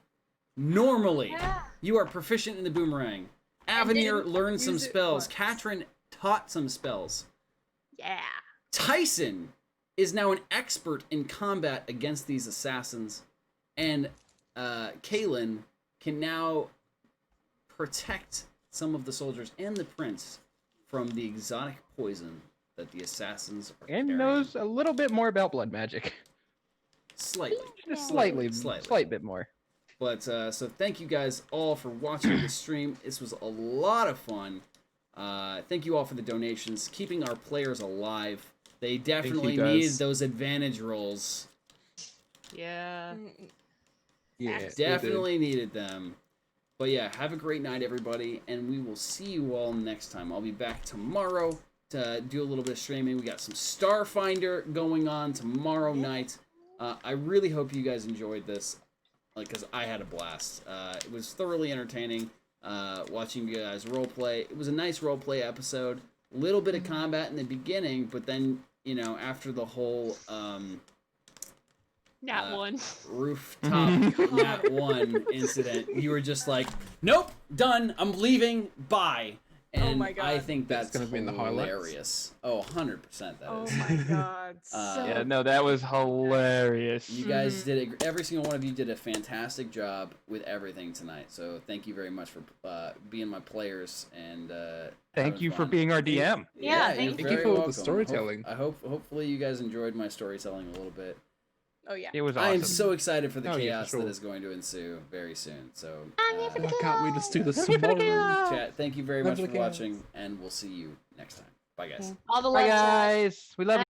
normally. Yeah. You are proficient in the boomerang. Avenir learned some use it spells. once. Katrin taught some spells. Yeah. Tyson is now an expert in combat against these assassins. And Kaylin can now protect some of the soldiers and the prince from the exotic poison that the assassins are And carrying. knows a little bit more about blood magic. Slightly. Just slight bit more. But so thank you guys all for watching the stream. This was a lot of fun. Thank you all for the donations, keeping our players alive. They definitely needed those advantage rolls. Yeah. Yeah. Definitely needed them. But yeah, have a great night, everybody, and we will see you all next time. I'll be back tomorrow to do a little bit of streaming. We got some Starfinder going on tomorrow night. I really hope you guys enjoyed this, because I had a blast. It was thoroughly entertaining watching you guys roleplay. It was a nice roleplay episode. A little bit of combat in the beginning, but then, you know, after the whole Nat one. rooftop Nat 1 incident, you were just like, nope, done, I'm leaving, bye. And Oh my God. I think that's gonna be in the highlights. hilarious. Oh, 100% that Oh is. my god. Yeah, no, that was hilarious. You guys did it. Every single one of you did a fantastic job with everything tonight. So thank you very much for being my players and Thank having you for fun. being our DM. Yeah, you're thank you very for all the welcome. storytelling. Hopefully you guys enjoyed my storytelling a little bit. Oh yeah. It was I am awesome. so excited for the Oh, yeah, chaos for sure. that is going to ensue very soon. So Why can't we just do this tomorrow? chat, thank you very Love much the for chaos. watching, and we'll see you next time. Bye guys. All the Bye, love, chat. guys. We love